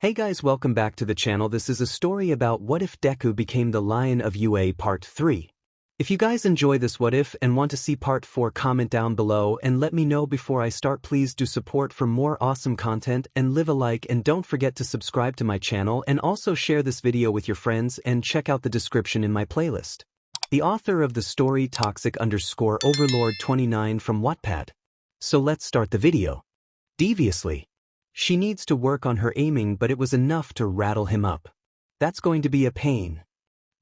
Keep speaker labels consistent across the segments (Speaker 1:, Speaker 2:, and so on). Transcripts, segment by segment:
Speaker 1: Hey guys, welcome back to the channel. This is a story about what if Deku became the Lion of UA Part 3. If you guys enjoy this what if and want to see Part 4, comment down below and let me know before I start. Please do support for more awesome content and leave a like, and don't forget to subscribe to my channel and also share this video with your friends and check out the description in my playlist. The author of the story 𝗧𝗵𝗲𝗺𝗏29 from Wattpad. So let's start the video. Deviously. She needs to work on her aiming, but it was enough to rattle him up. That's going to be a pain.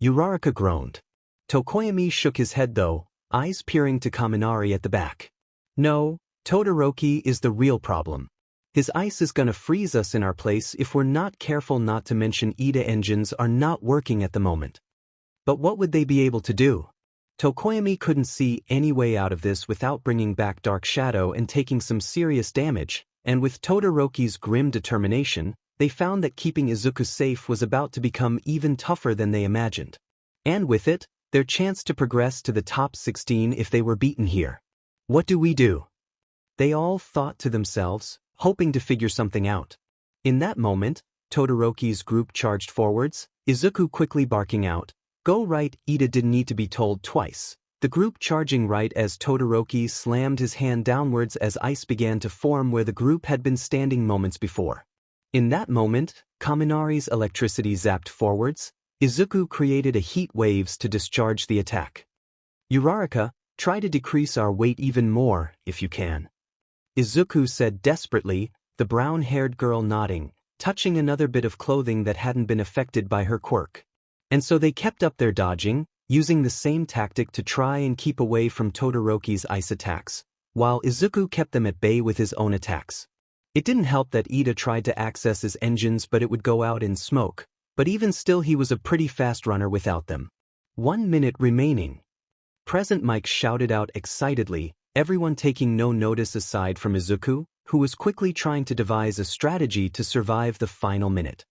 Speaker 1: Uraraka groaned. Tokoyami shook his head though, eyes peering to Kaminari at the back. No, Todoroki is the real problem. His ice is gonna freeze us in our place if we're not careful, not to mention Iida engines are not working at the moment. But what would they be able to do? Tokoyami couldn't see any way out of this without bringing back Dark Shadow and taking some serious damage. And with Todoroki's grim determination, they found that keeping Izuku safe was about to become even tougher than they imagined. And with it, their chance to progress to the top 16 if they were beaten here. What do we do? They all thought to themselves, hoping to figure something out. In that moment, Todoroki's group charged forwards, Izuku quickly barking out, "Go right!" Iida didn't need to be told twice. The group charging right as Todoroki slammed his hand downwards as ice began to form where the group had been standing moments before. In that moment, Kaminari's electricity zapped forwards. Izuku created a heat waves to discharge the attack. Uraraka, try to decrease our weight even more, if you can. Izuku said desperately, the brown-haired girl nodding, touching another bit of clothing that hadn't been affected by her quirk. And so they kept up their dodging, using the same tactic to try and keep away from Todoroki's ice attacks, while Izuku kept them at bay with his own attacks. It didn't help that Iida tried to access his engines, but it would go out in smoke, but even still he was a pretty fast runner without them. 1 minute remaining. Present Mike shouted out excitedly, everyone taking no notice aside from Izuku, who was quickly trying to devise a strategy to survive the final minute.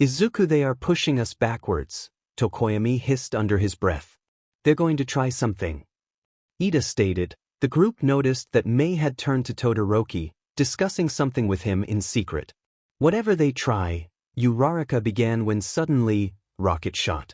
Speaker 1: "Izuku, they are pushing us backwards," Tokoyami hissed under his breath. "They're going to try something." Iida stated. The group noticed that Mei had turned to Todoroki, discussing something with him in secret. "Whatever they try," Uraraka began when suddenly, rocket shot.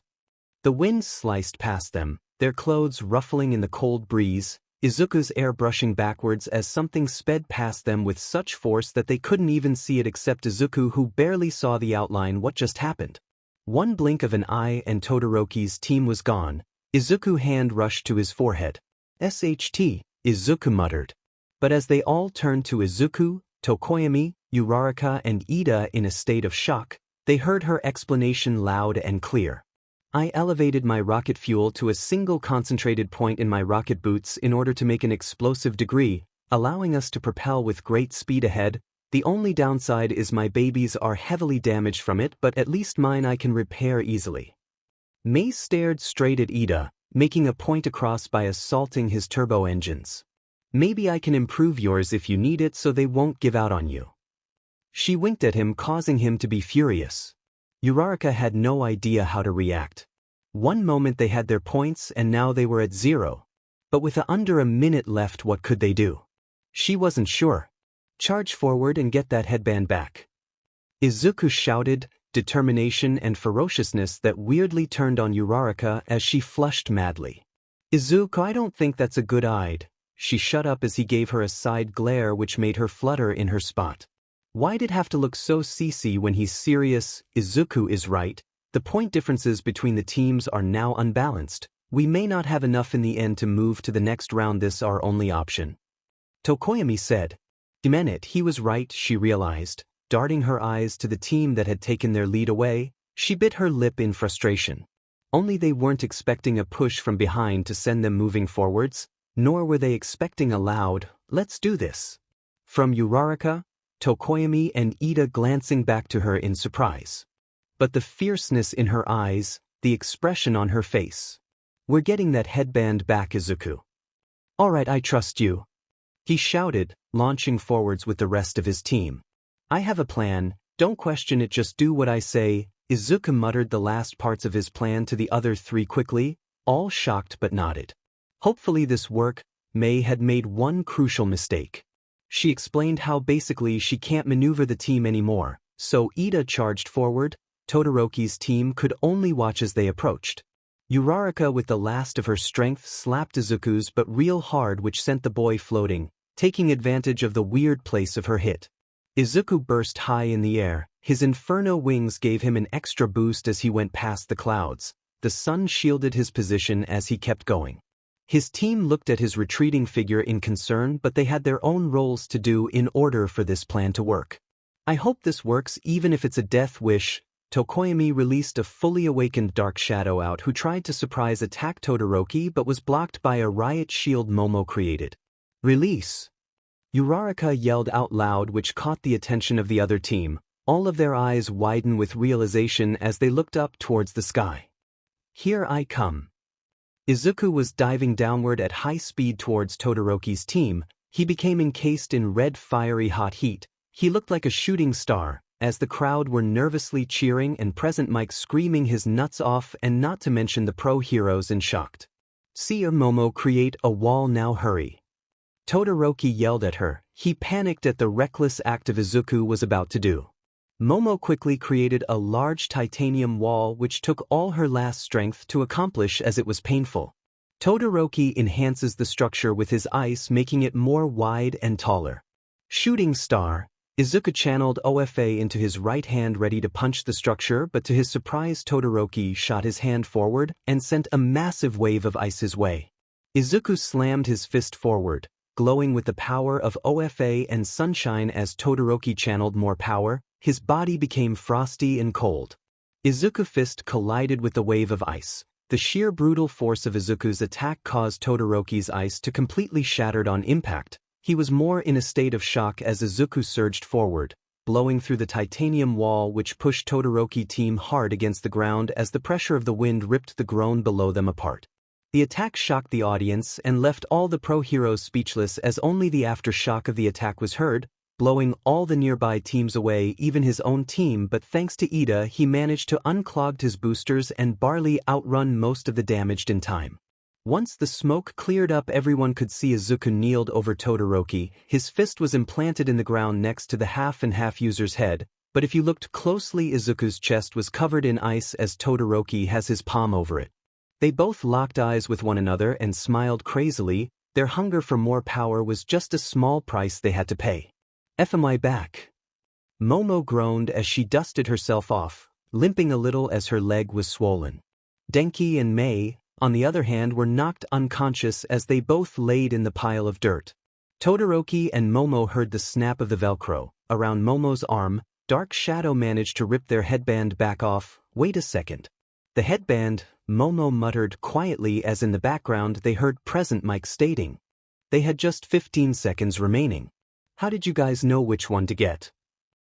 Speaker 1: The wind sliced past them, their clothes ruffling in the cold breeze, Izuku's air brushing backwards as something sped past them with such force that they couldn't even see it except Izuku, who barely saw the outline. What just happened? One blink of an eye and Todoroki's team was gone. Izuku hand rushed to his forehead. "SHT, Izuku muttered. But as they all turned to Izuku, Tokoyami, Uraraka and Iida in a state of shock, they heard her explanation loud and clear. "I elevated my rocket fuel to a single concentrated point in my rocket boots in order to make an explosive degree, allowing us to propel with great speed ahead. The only downside is my babies are heavily damaged from it, but at least mine I can repair easily." Mei stared straight at Iida, making a point across by assaulting his turbo engines. "Maybe I can improve yours if you need it so they won't give out on you." She winked at him, causing him to be furious. Uraraka had no idea how to react. One moment they had their points and now they were at 0. But with under a minute left, what could they do? She wasn't sure. "Charge forward and get that headband back," Izuku shouted, determination and ferociousness that weirdly turned on Uraraka as she flushed madly. "Izuku, I don't think that's a good idea." She shut up as he gave her a side glare which made her flutter in her spot. Why'd it have to look so CC when he's serious? Izuku is right. The point differences between the teams are now unbalanced. We may not have enough in the end to move to the next round. This our only option. Tokoyami said. "Damn it, he was right," she realized. Darting her eyes to the team that had taken their lead away, she bit her lip in frustration. Only they weren't expecting a push from behind to send them moving forwards, nor were they expecting a loud, "Let's do this," from Uraraka, Tokoyami and Iida glancing back to her in surprise. But the fierceness in her eyes, the expression on her face. "We're getting that headband back, Izuku." "All right, I trust you," he shouted, launching forwards with the rest of his team. "I have a plan, don't question it, just do what I say." Izuku muttered the last parts of his plan to the other three quickly, all shocked but nodded. Hopefully this worked. Mei had made one crucial mistake. She explained how basically she can't maneuver the team anymore, So Ida charged forward. Todoroki's team could only watch as they approached. Uraraka with the last of her strength slapped Izuku's but real hard, which sent the boy floating, taking advantage of the weird place of her hit. Izuku burst high in the air. His inferno wings gave him an extra boost as he went past the clouds. The sun shielded his position as he kept going. His team looked at his retreating figure in concern, but they had their own roles to do in order for this plan to work. I hope this works even if it's a death wish. Tokoyami released a fully awakened Dark Shadow out who tried to surprise attack Todoroki but was blocked by a riot shield Momo created. Release! Uraraka yelled out loud, which caught the attention of the other team. All of their eyes widened with realization as they looked up towards the sky. Here I come. Izuku was diving downward at high speed towards Todoroki's team. He became encased in red fiery hot heat. He looked like a shooting star, as the crowd were nervously cheering and present Mike screaming his nuts off, and not to mention the pro heroes in shocked. See Momo, create a wall now, hurry. Todoroki yelled at her. He panicked at the reckless act of Izuku was about to do. Momo quickly created a large titanium wall which took all her last strength to accomplish, as it was painful. Todoroki enhances the structure with his ice, making it more wide and taller. Shooting star. Izuku channeled OFA into his right hand ready to punch the structure, but to his surprise Todoroki shot his hand forward and sent a massive wave of ice his way. Izuku slammed his fist forward, glowing with the power of OFA and sunshine. As Todoroki channeled more power, his body became frosty and cold. Izuku's fist collided with the wave of ice. The sheer brutal force of Izuku's attack caused Todoroki's ice to completely shattered on impact. He was more in a state of shock as Izuku surged forward, blowing through the titanium wall, which pushed Todoroki's team hard against the ground as the pressure of the wind ripped the ground below them apart. The attack shocked the audience and left all the pro heroes speechless, as only the aftershock of the attack was heard, blowing all the nearby teams away, even his own team. But thanks to Ida, he managed to unclog his boosters and barely outrun most of the damage in time. Once the smoke cleared up, everyone could see Izuku kneeled over Todoroki. His fist was implanted in the ground next to the half-and-half user's head, but if you looked closely, Izuku's chest was covered in ice as Todoroki has his palm over it. They both locked eyes with one another and smiled crazily. Their hunger for more power was just a small price they had to pay. Am I back? Momo groaned as she dusted herself off, limping a little as her leg was swollen. Denki and Mei, on the other hand, were knocked unconscious as they both laid in the pile of dirt. Todoroki and Momo heard the snap of the Velcro around Momo's arm. Dark Shadow managed to rip their headband back off. Wait a second. The headband, Momo muttered quietly as in the background they heard present Mike stating. They had just 15 seconds remaining. How did you guys know which one to get?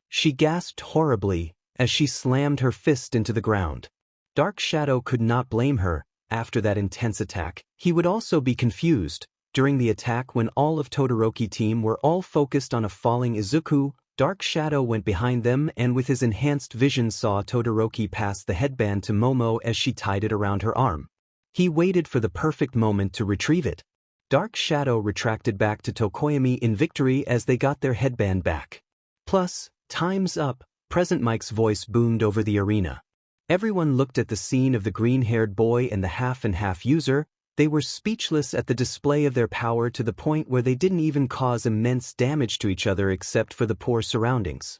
Speaker 1: She gasped horribly as she slammed her fist into the ground. Dark Shadow could not blame her. After that intense attack, he would also be confused. During the attack, when all of Todoroki's team were all focused on a falling Izuku, Dark Shadow went behind them and with his enhanced vision saw Todoroki pass the headband to Momo as she tied it around her arm. He waited for the perfect moment to retrieve it. Dark Shadow retracted back to Tokoyami in victory as they got their headband back. Plus, time's up, present Mike's voice boomed over the arena. Everyone looked at the scene of the green-haired boy and the half-and-half user. They were speechless at the display of their power, to the point where they didn't even cause immense damage to each other except for the poor surroundings.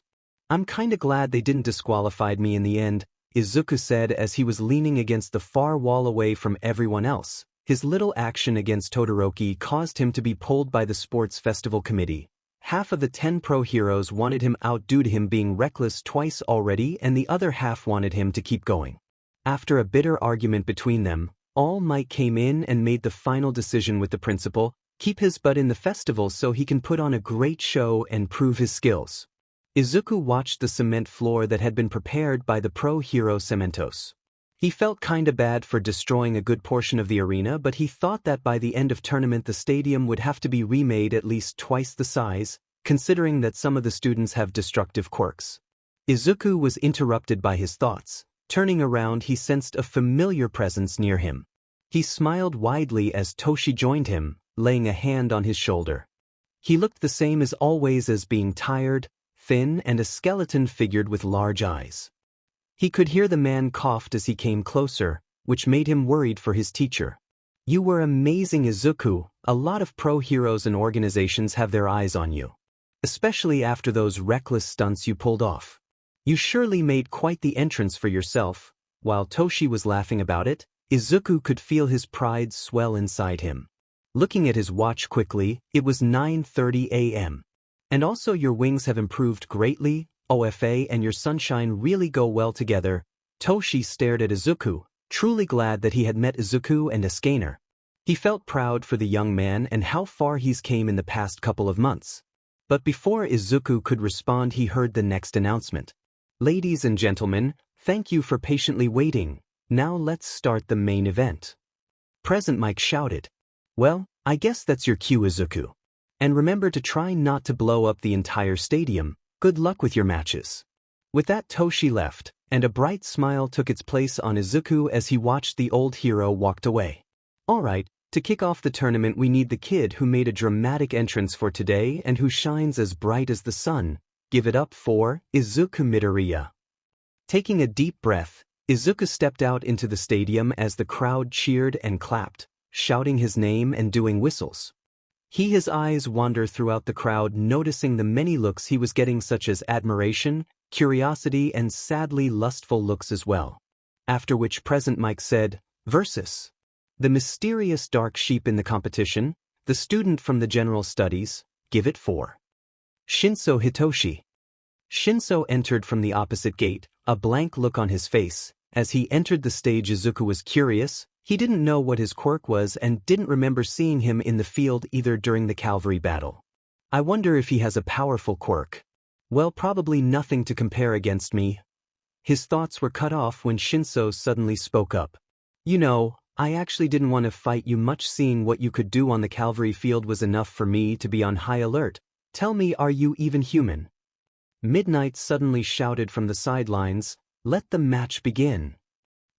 Speaker 1: I'm kinda glad they didn't disqualify me in the end, Izuku said as he was leaning against the far wall away from everyone else. His little action against Todoroki caused him to be pulled by the sports festival committee. Half of the 10 pro heroes wanted him out due to him being reckless twice already, and the other half wanted him to keep going. After a bitter argument between them, All Might came in and made the final decision with the principal: keep his butt in the festival so he can put on a great show and prove his skills. Izuku watched the cement floor that had been prepared by the pro hero Cementos. He felt kinda bad for destroying a good portion of the arena, but he thought that by the end of tournament the stadium would have to be remade at least twice the size, considering that some of the students have destructive quirks. Izuku was interrupted by his thoughts. Turning around, he sensed a familiar presence near him. He smiled widely as Toshi joined him, laying a hand on his shoulder. He looked the same as always, as being tired. thin, and a skeleton figured with large eyes. He could hear the man coughed as he came closer, which made him worried for his teacher. "You were amazing, Izuku. A lot of pro heroes and organizations have their eyes on you. Especially after those reckless stunts you pulled off. You surely made quite the entrance for yourself." While Toshi was laughing about it, Izuku could feel his pride swell inside him. Looking at his watch quickly, it was 9:30 a.m. "And also your wings have improved greatly, OFA and your sunshine really go well together." Toshi stared at Izuku, truly glad that he had met Izuku and Escanor. He felt proud for the young man and how far he's came in the past couple of months. But before Izuku could respond, he heard the next announcement. "Ladies and gentlemen, thank you for patiently waiting. Now let's start the main event." 𝗵𝗃 shouted. "Well, I guess that's your cue, Izuku. And remember to try not to blow up the entire stadium. Good luck with your matches." With that, Toshi left, and a bright smile took its place on Izuku as he watched the old hero walked away. "Alright, to kick off the tournament we need the kid who made a dramatic entrance for today and who shines as bright as the sun. Give it up for Izuku Midoriya." Taking a deep breath, Izuku stepped out into the stadium as the crowd cheered and clapped, shouting his name and doing whistles. His eyes wander throughout the crowd, noticing the many looks he was getting, such as admiration, curiosity, and sadly lustful looks as well. After which 𝗵𝗃 said, "Versus the mysterious dark sheep in the competition, the student from the general studies, give it for Shinso Hitoshi." Shinso entered from the opposite gate, a blank look on his face. As he entered the stage, Izuku was curious. He didn't know what his quirk was and didn't remember seeing him in the field either during the cavalry battle. "I wonder if he has a powerful quirk. Well, probably nothing to compare against me." His thoughts were cut off when Shinso suddenly spoke up. "You know, I actually didn't want to fight you much. Seeing what you could do on the cavalry field was enough for me to be on high alert. Tell me, are you even human?" Midnight suddenly shouted from the sidelines, "Let the match begin."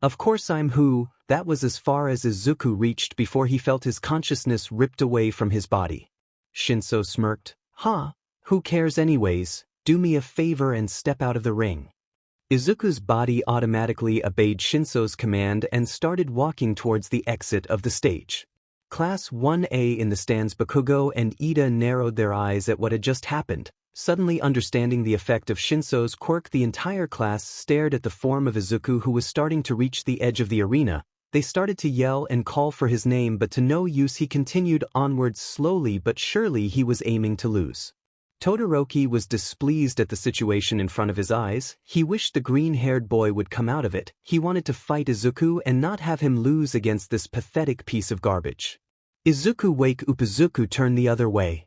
Speaker 1: "Of course I'm who." That was as far as Izuku reached before he felt his consciousness ripped away from his body. Shinso smirked. "Huh, who cares anyways? Do me a favor and step out of the ring." Izuku's body automatically obeyed Shinso's command and started walking towards the exit of the stage. Class 1A in the stands, Bakugo and Ida narrowed their eyes at what had just happened. Suddenly understanding the effect of Shinso's quirk, the entire class stared at the form of Izuku, who was starting to reach the edge of the arena. They started to yell and call for his name, but to no use. He continued onwards slowly but surely. He was aiming to lose. Todoroki was displeased at the situation in front of his eyes. He wished the green-haired boy would come out of it. He wanted to fight Izuku and not have him lose against this pathetic piece of garbage. Izuku wake up. Izuku turned the other way.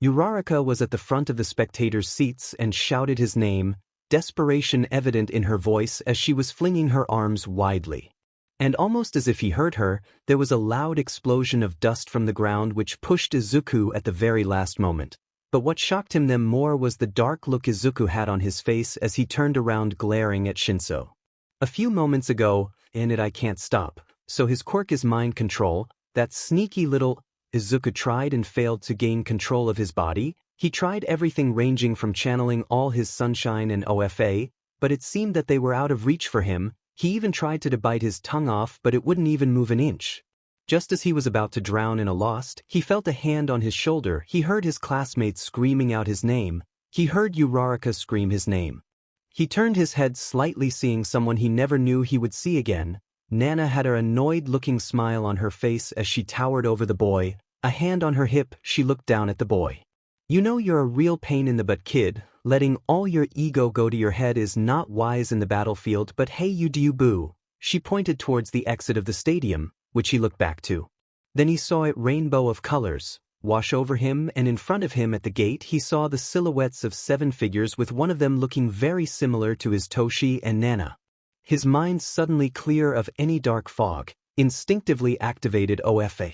Speaker 1: Uraraka was at the front of the spectators' seats and shouted his name, desperation evident in her voice as she was flinging her arms widely. And almost as if he heard her, there was a loud explosion of dust from the ground which pushed Izuku at the very last moment. But what shocked him them more was the dark look Izuku had on his face as he turned around glaring at Shinso. A few moments ago, "In it I can't stop, so his quirk is mind control, that sneaky little..." Izuku tried and failed to gain control of his body. He tried everything ranging from channeling all his sunshine and OFA, but it seemed that they were out of reach for him. He even tried to bite his tongue off, but it wouldn't even move an inch. Just as he was about to drown in a lost, he felt a hand on his shoulder. He heard his classmates screaming out his name. He heard Uraraka scream his name. He turned his head slightly, seeing someone he never knew he would see again. Nana had her annoyed-looking smile on her face as she towered over the boy, a hand on her hip. She looked down at the boy. "You know you're a real pain in the butt, kid. Letting all your ego go to your head is not wise in the battlefield, but hey, you do you, boo." She pointed towards the exit of the stadium, which he looked back to. Then he saw a rainbow of colors wash over him, and in front of him at the gate he saw the silhouettes of 7 figures, with one of them looking very similar to his Toshi and Nana. His mind suddenly clear of any dark fog, instinctively activated OFA.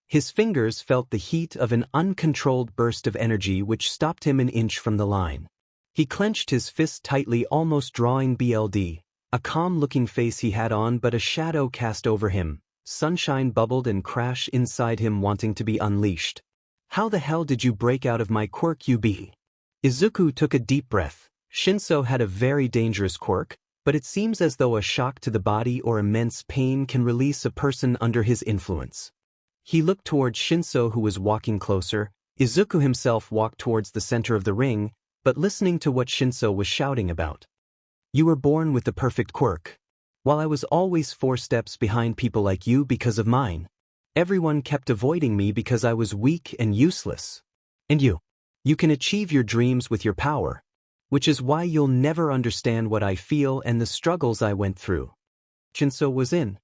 Speaker 1: His fingers felt the heat of an uncontrolled burst of energy which stopped him an inch from the line. He clenched his fist tightly, almost drawing BLD. A calm-looking face he had on, but a shadow cast over him. Sunshine bubbled and crashed inside him, wanting to be unleashed. "How the hell did you break out of my quirk, UB?" Izuku took a deep breath. Shinso had a very dangerous quirk, but it seems as though a shock to the body or immense pain can release a person under his influence. He looked towards Shinso, who was walking closer. Izuku himself walked towards the center of the ring, but listening to what Shinso was shouting about. You were born with the perfect quirk. While I was always 4 steps behind people like you because of mine. Everyone kept avoiding me because I was weak and useless. And you can achieve your dreams with your power. Which is why you'll never understand what I feel and the struggles I went through. Shinso was in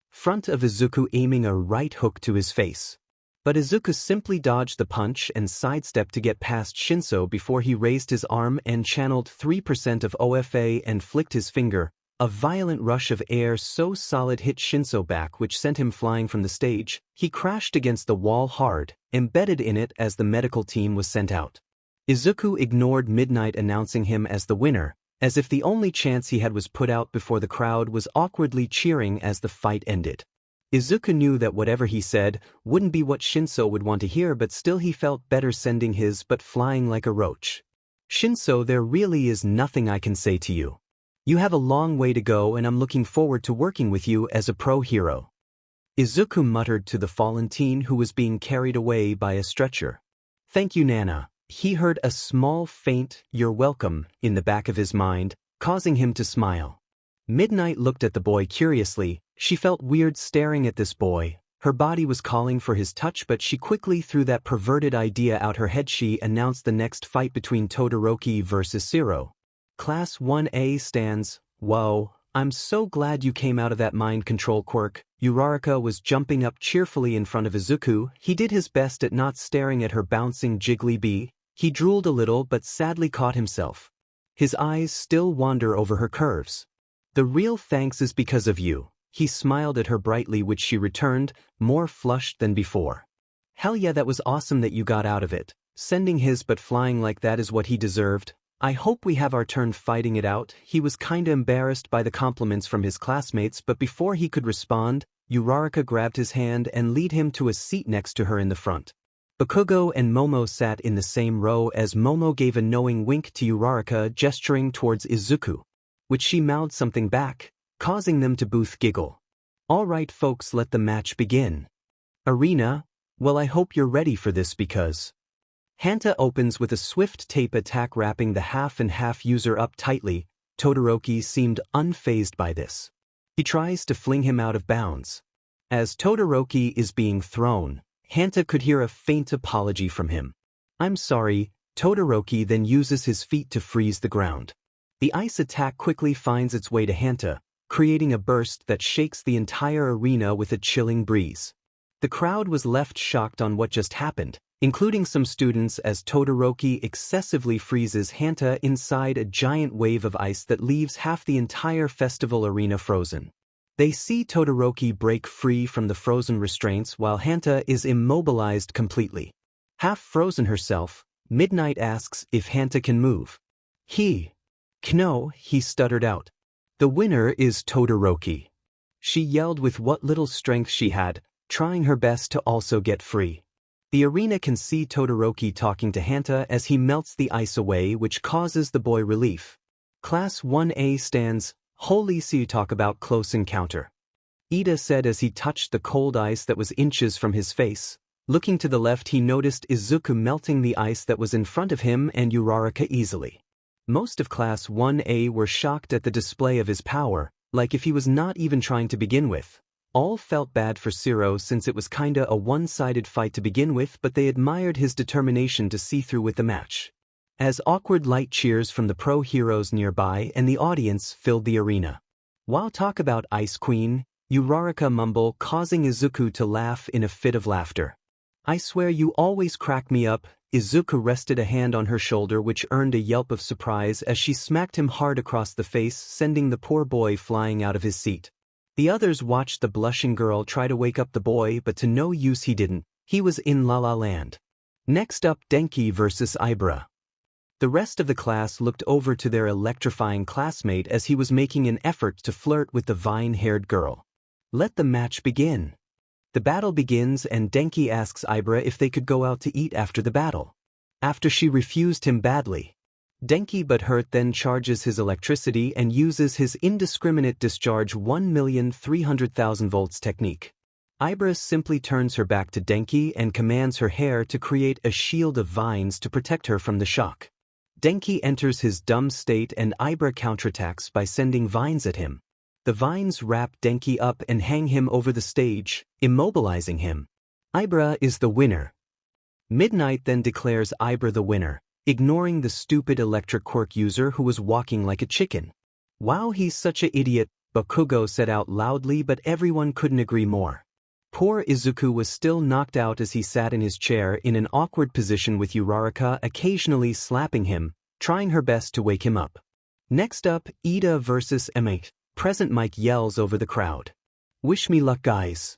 Speaker 1: front of Izuku, aiming a right hook to his face. But Izuku simply dodged the punch and sidestepped to get past Shinso before he raised his arm and channeled 3% of OFA and flicked his finger. A violent rush of air so solid hit Shinso back, which sent him flying from the stage. He crashed against the wall hard, embedded in it as the medical team was sent out. Izuku ignored Midnight announcing him as the winner, as if the only chance he had was put out before the crowd was awkwardly cheering as the fight ended. Izuku knew that whatever he said wouldn't be what Shinso would want to hear, but still he felt better sending his but flying like a roach. Shinso, there really is nothing I can say to you. You have a long way to go and I'm looking forward to working with you as a pro hero. Izuku muttered to the fallen teen who was being carried away by a stretcher. Thank you, Nana. He heard a small faint, "You're welcome," in the back of his mind, causing him to smile. Midnight looked at the boy curiously. She felt weird staring at this boy. Her body was calling for his touch, but she quickly threw that perverted idea out her head. She announced the next fight between Todoroki versus 𝗧𝗏. Class 1A stands. Whoa, I'm so glad you came out of that mind control quirk. Uraraka was jumping up cheerfully in front of Izuku. He did his best at not staring at her bouncing jiggly bee. He drooled a little but sadly caught himself. His eyes still wander over her curves. The real thanks is because of you. He smiled at her brightly, which she returned, more flushed than before. Hell yeah, that was awesome that you got out of it. Sending his but flying like that is what he deserved. I hope we have our turn fighting it out. He was kinda embarrassed by the compliments from his classmates, but before he could respond, Uraraka grabbed his hand and led him to a seat next to her in the front. Bakugo and Momo sat in the same row as Momo gave a knowing wink to Uraraka, gesturing towards Izuku, which she mouthed something back, causing them to both giggle. All right folks, let the match begin. Arena, well I hope you're ready for this because... Hanta opens with a swift tape attack, wrapping the half-and-half user up tightly. Todoroki seemed unfazed by this. He tries to fling him out of bounds. As Todoroki is being thrown, Hanta could hear a faint apology from him. I'm sorry. Todoroki then uses his feet to freeze the ground. The ice attack quickly finds its way to Hanta, creating a burst that shakes the entire arena with a chilling breeze. The crowd was left shocked on what just happened, including some students, as Todoroki excessively freezes Hanta inside a giant wave of ice that leaves half the entire festival arena frozen. They see Todoroki break free from the frozen restraints while Hanta is immobilized completely. Half frozen herself, Midnight asks if Hanta can move. No, he stuttered out. The winner is Todoroki. She yelled with what little strength she had, trying her best to also get free. The arena can see Todoroki talking to Hanta as he melts the ice away, which causes the boy relief. Class 1A stands. Holy, see you talk about close encounter. Ida said as he touched the cold ice that was inches from his face. Looking to the left, he noticed Izuku melting the ice that was in front of him and Uraraka easily. Most of Class 1A were shocked at the display of his power, like if he was not even trying to begin with. All felt bad for 𝗧𝗏 since it was kinda a one-sided fight to begin with, but they admired his determination to see through with the match. As awkward light cheers from the pro heroes nearby and the audience filled the arena. While talk about Ice Queen, Uraraka mumble, causing Izuku to laugh in a fit of laughter. I swear you always crack me up. Izuku rested a hand on her shoulder, which earned a yelp of surprise as she smacked him hard across the face, sending the poor boy flying out of his seat. The others watched the blushing girl try to wake up the boy, but to no use. He didn't. He was in La La Land. Next up, Denki versus 𝗓𝗏. The rest of the class looked over to their electrifying classmate as he was making an effort to flirt with the vine-haired girl. Let the match begin. The battle begins and Denki asks 𝗓𝗏 if they could go out to eat after the battle. After she refused him badly, 𝗕𝗂𝗵𝗃𝗏 then charges his electricity and uses his indiscriminate discharge 1,300,000 volts technique. 𝗬𝗲 simply turns her back to 𝗕𝗂 and commands her hair to create a shield of vines to protect her from the shock. 𝗕𝗂 enters his dumb state and 𝗬𝗲 counterattacks by sending vines at him. The vines wrap 𝗕𝗂 up and hang him over the stage, immobilizing him. 𝗬𝗲 is the winner. Midnight then declares 𝗬𝗲 the winner, ignoring the stupid electric quirk user who was walking like a chicken. "Wow, he's such an idiot," Bakugo said out loudly, but everyone couldn't agree more. Poor Izuku was still knocked out as he sat in his chair in an awkward position with Uraraka occasionally slapping him, trying her best to wake him up. Next up, Iida vs 𝗵𝗃. Present Mike yells over the crowd. "Wish me luck, guys."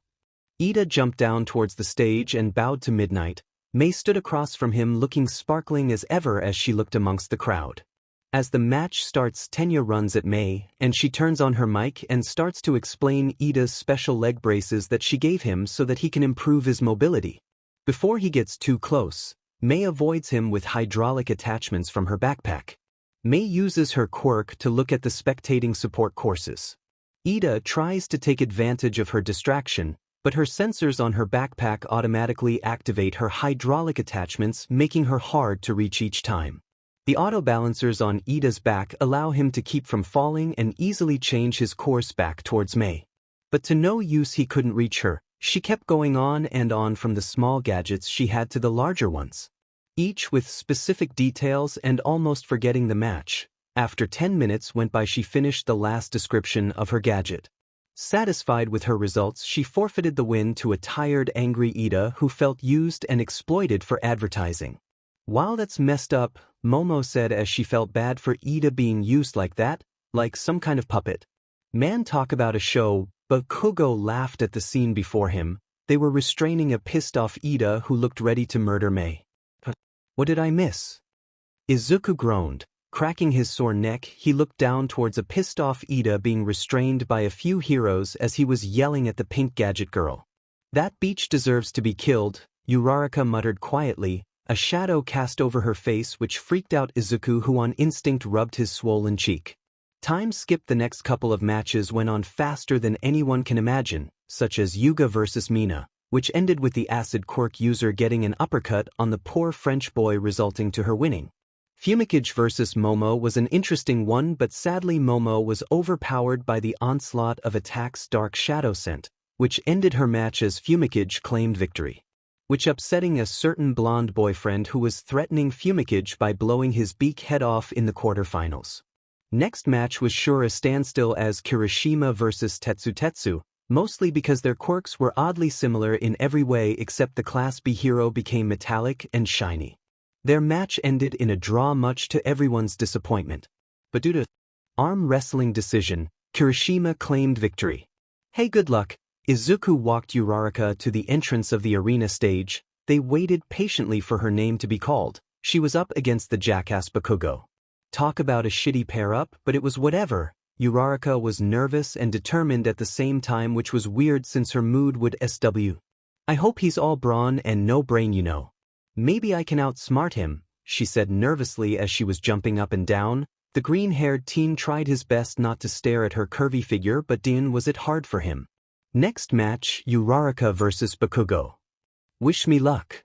Speaker 1: Iida jumped down towards the stage and bowed to Midnight. May stood across from him looking sparkling as ever as she looked amongst the crowd. As the match starts, Tenya runs at May, and she turns on her mic and starts to explain Iida's special leg braces that she gave him so that he can improve his mobility. Before he gets too close, May avoids him with hydraulic attachments from her backpack. May uses her quirk to look at the spectating support courses. Iida tries to take advantage of her distraction, but her sensors on her backpack automatically activate her hydraulic attachments, making her hard to reach each time. The auto balancers on Iida's back allow him to keep from falling and easily change his course back towards May. But to no use, he couldn't reach her. She kept going on and on from the small gadgets she had to the larger ones, each with specific details, and almost forgetting the match. After 10 minutes went by, she finished the last description of her gadget. Satisfied with her results, she forfeited the win to a tired, angry Iida who felt used and exploited for advertising. "Wow, that's messed up," Momo said as she felt bad for Iida being used like that, like some kind of puppet. "Man, talk about a show." Bakugo laughed at the scene before him. They were restraining a pissed-off Iida who looked ready to murder May. "What did I miss?" Izuku groaned. Cracking his sore neck, he looked down towards a pissed-off Iida being restrained by a few heroes as he was yelling at the pink gadget girl. "That beach deserves to be killed," Uraraka muttered quietly. A shadow cast over her face which freaked out Izuku, who on instinct rubbed his swollen cheek. Time skipped. The next couple of matches went on faster than anyone can imagine, such as Yuga vs Mina, which ended with the acid quirk user getting an uppercut on the poor French boy, resulting to her winning. 𝗵𝗃𝗏 vs Momo was an interesting one, but sadly Momo was overpowered by the onslaught of attacks Dark Shadow sent, which ended her match as 𝗵𝗃𝗏 claimed victory, which upsetting a certain blonde boyfriend who was threatening 𝗵𝗃𝗏 by blowing his beak head off in the quarterfinals. Next match was sure a standstill as Kirishima vs Tetsu, mostly because their quirks were oddly similar in every way except the Class B hero became metallic and shiny. Their match ended in a draw, much to everyone's disappointment. But due to arm wrestling decision, Kirishima claimed victory. "Hey, good luck." Izuku walked Uraraka to the entrance of the arena stage. They waited patiently for her name to be called. She was up against the jackass Bakugo. Talk about a shitty pair-up, but it was whatever. Uraraka was nervous and determined at the same time, which was weird since her mood would SW. "I hope he's all brawn and no brain, you know. Maybe I can outsmart him," she said nervously as she was jumping up and down. The green-haired teen tried his best not to stare at her curvy figure, but was it hard for him. Next match, Uraraka vs Bakugo. "Wish me luck."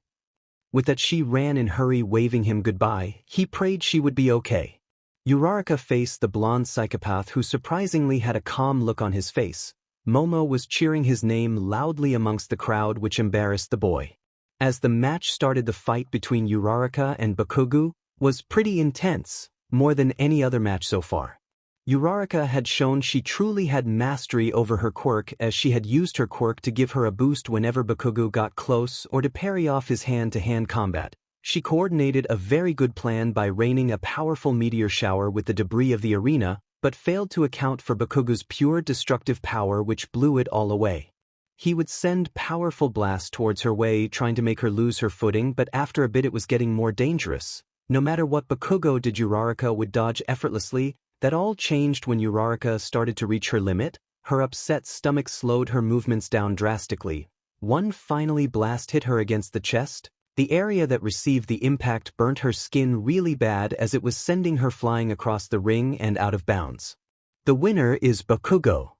Speaker 1: With that, she ran in hurry, waving him goodbye. He prayed she would be okay. Uraraka faced the blonde psychopath who surprisingly had a calm look on his face. Momo was cheering his name loudly amongst the crowd, which embarrassed the boy. As the match started, the fight between Uraraka and Bakugo was pretty intense, more than any other match so far. Uraraka had shown she truly had mastery over her quirk, as she had used her quirk to give her a boost whenever Bakugo got close or to parry off his hand-to-hand combat. She coordinated a very good plan by raining a powerful meteor shower with the debris of the arena, but failed to account for Bakugo's pure destructive power, which blew it all away. He would send powerful blasts towards her way, trying to make her lose her footing, but after a bit it was getting more dangerous. No matter what Bakugo did, Uraraka would dodge effortlessly. That all changed when Uraraka started to reach her limit. Her upset stomach slowed her movements down drastically. One finally blast hit her against the chest. The area that received the impact burnt her skin really bad as it was sending her flying across the ring and out of bounds. The winner is Bakugo.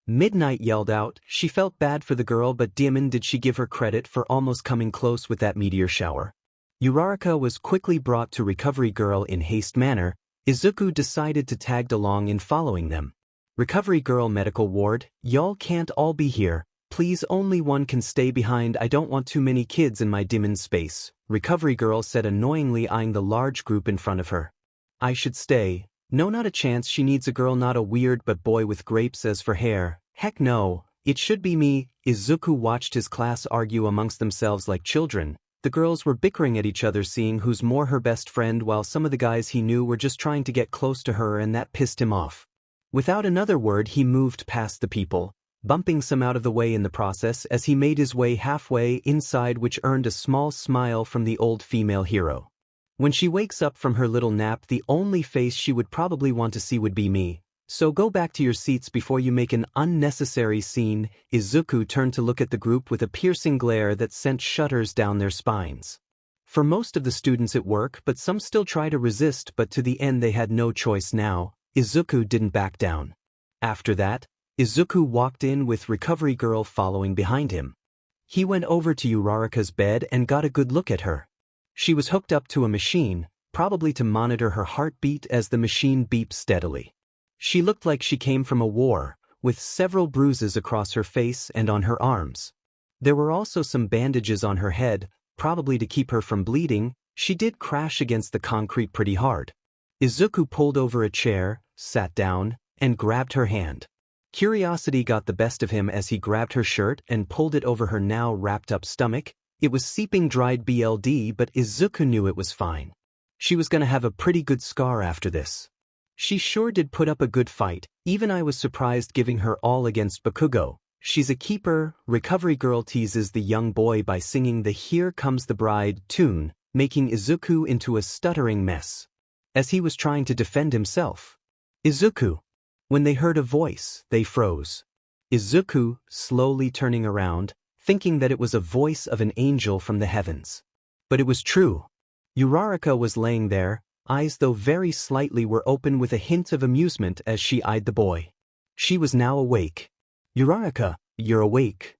Speaker 1: Midnight yelled out. She felt bad for the girl, but damn, did she give her credit for almost coming close with that meteor shower. Uraraka was quickly brought to Recovery Girl in haste manner. Izuku decided to tag along in following them. Recovery Girl medical ward, y'all can't all be here. Please, only one can stay behind. I don't want too many kids in my dim space, Recovery Girl said, annoyingly eyeing the large group in front of her. I should stay. No, not a chance. She needs a girl, not a weird but boy with grapes as for hair. Heck no, it should be me. Izuku watched his class argue amongst themselves like children. The girls were bickering at each other, seeing who's more her best friend, while some of the guys he knew were just trying to get close to her, and that pissed him off. Without another word, he moved past the people, bumping some out of the way in the process as he made his way halfway inside, which earned a small smile from the old female hero. When she wakes up from her little nap, the only face she would probably want to see would be me. So go back to your seats before you make an unnecessary scene. Izuku turned to look at the group with a piercing glare that sent shudders down their spines. For most of the students it worked, but some still try to resist, but to the end they had no choice now. Izuku didn't back down. After that, Izuku walked in with Recovery Girl following behind him. He went over to Uraraka's bed and got a good look at her. She was hooked up to a machine, probably to monitor her heartbeat as the machine beeped steadily. She looked like she came from a war, with several bruises across her face and on her arms. There were also some bandages on her head, probably to keep her from bleeding. She did crash against the concrete pretty hard. Izuku pulled over a chair, sat down, and grabbed her hand. Curiosity got the best of him as he grabbed her shirt and pulled it over her now wrapped-up stomach. It was seeping dried blood, but Izuku knew it was fine. She was gonna have a pretty good scar after this. She sure did put up a good fight. Even I was surprised, giving her all against Bakugo. She's a keeper. Recovery Girl teases the young boy by singing the Here Comes the Bride tune, making Izuku into a stuttering mess, as he was trying to defend himself. Izuku. When they heard a voice, they froze. Izuku, slowly turning around, thinking that it was a voice of an angel from the heavens. But it was true. Uraraka was laying there. Eyes, though very slightly, were open with a hint of amusement as she eyed the boy. She was now awake. Uraraka, you're awake.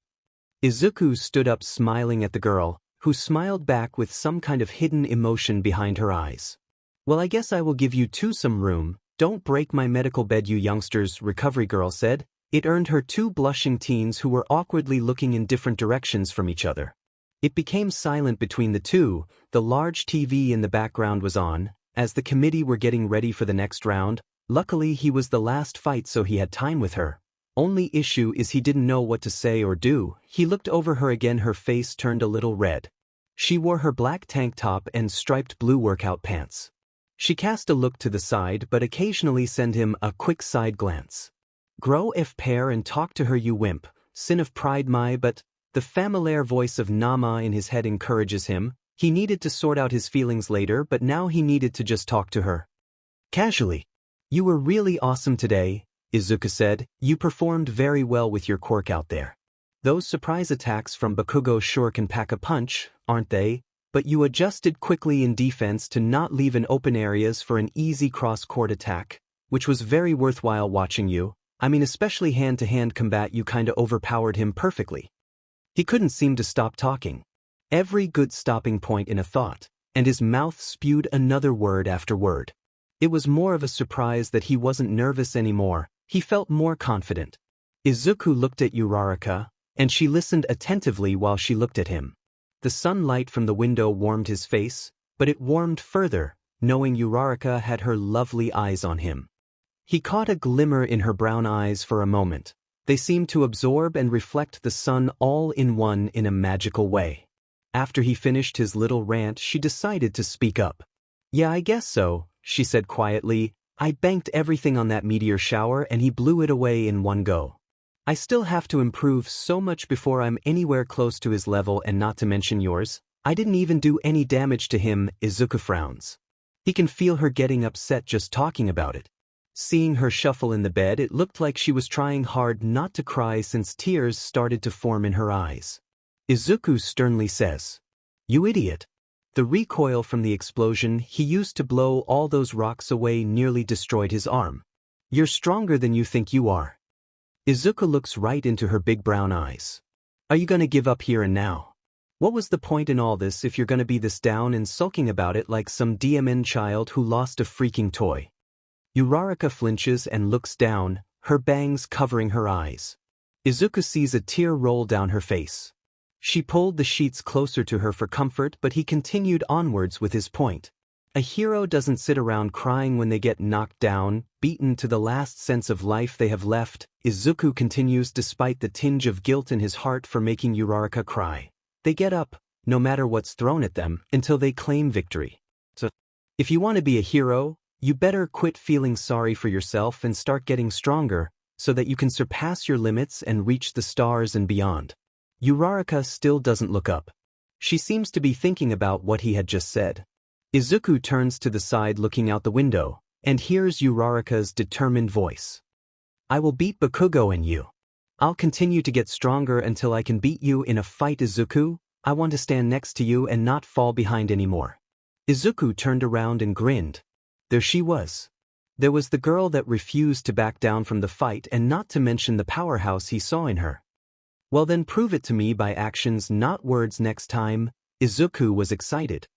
Speaker 1: Izuku stood up, smiling at the girl, who smiled back with some kind of hidden emotion behind her eyes. Well, I guess I will give you two some room. Don't break my medical bed, you youngsters, Recovery Girl said. It earned her two blushing teens who were awkwardly looking in different directions from each other. It became silent between the two. The large TV in the background was on, as the committee were getting ready for the next round. Luckily he was the last fight, so he had time with her. Only issue is he didn't know what to say or do. He looked over her again, her face turned a little red. She wore her black tank top and striped blue workout pants. She cast a look to the side but occasionally sent him a quick side glance. Grow if pair and talk to her, you wimp, sin of pride my, but the familiar voice of Nama in his head encourages him. He needed to sort out his feelings later, but now he needed to just talk to her. Casually. You were really awesome today, Izuku said. You performed very well with your quirk out there. Those surprise attacks from Bakugo sure can pack a punch, aren't they? But you adjusted quickly in defense to not leave an open areas for an easy cross-court attack, which was very worthwhile watching you. I mean, especially hand-to-hand combat, you kinda overpowered him perfectly. He couldn't seem to stop talking. Every good stopping point in a thought, and his mouth spewed another word after word. It was more of a surprise that he wasn't nervous anymore. He felt more confident. Izuku looked at Uraraka, and she listened attentively while she looked at him. The sunlight from the window warmed his face, but it warmed further, knowing Uraraka had her lovely eyes on him. He caught a glimmer in her brown eyes for a moment. They seemed to absorb and reflect the sun all in one in a magical way. After he finished his little rant, she decided to speak up. Yeah, I guess so, she said quietly. I banked everything on that meteor shower and he blew it away in one go. I still have to improve so much before I'm anywhere close to his level, and not to mention yours. I didn't even do any damage to him. Izuku frowns. He can feel her getting upset just talking about it. Seeing her shuffle in the bed, it looked like she was trying hard not to cry since tears started to form in her eyes. Izuku sternly says, You idiot. The recoil from the explosion he used to blow all those rocks away nearly destroyed his arm. You're stronger than you think you are. Izuku looks right into her big brown eyes. Are you gonna give up here and now? What was the point in all this if you're gonna be this down and sulking about it like some DMN child who lost a freaking toy? Uraraka flinches and looks down, her bangs covering her eyes. Izuku sees a tear roll down her face. She pulled the sheets closer to her for comfort, but he continued onwards with his point. A hero doesn't sit around crying when they get knocked down, beaten to the last sense of life they have left. Izuku continues despite the tinge of guilt in his heart for making Uraraka cry. They get up, no matter what's thrown at them, until they claim victory. So, if you want to be a hero, you better quit feeling sorry for yourself and start getting stronger, so that you can surpass your limits and reach the stars and beyond. Uraraka still doesn't look up. She seems to be thinking about what he had just said. Izuku turns to the side looking out the window, and hears Uraraka's determined voice. I will beat Bakugo and you. I'll continue to get stronger until I can beat you in a fight, Izuku. I want to stand next to you and not fall behind anymore. Izuku turned around and grinned. There she was. There was the girl that refused to back down from the fight, and not to mention the powerhouse he saw in her. Well then, prove it to me by actions, not words next time. Izuku was excited.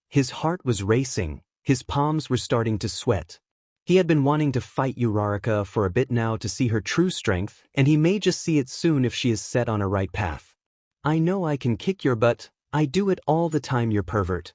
Speaker 1: His heart was racing, his palms were starting to sweat. He had been wanting to fight Uraraka for a bit now to see her true strength, and he may just see it soon if she is set on a right path. I know I can kick your butt, I do it all the time, you pervert.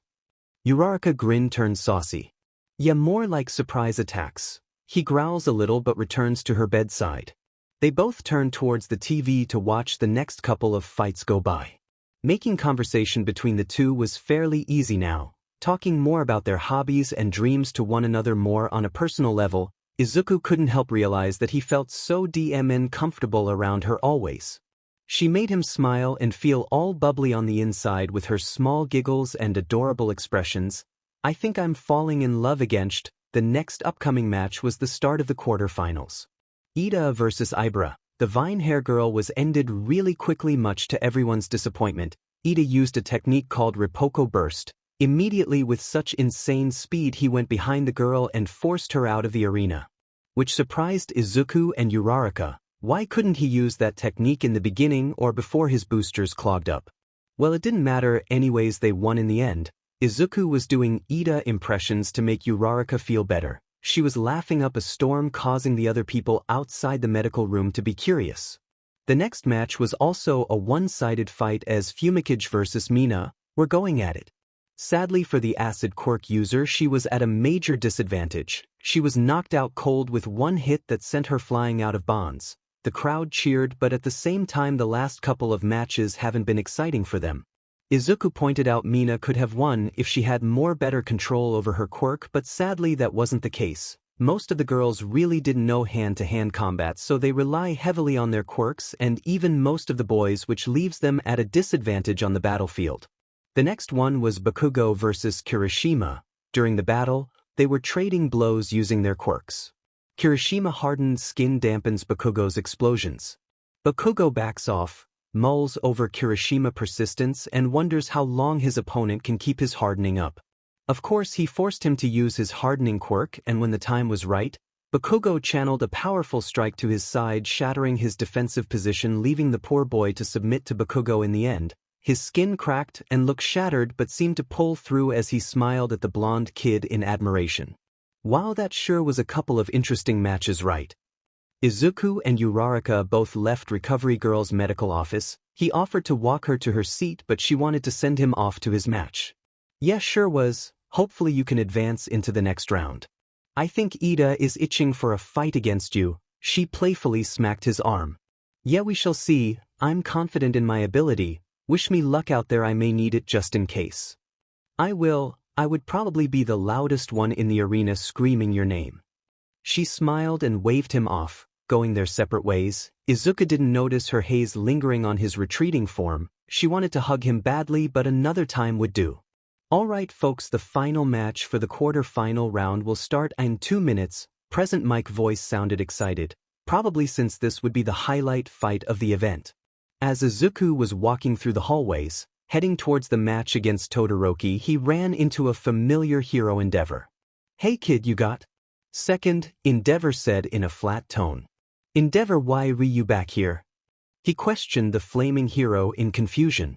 Speaker 1: Uraraka grin turns saucy. Yeah, more like surprise attacks. He growls a little but returns to her bedside. They both turn towards the TV to watch the next couple of fights go by. Making conversation between the two was fairly easy now, talking more about their hobbies and dreams to one another more on a personal level. Izuku couldn't help realize that he felt so DMN comfortable around her always. She made him smile and feel all bubbly on the inside with her small giggles and adorable expressions. I think I'm falling in love against. The next upcoming match was the start of the quarterfinals. Ida versus 𝗵𝗲. The vine hair girl was ended really quickly, much to everyone's disappointment. Ida used a technique called 𝗵𝗃𝗀 burst. Immediately, with such insane speed, he went behind the girl and forced her out of the arena, which surprised Izuku and Uraraka. Why couldn't he use that technique in the beginning or before his boosters clogged up? Well, it didn't matter anyways, they won in the end. Izuku was doing Ida impressions to make Uraraka feel better. She was laughing up a storm, causing the other people outside the medical room to be curious. The next match was also a one-sided fight as 𝗵𝗃𝗁𝗃 versus 𝗵𝗃 were going at it. Sadly for the acid quirk user, she was at a major disadvantage. She was knocked out cold with one hit that sent her flying out of bounds. The crowd cheered, but at the same time the last couple of matches haven't been exciting for them. Izuku pointed out 𝗵𝗃 could have won if she had more better control over her quirk, but sadly that wasn't the case. Most of the girls really didn't know hand-to-hand combat, so they rely heavily on their quirks, and even most of the boys, which leaves them at a disadvantage on the battlefield. The next one was Bakugo versus Kirishima. During the battle, they were trading blows using their quirks. Kirishima hardened skin dampens Bakugo's explosions. Bakugo backs off, mulls over Kirishima persistence, and wonders how long his opponent can keep his hardening up. Of course, he forced him to use his hardening quirk, and when the time was right, Bakugo channeled a powerful strike to his side, shattering his defensive position, leaving the poor boy to submit to Bakugo in the end. His skin cracked and looked shattered, but seemed to pull through as he smiled at the blonde kid in admiration. Wow, that sure was a couple of interesting matches, right? Izuku and Uraraka both left Recovery Girl's medical office. He offered to walk her to her seat, but she wanted to send him off to his match. Yeah, sure was. Hopefully you can advance into the next round. I think Ida is itching for a fight against you. She playfully smacked his arm. Yeah, we shall see. I'm confident in my ability. Wish me luck out there, I may need it just in case. I will. I would probably be the loudest one in the arena screaming your name. She smiled and waved him off, going their separate ways. Izuku didn't notice her haze lingering on his retreating form. She wanted to hug him badly, but another time would do. Alright folks, the final match for the quarter-final round will start in 2 minutes. Present mic voice sounded excited, probably since this would be the highlight fight of the event. As Izuku was walking through the hallways, Heading towards the match against Todoroki, he ran into a familiar hero Endeavor. "Hey kid, you got?" "Second," Endeavor said in a flat tone. "Endeavor, why are you back here?" He questioned the flaming hero in confusion.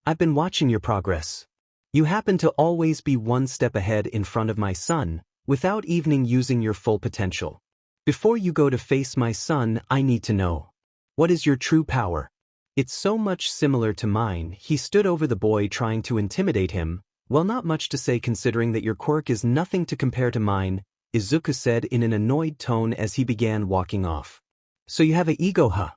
Speaker 1: "I've been watching your progress. You happen to always be one step ahead in front of my son, without even using your full potential. Before you go to face my son, I need to know. What is your true power?" "It's so much similar to mine." He stood over the boy, trying to intimidate him. "Well, not much to say considering that your quirk is nothing to compare to mine," Izuku said in an annoyed tone as he began walking off. "So you have an ego, huh?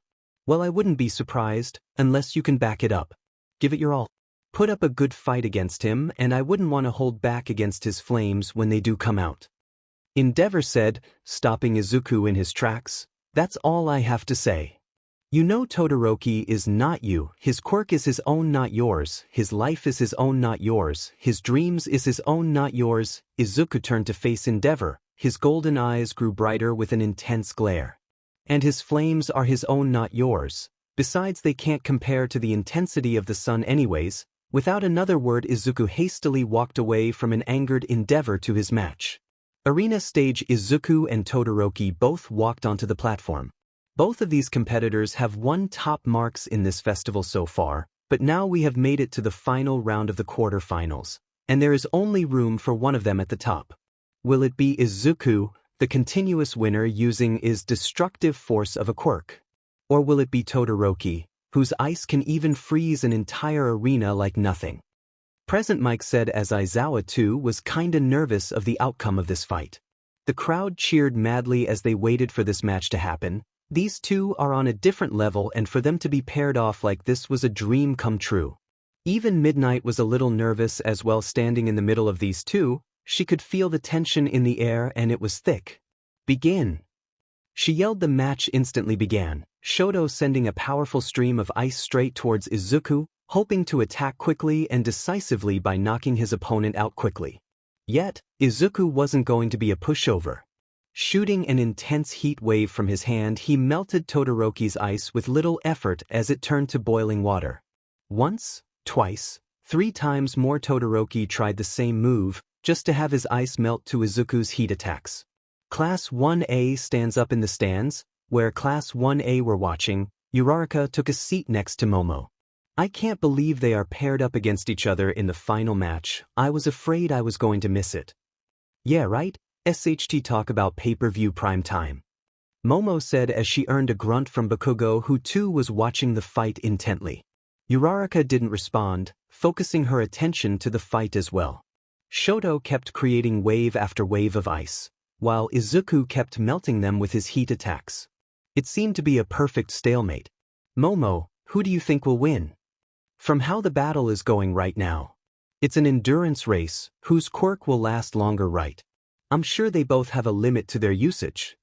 Speaker 1: Well, I wouldn't be surprised, unless you can back it up. Give it your all. Put up a good fight against him, and I wouldn't want to hold back against his flames when they do come out," Endeavor said, stopping Izuku in his tracks. "That's all I have to say. You know Todoroki is not you. His quirk is his own, not yours. His life is his own, not yours. His dreams is his own, not yours." Izuku turned to face Endeavor. His golden eyes grew brighter with an intense glare. "And his flames are his own, not yours. Besides, they can't compare to the intensity of the sun anyways." Without another word, Izuku hastily walked away from an angered Endeavor to his match. Arena stage. Izuku and Todoroki both walked onto the platform. Both of these competitors have won top marks in this festival so far, but now we have made it to the final round of the quarterfinals, and there is only room for one of them at the top. Will it be Izuku, the continuous winner using his destructive force of a quirk? Or will it be Todoroki, whose ice can even freeze an entire arena like nothing? Present Mike said as Aizawa too was kinda nervous of the outcome of this fight. The crowd cheered madly as they waited for this match to happen. These two are on a different level, and for them to be paired off like this was a dream come true. Even Midnight was a little nervous as well. Standing in the middle of these two, she could feel the tension in the air, and it was thick. "Begin!" she yelled. The match instantly began, Shoto sending a powerful stream of ice straight towards Izuku, hoping to attack quickly and decisively by knocking his opponent out quickly. Yet, Izuku wasn't going to be a pushover. Shooting an intense heat wave from his hand, he melted Todoroki's ice with little effort as it turned to boiling water. Once, twice, 3 times more. Todoroki tried the same move, just to have his ice melt to Izuku's heat attacks. Class 1A stands up in the stands, where Class 1A were watching. Uraraka took a seat next to Momo. "I can't believe they are paired up against each other in the final match. I was afraid I was going to miss it." "Yeah, right? SHT talk about pay-per-view prime time," Momo said as she earned a grunt from Bakugo, who too was watching the fight intently. Uraraka didn't respond, focusing her attention to the fight as well. Shoto kept creating wave after wave of ice, while Izuku kept melting them with his heat attacks. It seemed to be a perfect stalemate. "Momo, who do you think will win?" "From how the battle is going right now, it's an endurance race. Whose quirk will last longer, right? I'm sure they both have a limit to their usage."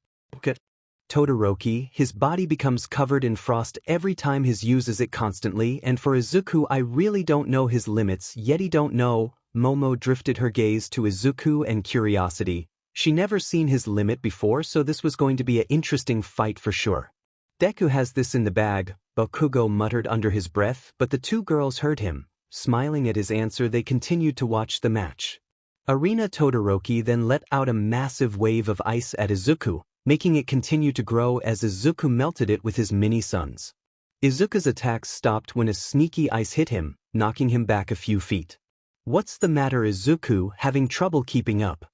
Speaker 1: Todoroki, his body becomes covered in frost every time he uses it constantly, and for Izuku, I really don't know his limits, yet he don't know. Momo drifted her gaze to Izuku and curiosity. She never seen his limit before, so this was going to be an interesting fight for sure. "Deku has this in the bag," Bakugo muttered under his breath, but the two girls heard him. Smiling at his answer, they continued to watch the match. Arena. Todoroki then let out a massive wave of ice at Izuku, making it continue to grow as Izuku melted it with his mini-suns. Izuku's attacks stopped when a sneaky ice hit him, knocking him back a few feet. "What's the matter, Izuku? Having trouble keeping up?"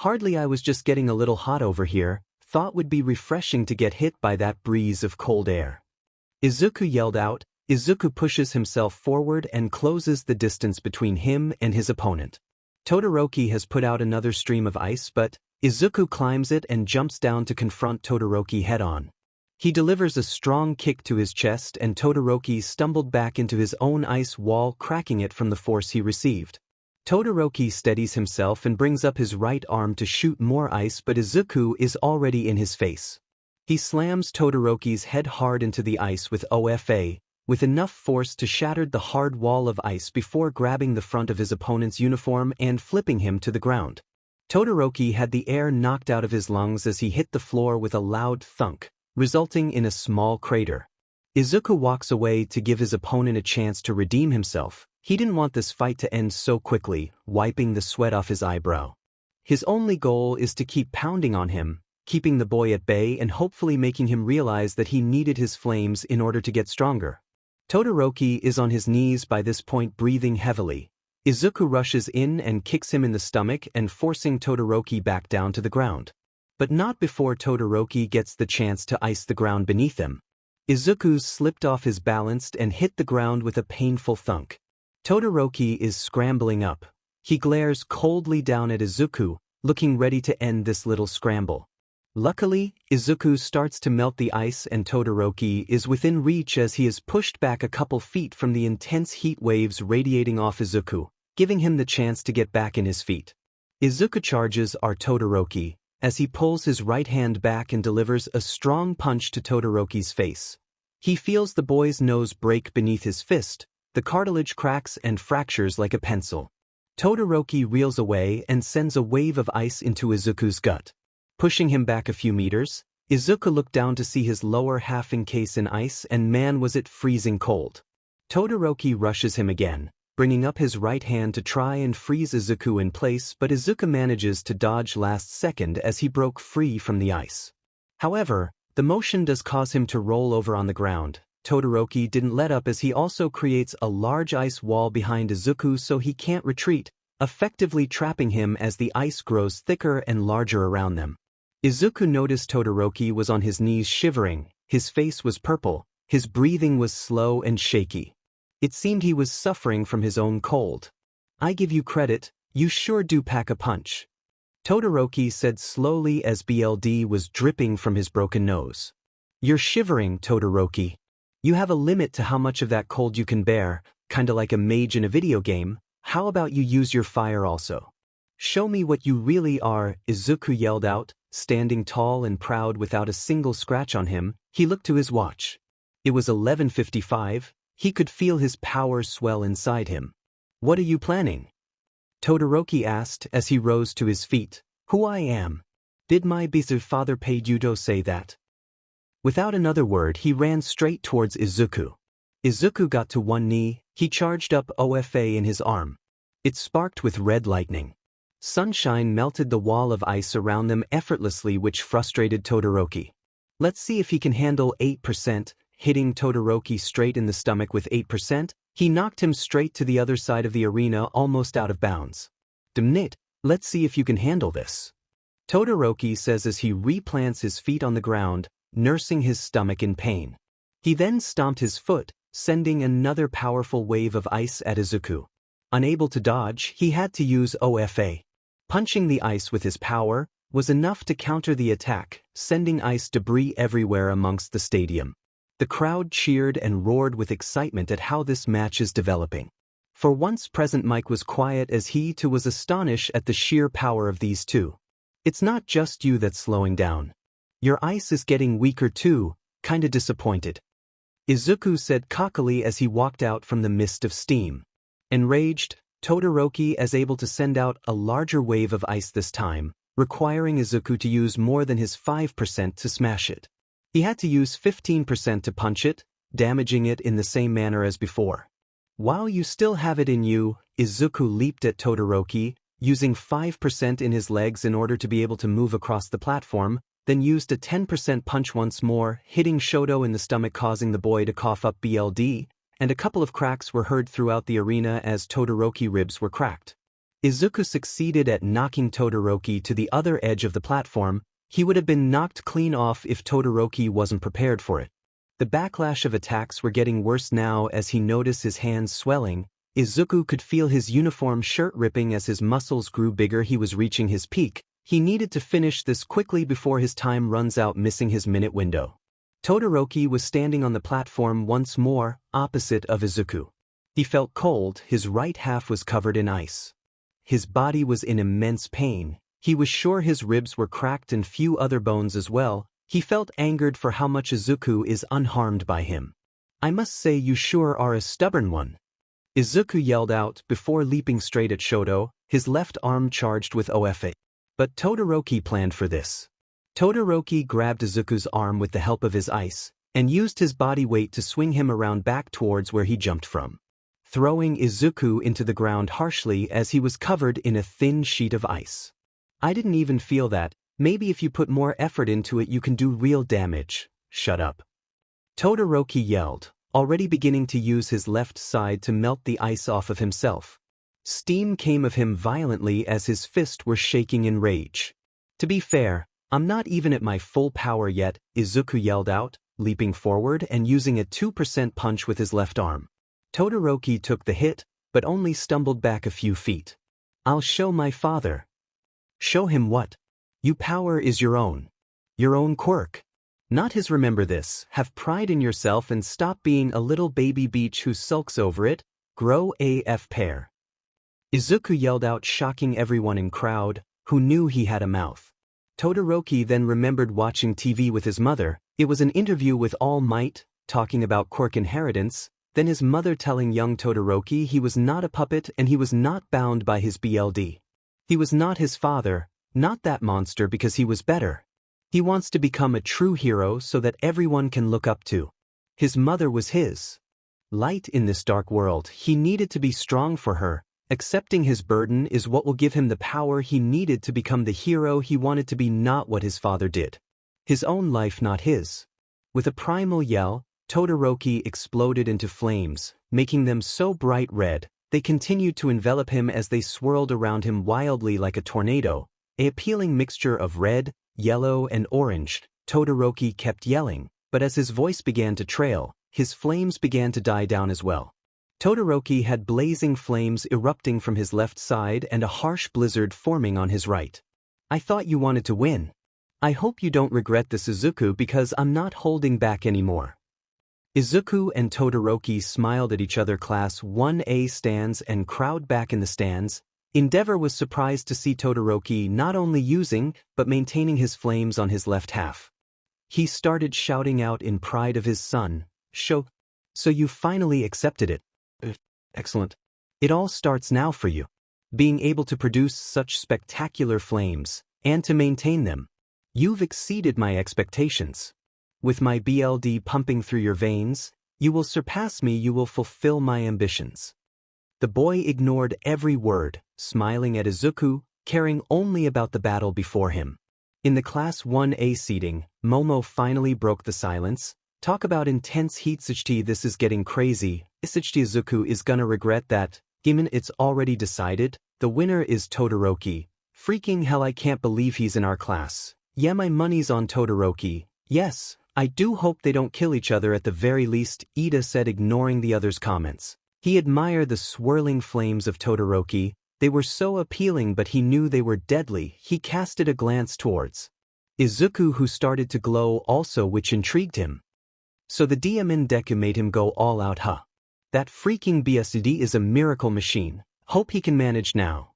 Speaker 1: "Hardly, I was just getting a little hot over here. Thought would be refreshing to get hit by that breeze of cold air," Izuku yelled out. Izuku pushes himself forward and closes the distance between him and his opponent. Todoroki has put out another stream of ice, but Izuku climbs it and jumps down to confront Todoroki head-on. He delivers a strong kick to his chest, and Todoroki stumbled back into his own ice wall, cracking it from the force he received. Todoroki steadies himself and brings up his right arm to shoot more ice, but Izuku is already in his face. He slams Todoroki's head hard into the ice with OFA, with enough force to shatter the hard wall of ice before grabbing the front of his opponent's uniform and flipping him to the ground. Todoroki had the air knocked out of his lungs as he hit the floor with a loud thunk, resulting in a small crater. Izuku walks away to give his opponent a chance to redeem himself. He didn't want this fight to end so quickly, wiping the sweat off his eyebrow. His only goal is to keep pounding on him, keeping the boy at bay and hopefully making him realize that he needed his flames in order to get stronger. Todoroki is on his knees by this point, breathing heavily. Izuku rushes in and kicks him in the stomach and forcing Todoroki back down to the ground. But not before Todoroki gets the chance to ice the ground beneath him. Izuku slipped off his balance and hit the ground with a painful thunk. Todoroki is scrambling up. He glares coldly down at Izuku, looking ready to end this little scramble. Luckily, Izuku starts to melt the ice and Todoroki is within reach as he is pushed back a couple feet from the intense heat waves radiating off Izuku, giving him the chance to get back in his feet. Izuku charges at Todoroki as he pulls his right hand back and delivers a strong punch to Todoroki's face. He feels the boy's nose break beneath his fist, the cartilage cracks and fractures like a pencil. Todoroki reels away and sends a wave of ice into Izuku's gut. Pushing him back a few meters, Izuku looked down to see his lower half encased in ice and man was it freezing cold. Todoroki rushes him again, bringing up his right hand to try and freeze Izuku in place, but Izuku manages to dodge last second as he broke free from the ice. However, the motion does cause him to roll over on the ground. Todoroki didn't let up as he also creates a large ice wall behind Izuku so he can't retreat, effectively trapping him as the ice grows thicker and larger around them. Izuku noticed Todoroki was on his knees shivering, his face was purple, his breathing was slow and shaky. It seemed he was suffering from his own cold. "I give you credit, you sure do pack a punch," Todoroki said slowly as blood was dripping from his broken nose. "You're shivering, Todoroki. You have a limit to how much of that cold you can bear, kinda like a mage in a video game. How about you use your fire also? Show me what you really are," Izuku yelled out, standing tall and proud without a single scratch on him. He looked to his watch. It was 11:55. He could feel his power swell inside him. "What are you planning?" Todoroki asked as he rose to his feet. "Who I am. Did my beloved father Pen say that?" Without another word he ran straight towards Izuku. Izuku got to one knee, he charged up OFA in his arm. It sparked with red lightning. Sunshine melted the wall of ice around them effortlessly, which frustrated Todoroki. Let's see if he can handle 8%, hitting Todoroki straight in the stomach with 8%, he knocked him straight to the other side of the arena almost out of bounds. "Damn it, let's see if you can handle this," Todoroki says as he replants his feet on the ground, nursing his stomach in pain. He then stomped his foot, sending another powerful wave of ice at Izuku. Unable to dodge, he had to use OFA. Punching the ice with his power was enough to counter the attack, sending ice debris everywhere amongst the stadium. The crowd cheered and roared with excitement at how this match is developing. For once present, Mike was quiet as he too was astonished at the sheer power of these two. "It's not just you that's slowing down. Your ice is getting weaker too, kinda disappointed," Izuku said cockily as he walked out from the mist of steam. Enraged, Todoroki is able to send out a larger wave of ice this time, requiring Izuku to use more than his 5% to smash it. He had to use 15% to punch it, damaging it in the same manner as before. "While you still have it in you," Izuku leaped at Todoroki, using 5% in his legs in order to be able to move across the platform, then used a 10% punch once more, hitting Shoto in the stomach, causing the boy to cough up blood, and a couple of cracks were heard throughout the arena as Todoroki ribs were cracked. Izuku succeeded at knocking Todoroki to the other edge of the platform. He would have been knocked clean off if Todoroki wasn't prepared for it. The backlash of attacks were getting worse now as he noticed his hands swelling. Izuku could feel his uniform shirt ripping as his muscles grew bigger. He was reaching his peak. He needed to finish this quickly before his time runs out, missing his minute window. Todoroki was standing on the platform once more, opposite of Izuku. He felt cold, his right half was covered in ice. His body was in immense pain. He was sure his ribs were cracked and few other bones as well. He felt angered for how much Izuku is unharmed by him. "I must say you sure are a stubborn one," Izuku yelled out before leaping straight at Shoto, his left arm charged with OFA. But Todoroki planned for this. Todoroki grabbed Izuku's arm with the help of his ice, and used his body weight to swing him around back towards where he jumped from. throwing Izuku into the ground harshly as he was covered in a thin sheet of ice. I didn't even feel that. Maybe if you put more effort into it you can do real damage. Shut up. Todoroki yelled, already beginning to use his left side to melt the ice off of himself. Steam came of him violently as his fists were shaking in rage. To be fair, I'm not even at my full power yet, Izuku yelled out, leaping forward and using a 2% punch with his left arm. Todoroki took the hit, but only stumbled back a few feet. I'll show my father. Show him what? Your power is your own. Your own quirk. Not his. Remember this, have pride in yourself and stop being a little baby beach who sulks over it, grow AF pair. Izuku yelled out, shocking everyone in crowd, who knew he had a mouth. Todoroki then remembered watching TV with his mother. It was an interview with All Might, talking about quirk inheritance, then his mother telling young Todoroki he was not a puppet and he was not bound by his BLD. He was not his father, not that monster, because he was better. He wants to become a true hero so that everyone can look up to. His mother was his light in this dark world. He needed to be strong for her. Accepting his burden is what will give him the power he needed to become the hero he wanted to be, not what his father did. His own life, not his. With a primal yell, Todoroki exploded into flames, making them so bright red, they continued to envelop him as they swirled around him wildly like a tornado, an appealing mixture of red, yellow, and orange. Todoroki kept yelling, but as his voice began to trail, his flames began to die down as well. Todoroki had blazing flames erupting from his left side and a harsh blizzard forming on his right. I thought you wanted to win. I hope you don't regret this, Izuku, because I'm not holding back anymore. Izuku and Todoroki smiled at each other. Class 1A stands and crowd back in the stands. Endeavor was surprised to see Todoroki not only using, but maintaining his flames on his left half. He started shouting out in pride of his son, So you finally accepted it. Excellent. It all starts now for you. Being able to produce such spectacular flames, and to maintain them. You've exceeded my expectations. With my BLD pumping through your veins, you will surpass me, you will fulfill my ambitions. The boy ignored every word, smiling at Izuku, caring only about the battle before him. In the Class 1A seating, Momo finally broke the silence. Talk about intense heat, 𝗧𝗓. This is getting crazy. Izuku is gonna regret that. Given it's already decided, the winner is Todoroki. Freaking hell, I can't believe he's in our class. Yeah, my money's on Todoroki. Yes, I do hope they don't kill each other at the very least, Ida said, ignoring the others' comments. He admired the swirling flames of Todoroki. They were so appealing, but he knew they were deadly. He casted a glance towards Izuku, who started to glow also, which intrigued him. So the 𝗕𝗵𝗃 Deku made him go all out, huh? That freaking BSD is a miracle machine. Hope he can manage now.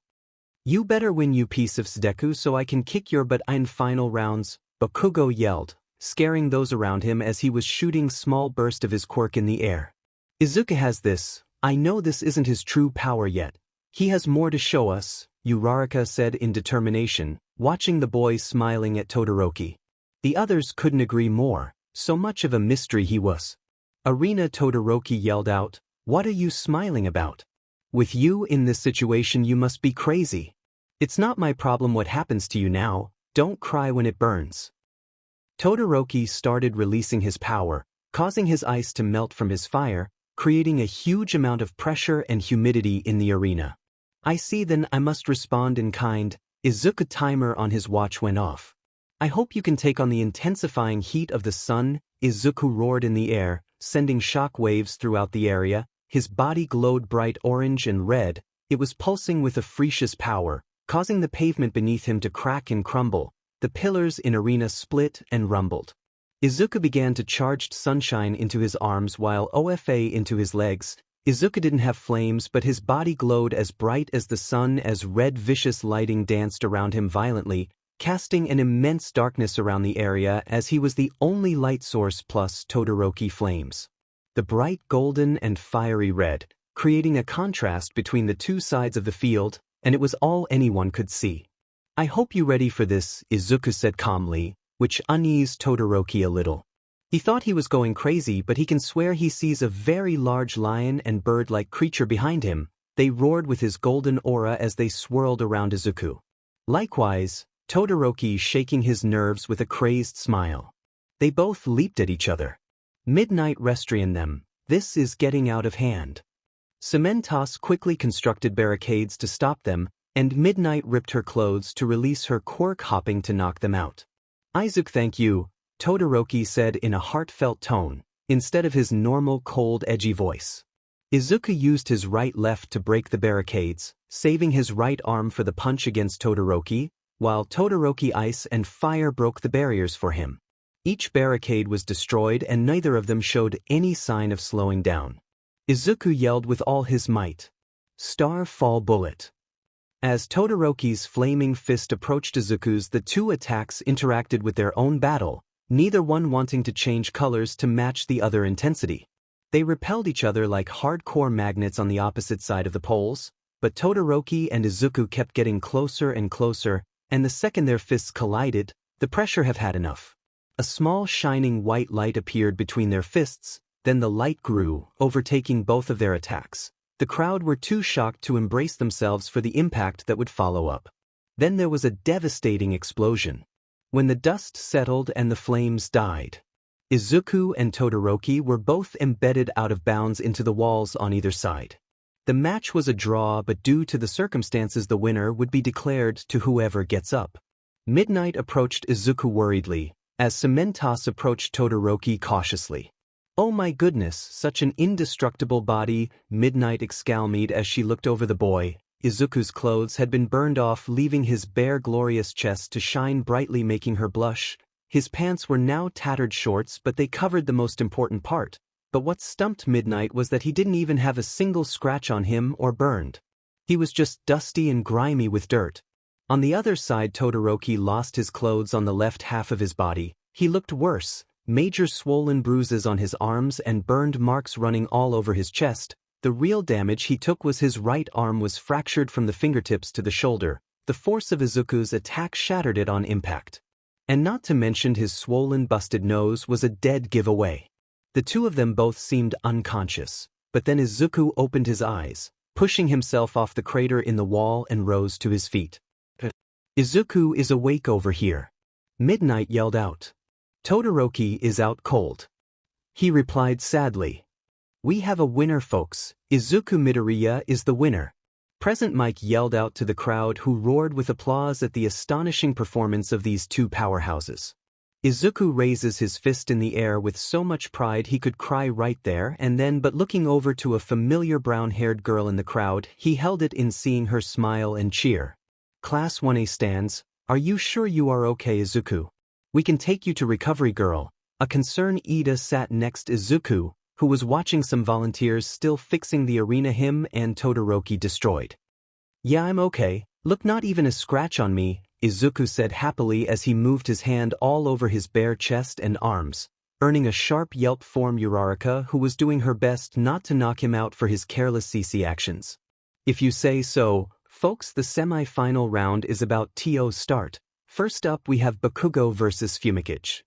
Speaker 1: You better win, you piece of Deku, so I can kick your butt in final rounds, Bakugo yelled, scaring those around him as he was shooting small burst of his quirk in the air. Izuku has this. I know this isn't his true power yet. He has more to show us, Uraraka said in determination, watching the boy smiling at Todoroki. The others couldn't agree more. So much of a mystery he was. Arena, Todoroki yelled out, what are you smiling about? With you in this situation you must be crazy. It's not my problem what happens to you now, don't cry when it burns. Todoroki started releasing his power, causing his ice to melt from his fire, creating a huge amount of pressure and humidity in the arena. I see, then I must respond in kind. Izuku timer on his watch went off. I hope you can take on the intensifying heat of the sun, Izuku roared in the air, sending shock waves throughout the area. His body glowed bright orange and red. It was pulsing with a ferocious power, causing the pavement beneath him to crack and crumble. The pillars in arena split and rumbled. Izuku began to charge sunshine into his arms while OFA into his legs. Izuku didn't have flames, but his body glowed as bright as the sun as red vicious lighting danced around him violently, casting an immense darkness around the area as he was the only light source plus Todoroki flames. The bright golden and fiery red, creating a contrast between the two sides of the field, and it was all anyone could see. I hope you're ready for this, Izuku said calmly, which uneased Todoroki a little. He thought he was going crazy, but he can swear he sees a very large lion and bird-like creature behind him. They roared with his golden aura as they swirled around Izuku. Likewise, Todoroki shaking his nerves with a crazed smile. They both leaped at each other. Midnight restrained them. This is getting out of hand. 𝗵𝗃𝗲 quickly constructed barricades to stop them, and Midnight ripped her clothes to release her quirk hopping to knock them out. Izuku, thank you, Todoroki said in a heartfelt tone, instead of his normal cold edgy voice. Izuku used his right left to break the barricades, saving his right arm for the punch against Todoroki, while Todoroki ice and fire broke the barriers for him. Each barricade was destroyed and neither of them showed any sign of slowing down. Izuku yelled with all his might. Star Fall Bullet. As Todoroki's flaming fist approached Izuku's, the two attacks interacted with their own battle, neither one wanting to change colors to match the other intensity. They repelled each other like hardcore magnets on the opposite side of the poles, but Todoroki and Izuku kept getting closer and closer, and the second their fists collided, the pressure have had enough. A small shining white light appeared between their fists, then the light grew, overtaking both of their attacks. The crowd were too shocked to embrace themselves for the impact that would follow up. Then there was a devastating explosion. When the dust settled and the flames died, Izuku and Todoroki were both embedded out of bounds into the walls on either side. The match was a draw, but due to the circumstances the winner would be declared to whoever gets up. Midnight approached Izuku worriedly, as 𝗵𝗃𝗲 approached Todoroki cautiously. Oh my goodness, such an indestructible body, Midnight exclaimed as she looked over the boy. Izuku's clothes had been burned off, leaving his bare glorious chest to shine brightly, making her blush. His pants were now tattered shorts, but they covered the most important part. But what stumped Midnight was that he didn't even have a single scratch on him or burned. He was just dusty and grimy with dirt. On the other side, Todoroki lost his clothes on the left half of his body. He looked worse, major swollen bruises on his arms and burned marks running all over his chest. The real damage he took was his right arm was fractured from the fingertips to the shoulder. The force of Izuku's attack shattered it on impact. And not to mention his swollen busted nose was a dead giveaway. The two of them both seemed unconscious, but then Izuku opened his eyes, pushing himself off the crater in the wall and rose to his feet. Izuku is awake over here. Midnight yelled out. Todoroki is out cold. He replied sadly. We have a winner, folks. Izuku Midoriya is the winner. Present Mike yelled out to the crowd, who roared with applause at the astonishing performance of these two powerhouses. Izuku raises his fist in the air with so much pride he could cry right there and then, but looking over to a familiar brown-haired girl in the crowd, he held it in seeing her smile and cheer. Class 1A stands. Are you sure you are okay, Izuku? We can take you to recovery, girl. A concerned Ida sat next to Izuku, who was watching some volunteers still fixing the arena him and Todoroki destroyed. Yeah, I'm okay. Look, not even a scratch on me, Izuku said happily as he moved his hand all over his bare chest and arms, earning a sharp yelp from Uraraka, who was doing her best not to knock him out for his careless CC actions. If you say so, folks, the semi-final round is about to start. First up we have Bakugo versus 𝗵𝗃𝗁𝗂.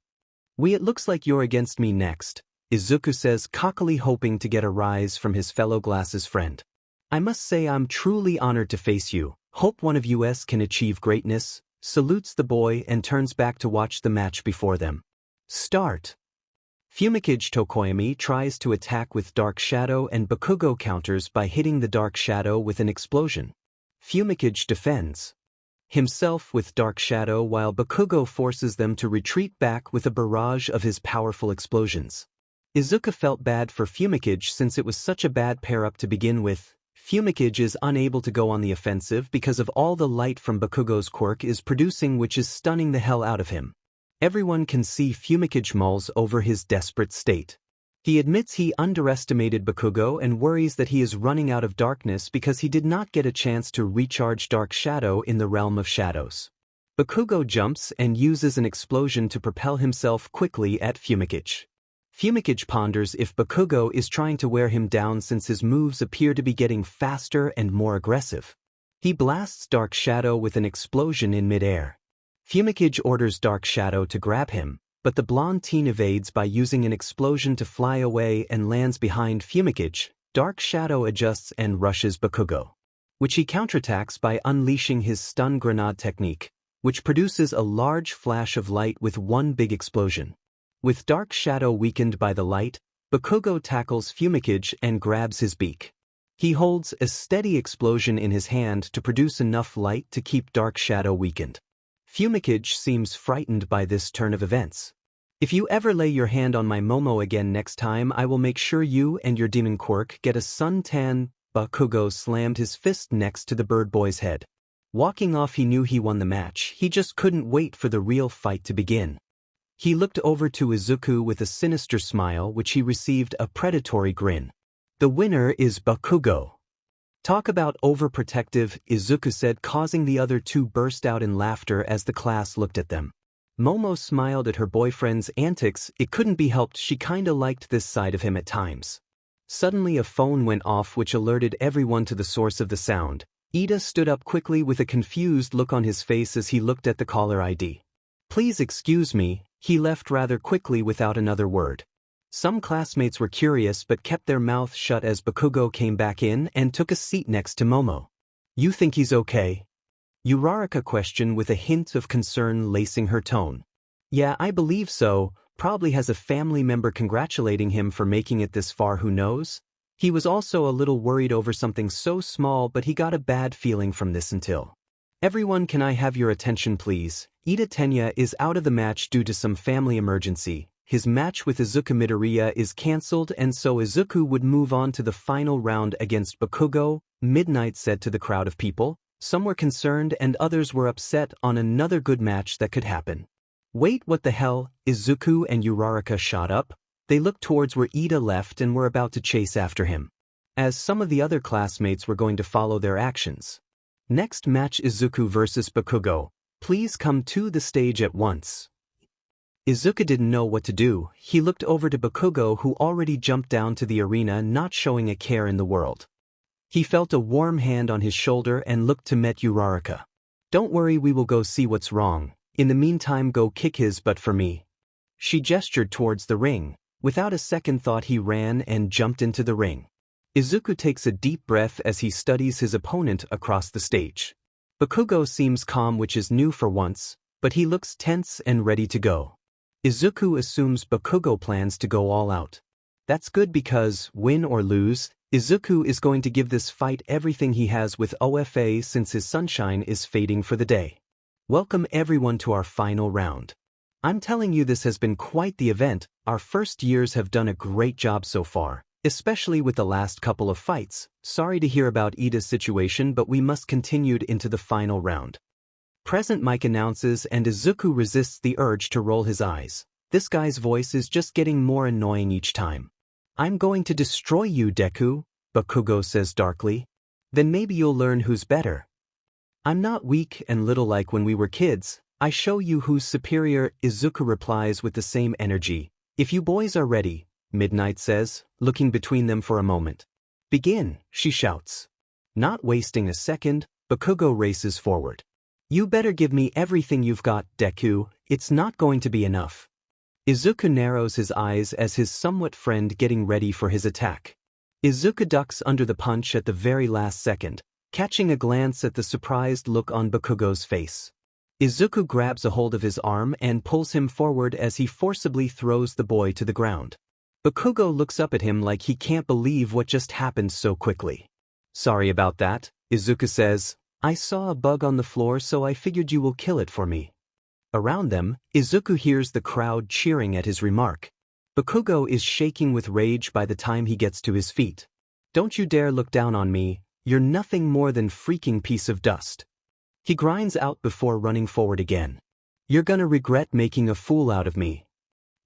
Speaker 1: It looks like you're against me next, Izuku says, cockily hoping to get a rise from his fellow glasses friend. I must say I'm truly honored to face you. Hope one of us can achieve greatness, salutes the boy and turns back to watch the match before them. Start. 𝗵𝗃𝗁𝗂 tries to attack with Dark Shadow and Bakugo counters by hitting the Dark Shadow with an explosion. 𝗵𝗃𝗁𝗂 defends himself with Dark Shadow while Bakugo forces them to retreat back with a barrage of his powerful explosions. Izuku felt bad for 𝗵𝗃𝗁𝗂 since it was such a bad pair-up to begin with. 𝗵𝗃𝗁𝗂 is unable to go on the offensive because of all the light from Bakugo's quirk is producing, which is stunning the hell out of him. Everyone can see 𝗵𝗃𝗁𝗂 mulls over his desperate state. He admits he underestimated Bakugo and worries that he is running out of darkness because he did not get a chance to recharge Dark Shadow in the realm of shadows. Bakugo jumps and uses an explosion to propel himself quickly at 𝗵𝗃𝗁𝗂. 𝗵𝗃𝗁𝗂 ponders if Bakugo is trying to wear him down since his moves appear to be getting faster and more aggressive. He blasts Dark Shadow with an explosion in midair. 𝗵𝗃𝗁𝗂 orders Dark Shadow to grab him, but the blonde teen evades by using an explosion to fly away and lands behind 𝗵𝗃𝗁𝗍. Dark Shadow adjusts and rushes Bakugo, which he counterattacks by unleashing his stun grenade technique, which produces a large flash of light with one big explosion. With Dark Shadow weakened by the light, Bakugo tackles 𝗵𝗃𝗁𝗍 and grabs his beak. He holds a steady explosion in his hand to produce enough light to keep Dark Shadow weakened. 𝗵𝗃𝗁𝗍 seems frightened by this turn of events. If you ever lay your hand on my Momo again next time, I will make sure you and your demon quirk get a suntan. Bakugo slammed his fist next to the bird boy's head. Walking off, he knew he won the match. He just couldn't wait for the real fight to begin. He looked over to Izuku with a sinister smile, which he received a predatory grin. The winner is Bakugo. Talk about overprotective, Izuku said, causing the other two burst out in laughter as the class looked at them. Momo smiled at her boyfriend's antics. It couldn't be helped, she kinda liked this side of him at times. Suddenly a phone went off which alerted everyone to the source of the sound. Ida stood up quickly with a confused look on his face as he looked at the caller ID. Please excuse me, he left rather quickly without another word. Some classmates were curious but kept their mouth shut as Bakugo came back in and took a seat next to Momo. You think he's okay? Uraraka questioned with a hint of concern lacing her tone. Yeah, I believe so, probably has a family member congratulating him for making it this far, who knows? He was also a little worried over something so small, but he got a bad feeling from this until. Everyone, can I have your attention please? Ida Tenya is out of the match due to some family emergency. His match with Izuku Midoriya is cancelled and so Izuku would move on to the final round against Bakugo, Midnight said to the crowd of people. Some were concerned and others were upset on another good match that could happen. Wait, what the hell? Izuku and Uraraka shot up. They looked towards where Ida left and were about to chase after him, as some of the other classmates were going to follow their actions. Next match, Izuku versus Bakugo. Please come to the stage at once. Izuku didn't know what to do. He looked over to Bakugo, who already jumped down to the arena, not showing a care in the world. He felt a warm hand on his shoulder and looked to meet Uraraka. Don't worry, we will go see what's wrong. In the meantime, go kick his butt for me. She gestured towards the ring. Without a second thought, he ran and jumped into the ring. Izuku takes a deep breath as he studies his opponent across the stage. Bakugo seems calm, which is new for once, but he looks tense and ready to go. Izuku assumes Bakugo plans to go all out. That's good because, win or lose, Izuku is going to give this fight everything he has with OFA since his sunshine is fading for the day. Welcome everyone to our final round. I'm telling you, this has been quite the event. Our first years have done a great job so far, especially with the last couple of fights. Sorry to hear about Ida's situation, but we must continue into the final round. Present mic announces and Izuku resists the urge to roll his eyes. This guy's voice is just getting more annoying each time. I'm going to destroy you, Deku, Bakugo says darkly. Then maybe you'll learn who's better. I'm not weak and little like when we were kids. I show you who's superior, Izuku replies with the same energy. If you boys are ready, Midnight says, looking between them for a moment. Begin, she shouts. Not wasting a second, Bakugo races forward. You better give me everything you've got, Deku, it's not going to be enough. Izuku narrows his eyes as his somewhat friend getting ready for his attack. Izuku ducks under the punch at the very last second, catching a glance at the surprised look on Bakugo's face. Izuku grabs a hold of his arm and pulls him forward as he forcibly throws the boy to the ground. Bakugo looks up at him like he can't believe what just happened so quickly. Sorry about that, Izuku says. I saw a bug on the floor, so I figured you will kill it for me. Around them, Izuku hears the crowd cheering at his remark. Bakugo is shaking with rage by the time he gets to his feet. Don't you dare look down on me, you're nothing more than freaking piece of dust. He grinds out before running forward again. You're gonna regret making a fool out of me.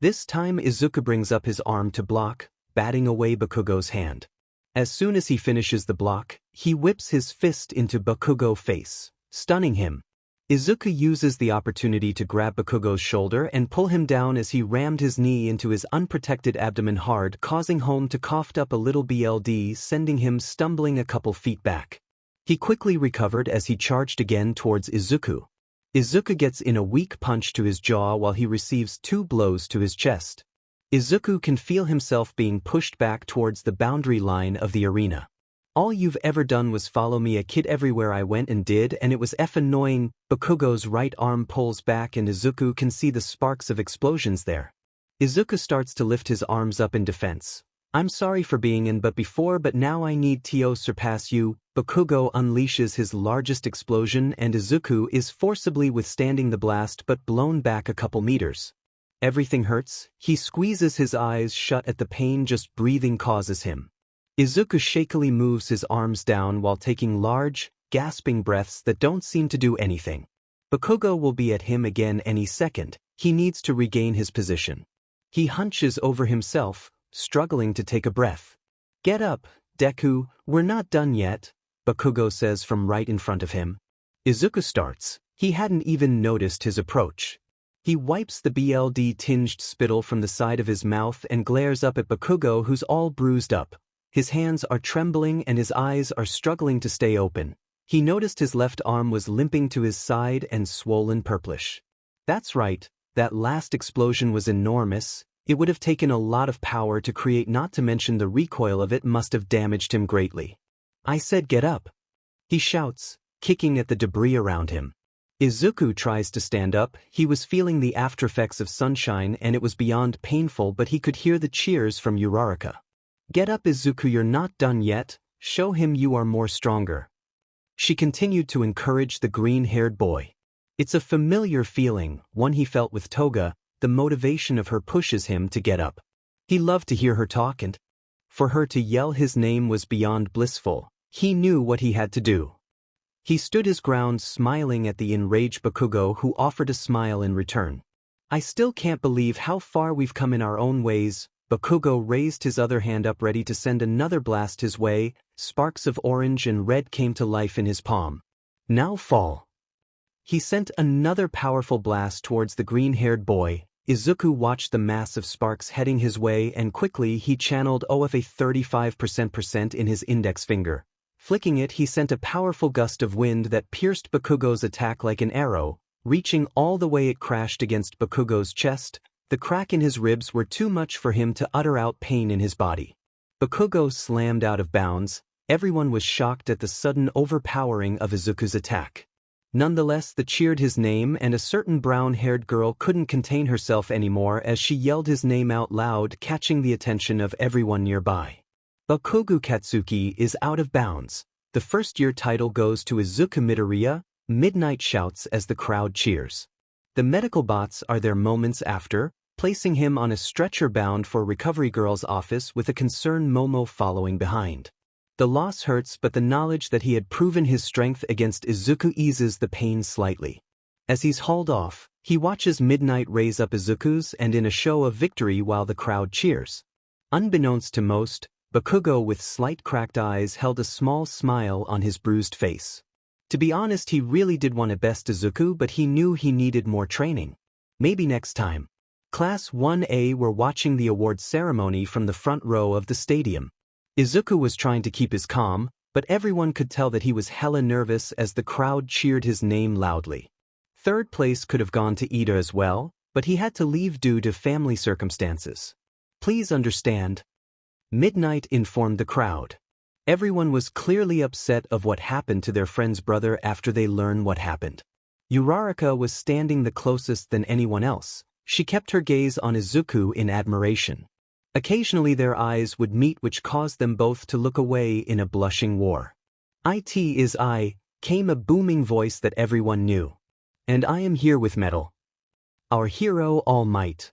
Speaker 1: This time Izuku brings up his arm to block, batting away Bakugo's hand. As soon as he finishes the block, he whips his fist into Bakugo's face, stunning him. Izuku uses the opportunity to grab Bakugo's shoulder and pull him down as he rammed his knee into his unprotected abdomen hard, causing him to cough up a little BLD, sending him stumbling a couple feet back. He quickly recovered as he charged again towards Izuku. Izuku gets in a weak punch to his jaw while he receives 2 blows to his chest. Izuku can feel himself being pushed back towards the boundary line of the arena. All you've ever done was follow me a kid everywhere I went and did, and it was annoying. Bakugo's right arm pulls back and Izuku can see the sparks of explosions there. Izuku starts to lift his arms up in defense. I'm sorry for being in but now I need to surpass you. Bakugo unleashes his largest explosion and Izuku is forcibly withstanding the blast but blown back a couple meters. Everything hurts. He squeezes his eyes shut at the pain just breathing causes him. Izuku shakily moves his arms down while taking large, gasping breaths that don't seem to do anything. Bakugo will be at him again any second. He needs to regain his position. He hunches over himself, struggling to take a breath. Get up, Deku, we're not done yet, Bakugo says from right in front of him. Izuku starts. He hadn't even noticed his approach. He wipes the blood-tinged spittle from the side of his mouth and glares up at Bakugo, who's all bruised up. His hands are trembling and his eyes are struggling to stay open. He noticed his left arm was limping to his side and swollen purplish. That's right, that last explosion was enormous. It would have taken a lot of power to create, not to mention the recoil of it must have damaged him greatly. I said get up, he shouts, kicking at the debris around him. Izuku tries to stand up. He was feeling the aftereffects of sunshine and it was beyond painful, but he could hear the cheers from Uraraka. Get up, Izuku, you're not done yet. Show him you are more stronger. She continued to encourage the green-haired boy. It's a familiar feeling, one he felt with Toga. The motivation of her pushes him to get up. He loved to hear her talk, and for her to yell his name was beyond blissful. He knew what he had to do. He stood his ground, smiling at the enraged Bakugo, who offered a smile in return. I still can't believe how far we've come in our own ways. Bakugo raised his other hand up ready to send another blast his way. Sparks of orange and red came to life in his palm. Now fall. He sent another powerful blast towards the green-haired boy. Izuku watched the mass of sparks heading his way and quickly he channeled OFA 35% in his index finger. Flicking it, he sent a powerful gust of wind that pierced Bakugo's attack like an arrow, reaching all the way. It crashed against Bakugo's chest. The crack in his ribs were too much for him to utter out pain in his body. Bakugo slammed out of bounds. Everyone was shocked at the sudden overpowering of Izuku's attack. Nonetheless, they cheered his name and a certain brown-haired girl couldn't contain herself anymore as she yelled his name out loud, catching the attention of everyone nearby. Bakugo Katsuki is out of bounds. The first-year title goes to Izuku Midoriya, Midnight shouts as the crowd cheers. The medical bots are there moments after, placing him on a stretcher bound for Recovery Girl's office with a concerned Momo following behind. The loss hurts, but the knowledge that he had proven his strength against Izuku eases the pain slightly. As he's hauled off, he watches Midnight raise up Izuku's and in a show of victory while the crowd cheers. Unbeknownst to most, Bakugo with slight cracked eyes held a small smile on his bruised face. To be honest, he really did want to best Izuku, but he knew he needed more training. Maybe next time. Class 1A were watching the awards ceremony from the front row of the stadium. Izuku was trying to keep his calm, but everyone could tell that he was hella nervous as the crowd cheered his name loudly. Third place could have gone to Ida as well, but he had to leave due to family circumstances. Please understand. Midnight informed the crowd. Everyone was clearly upset of what happened to their friend's brother after they learned what happened. Uraraka was standing the closest than anyone else. She kept her gaze on Izuku in admiration. Occasionally their eyes would meet, which caused them both to look away in a blushing war. "It is I," came a booming voice that everyone knew. "And I am here with Metal. Our hero All Might."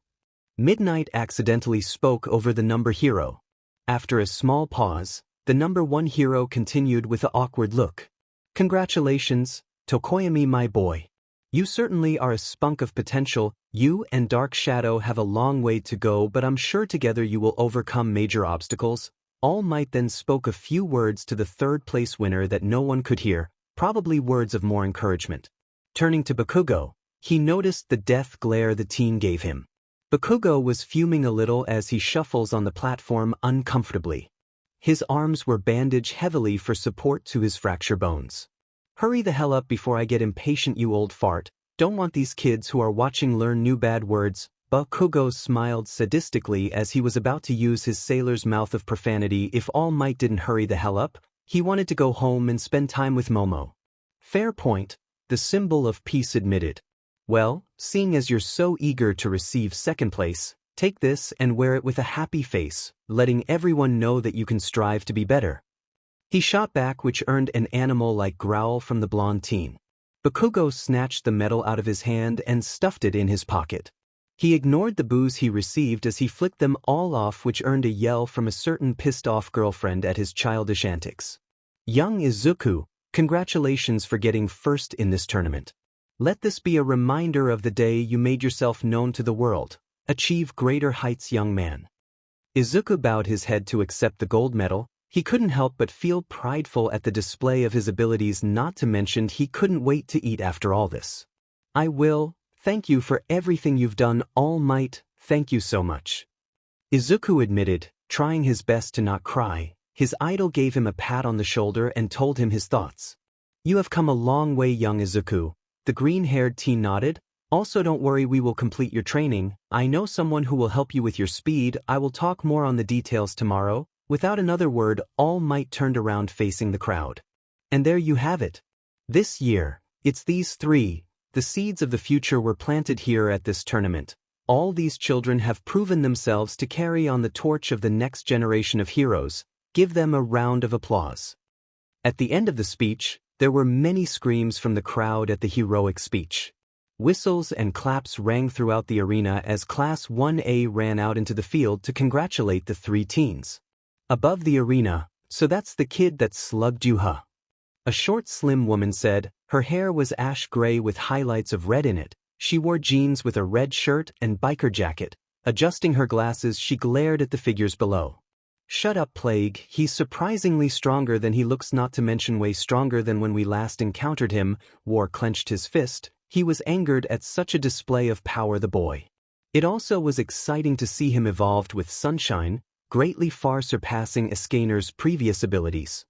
Speaker 1: Midnight accidentally spoke over the number hero. After a small pause, the number 1 hero continued with an awkward look. "Congratulations, Tokoyami, my boy. You certainly are a spunk of potential. You and Dark Shadow have a long way to go, but I'm sure together you will overcome major obstacles." All Might then spoke a few words to the third-place winner that no one could hear, probably words of more encouragement. Turning to Bakugo, he noticed the death glare the teen gave him. Bakugo was fuming a little as he shuffles on the platform uncomfortably. His arms were bandaged heavily for support to his fractured bones. "Hurry the hell up before I get impatient, you old fart," Don't want these kids who are watching learn new bad words. Bakugo smiled sadistically as he was about to use his sailor's mouth of profanity. If All Might didn't hurry the hell up, he wanted to go home and spend time with Momo. Fair point, the symbol of peace admitted. Well, seeing as you're so eager to receive second place, take this and wear it with a happy face, letting everyone know that you can strive to be better. He shot back, which earned an animal-like growl from the blonde teen. Bakugo snatched the medal out of his hand and stuffed it in his pocket. He ignored the boos he received as he flicked them all off, which earned a yell from a certain pissed-off girlfriend at his childish antics. Young Izuku, congratulations for getting first in this tournament. Let this be a reminder of the day you made yourself known to the world. Achieve greater heights, young man. Izuku bowed his head to accept the gold medal. He couldn't help but feel prideful at the display of his abilities, not to mention he couldn't wait to eat after all this. I will. Thank you for everything you've done, All Might, thank you so much. Izuku admitted, trying his best to not cry. His idol gave him a pat on the shoulder and told him his thoughts. You have come a long way, young Izuku. The green-haired teen nodded. Also, don't worry, we will complete your training. I know someone who will help you with your speed. I will talk more on the details tomorrow. Without another word, All Might turned around facing the crowd. And there you have it. This year, it's these three. The seeds of the future were planted here at this tournament. All these children have proven themselves to carry on the torch of the next generation of heroes. Give them a round of applause. At the end of the speech, there were many screams from the crowd at the heroic speech. Whistles and claps rang throughout the arena as Class 1A ran out into the field to congratulate the three teens. Above the arena, so that's the kid that slugged you, huh? A short, slim woman said. Her hair was ash gray with highlights of red in it. She wore jeans with a red shirt and biker jacket. Adjusting her glasses, she glared at the figures below. Shut up, Plague. He's surprisingly stronger than he looks, not to mention way stronger than when we last encountered him. War clenched his fist. He was angered at such a display of power, the boy. It also was exciting to see him evolved with sunshine, greatly far surpassing Escanor's previous abilities.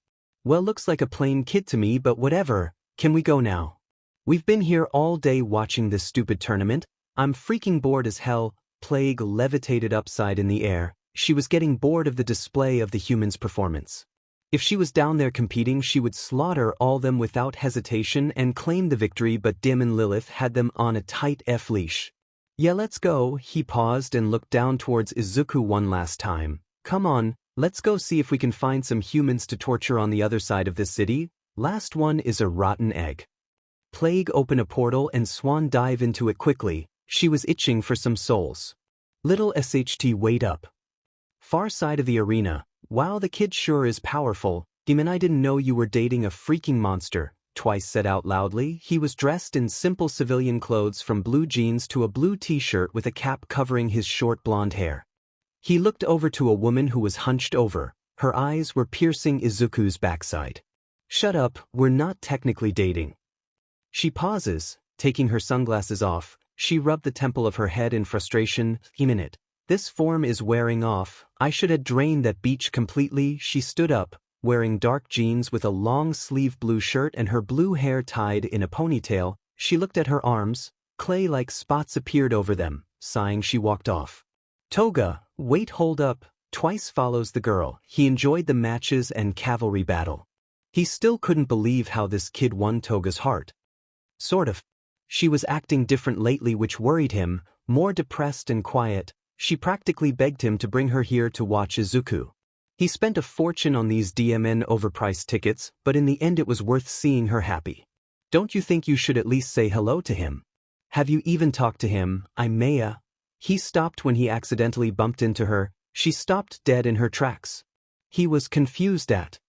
Speaker 1: Well, looks like a plain kid to me, but whatever. Can we go now? We've been here all day watching this stupid tournament. I'm freaking bored as hell. Plague levitated upside in the air. She was getting bored of the display of the humans' performance. If she was down there competing, she would slaughter all them without hesitation and claim the victory, but Dim and Lilith had them on a tight F-leash. Yeah, let's go. He paused and looked down towards Izuku one last time. Come on, let's go see if we can find some humans to torture on the other side of this city. Last one is a rotten egg. Plague opened a portal and Swan dive into it quickly. She was itching for some souls. Little SHT, wait up. Far side of the arena. Wow, the kid sure is powerful. Demon, I didn't know you were dating a freaking monster. Twice said out loudly. He was dressed in simple civilian clothes, from blue jeans to a blue t-shirt with a cap covering his short blonde hair. He looked over to a woman who was hunched over. Her eyes were piercing Izuku's backside. Shut up, we're not technically dating. She pauses, taking her sunglasses off. She rubbed the temple of her head in frustration. A minute. This form is wearing off. I should have drained that beach completely. She stood up, wearing dark jeans with a long-sleeved blue shirt and her blue hair tied in a ponytail. She looked at her arms. Clay-like spots appeared over them. Sighing, she walked off. Toga, wait, hold up. Twice follows the girl. He enjoyed the matches and cavalry battle. He still couldn't believe how this kid won Toga's heart. Sort of. She was acting different lately, which worried him, more depressed and quiet. She practically begged him to bring her here to watch Izuku. He spent a fortune on these DMN overpriced tickets, but in the end it was worth seeing her happy. Don't you think you should at least say hello to him? Have you even talked to him, 𝗵𝗲𝗄? He stopped when he accidentally bumped into her. She stopped dead in her tracks. He was confused at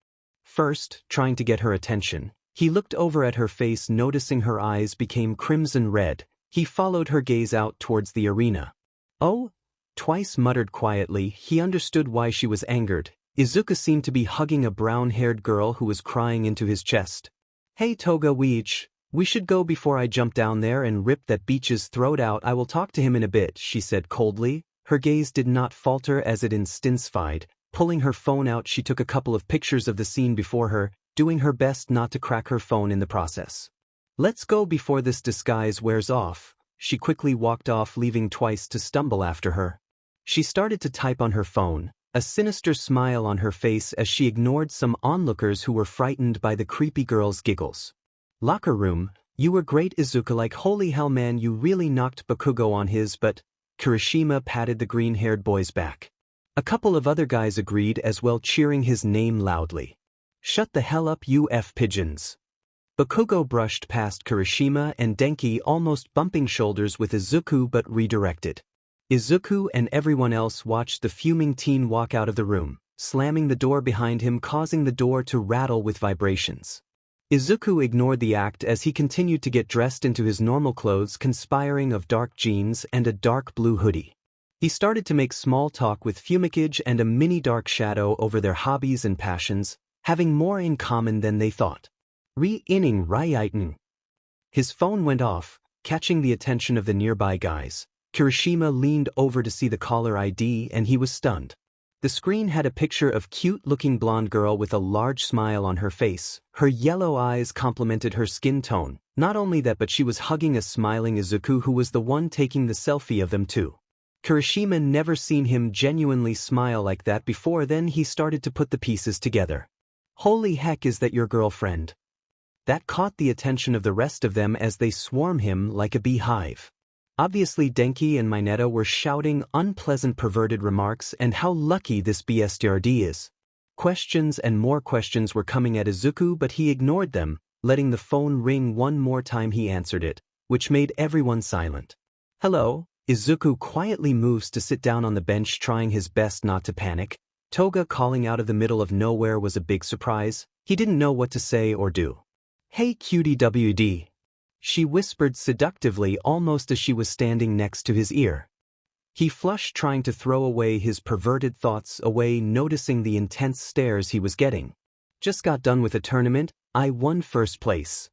Speaker 1: first, trying to get her attention. He looked over at her face, noticing her eyes became crimson red. He followed her gaze out towards the arena. Oh? Twice muttered quietly. He understood why she was angered. Izuku seemed to be hugging a brown-haired girl who was crying into his chest. Hey TogaxIzukuxUraraka, we should go before I jump down there and rip that beach's throat out. I will talk to him in a bit, she said coldly. Her gaze did not falter as it intensified. Pulling her phone out, she took a couple of pictures of the scene before her, doing her best not to crack her phone in the process. Let's go before this disguise wears off. She quickly walked off, leaving Twice to stumble after her. She started to type on her phone, a sinister smile on her face as she ignored some onlookers who were frightened by the creepy girl's giggles. Locker room, you were great Izuku, like holy hell man, you really knocked Bakugo on his butt. Kirishima patted the green-haired boy's back. A couple of other guys agreed as well, cheering his name loudly. Shut the hell up, you F-pigeons. Bakugo brushed past Kirishima and Denki, almost bumping shoulders with Izuku, but redirected. Izuku and everyone else watched the fuming teen walk out of the room, slamming the door behind him, causing the door to rattle with vibrations. Izuku ignored the act as he continued to get dressed into his normal clothes, conspiring of dark jeans and a dark blue hoodie. He started to make small talk with 𝗵𝗃𝗲 and a mini dark shadow over their hobbies and passions, having more in common than they thought. His phone went off, catching the attention of the nearby guys. Kirishima leaned over to see the caller ID and he was stunned. The screen had a picture of cute-looking blonde girl with a large smile on her face. Her yellow eyes complemented her skin tone. Not only that, but she was hugging a smiling Izuku, who was the one taking the selfie of them too. Kirishima never seen him genuinely smile like that before. Then he started to put the pieces together. Holy heck, is that your girlfriend? That caught the attention of the rest of them as they swarm him like a beehive. Obviously Denki and Mineta were shouting unpleasant perverted remarks and how lucky this 𝗬𝗲𝗏 is. Questions and more questions were coming at Izuku, but he ignored them, letting the phone ring one more time. He answered it, which made everyone silent. Hello? Izuku quietly moves to sit down on the bench, trying his best not to panic. Toga calling out of the middle of nowhere was a big surprise. He didn't know what to say or do. Hey cutie WD. She whispered seductively, almost as she was standing next to his ear. He flushed, trying to throw away his perverted thoughts away, noticing the intense stares he was getting. Just got done with a tournament. I won first place.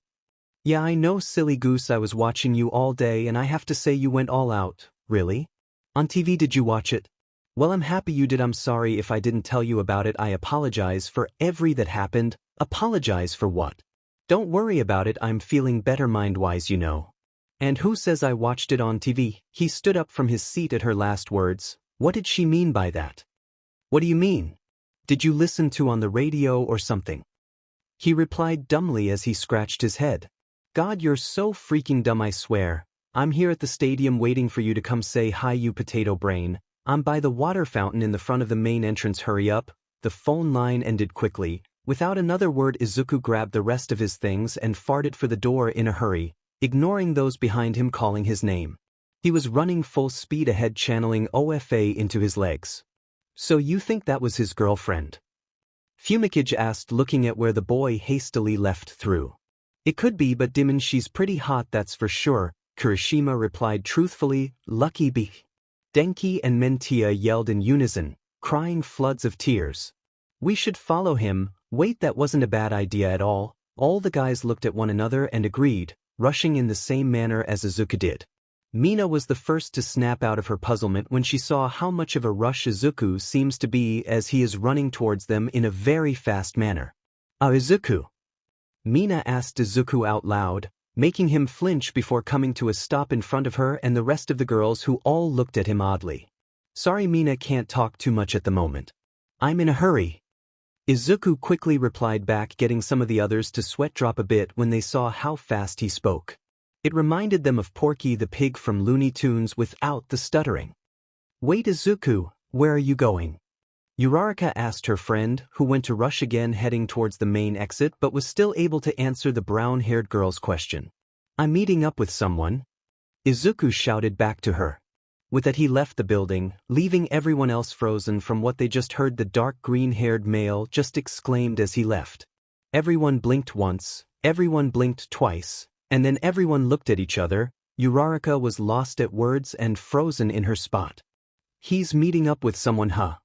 Speaker 1: Yeah, I know, silly goose, I was watching you all day and I have to say you went all out. Really? On TV, did you watch it? Well, I'm happy you did. I'm sorry if I didn't tell you about it. I apologize for every that happened. Apologize for what? Don't worry about it, I'm feeling better mind-wise, you know. And who says I watched it on TV? He stood up from his seat at her last words. What did she mean by that? What do you mean? Did you listen to on the radio or something? He replied dumbly as he scratched his head. God, you're so freaking dumb, I swear. I'm here at the stadium waiting for you to come say hi, you potato brain. I'm by the water fountain in the front of the main entrance, hurry up. The phone line ended quickly. Without another word, Izuku grabbed the rest of his things and farted for the door in a hurry, ignoring those behind him calling his name. He was running full speed ahead, channeling OFA into his legs. So you think that was his girlfriend? 𝗵𝗃𝗲 asked, looking at where the boy hastily left through. It could be, but Dimon, she's pretty hot, that's for sure, Kirishima replied truthfully. Lucky B. Denki and Mentia yelled in unison, crying floods of tears. We should follow him. Wait, that wasn't a bad idea at all. All the guys looked at one another and agreed, rushing in the same manner as Izuku did. Mina was the first to snap out of her puzzlement when she saw how much of a rush Izuku seems to be as he is running towards them in a very fast manner. Izuku? Mina asked Izuku out loud, making him flinch before coming to a stop in front of her and the rest of the girls, who all looked at him oddly. Sorry, Mina can't talk too much at the moment. I'm in a hurry. Izuku quickly replied back, getting some of the others to sweat drop a bit when they saw how fast he spoke. It reminded them of Porky the Pig from Looney Tunes without the stuttering. Wait, Izuku, where are you going? Uraraka asked her friend, who went to rush again, heading towards the main exit but was still able to answer the brown-haired girl's question. I'm meeting up with someone. Izuku shouted back to her. With that, he left the building, leaving everyone else frozen from what they just heard. The dark green-haired male just exclaimed as he left. Everyone blinked once, everyone blinked twice, and then everyone looked at each other. Uraraka was lost at words and frozen in her spot. He's meeting up with someone, huh?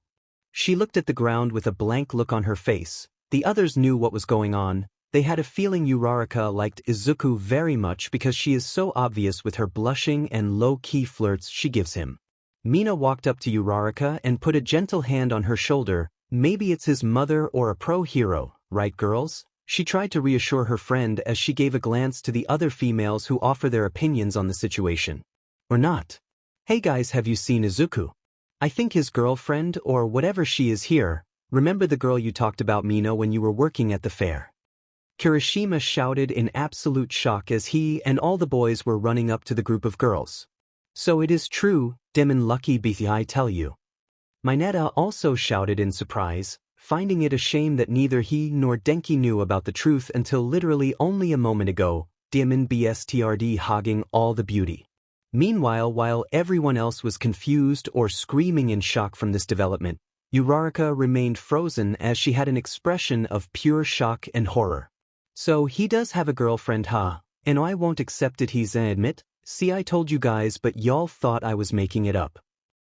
Speaker 1: She looked at the ground with a blank look on her face. The others knew what was going on. They had a feeling Uraraka liked Izuku very much because she is so obvious with her blushing and low-key flirts she gives him. Mina walked up to Uraraka and put a gentle hand on her shoulder. Maybe it's his mother or a pro hero, right girls? She tried to reassure her friend as she gave a glance to the other females who offer their opinions on the situation. Or not. Hey guys, have you seen Izuku? I think his girlfriend or whatever she is here. Remember the girl you talked about, Mina, when you were working at the fair? Kirishima shouted in absolute shock as he and all the boys were running up to the group of girls. So it is true, 𝗕𝗏𝗄𝗵𝗆 I tell you. Mineta also shouted in surprise, finding it a shame that neither he nor Denki knew about the truth until literally only a moment ago, 𝗕𝗏𝗶𝗵 hogging all the beauty. Meanwhile, while everyone else was confused or screaming in shock from this development, Uraraka remained frozen as she had an expression of pure shock and horror. So he does have a girlfriend, huh? And I won't accept it, he's admit. See, I told you guys, but y'all thought I was making it up.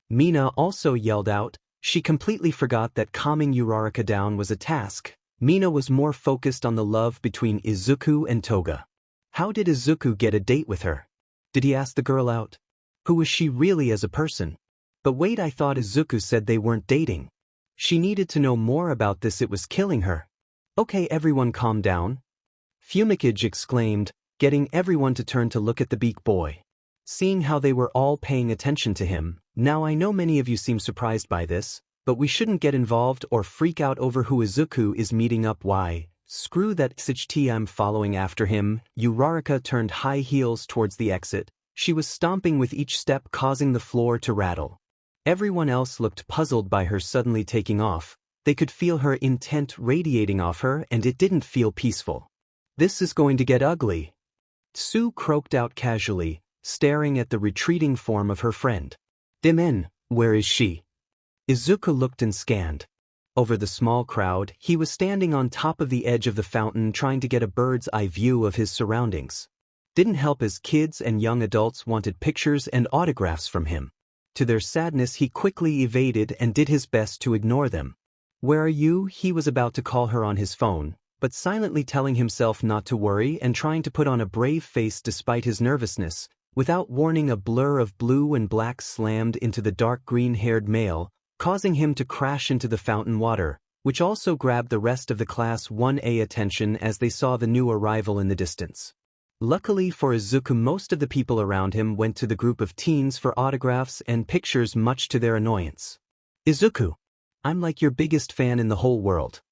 Speaker 1: Mina also yelled out. She completely forgot that calming Uraraka down was a task. Mina was more focused on the love between Izuku and Toga. How did Izuku get a date with her? Did he ask the girl out? Who was she really as a person? But wait, I thought Izuku said they weren't dating. She needed to know more about this, it was killing her. Okay, everyone calm down. 𝗵𝗃𝗁𝗍 exclaimed, getting everyone to turn to look at the beak boy. Seeing how they were all paying attention to him, now I know many of you seem surprised by this, but we shouldn't get involved or freak out over who Izuku is meeting up. Why? Screw that 𝗧𝗵𝗲, I'm following after him. Uraraka turned high heels towards the exit. She was stomping with each step, causing the floor to rattle. Everyone else looked puzzled by her suddenly taking off. They could feel her intent radiating off her, and it didn't feel peaceful. This is going to get ugly. Tsu croaked out casually, staring at the retreating form of her friend. 𝗕𝗏, where is she? Izuku looked and scanned. Over the small crowd, he was standing on top of the edge of the fountain trying to get a bird's eye view of his surroundings. Didn't help as kids and young adults wanted pictures and autographs from him. To their sadness, he quickly evaded and did his best to ignore them. Where are you? He was about to call her on his phone, but silently telling himself not to worry and trying to put on a brave face despite his nervousness. Without warning, a blur of blue and black slammed into the dark green-haired male, causing him to crash into the fountain water, which also grabbed the rest of the Class 1A attention as they saw the new arrival in the distance. Luckily for Izuku, most of the people around him went to the group of teens for autographs and pictures, much to their annoyance. Izuku, I'm like your biggest fan in the whole world.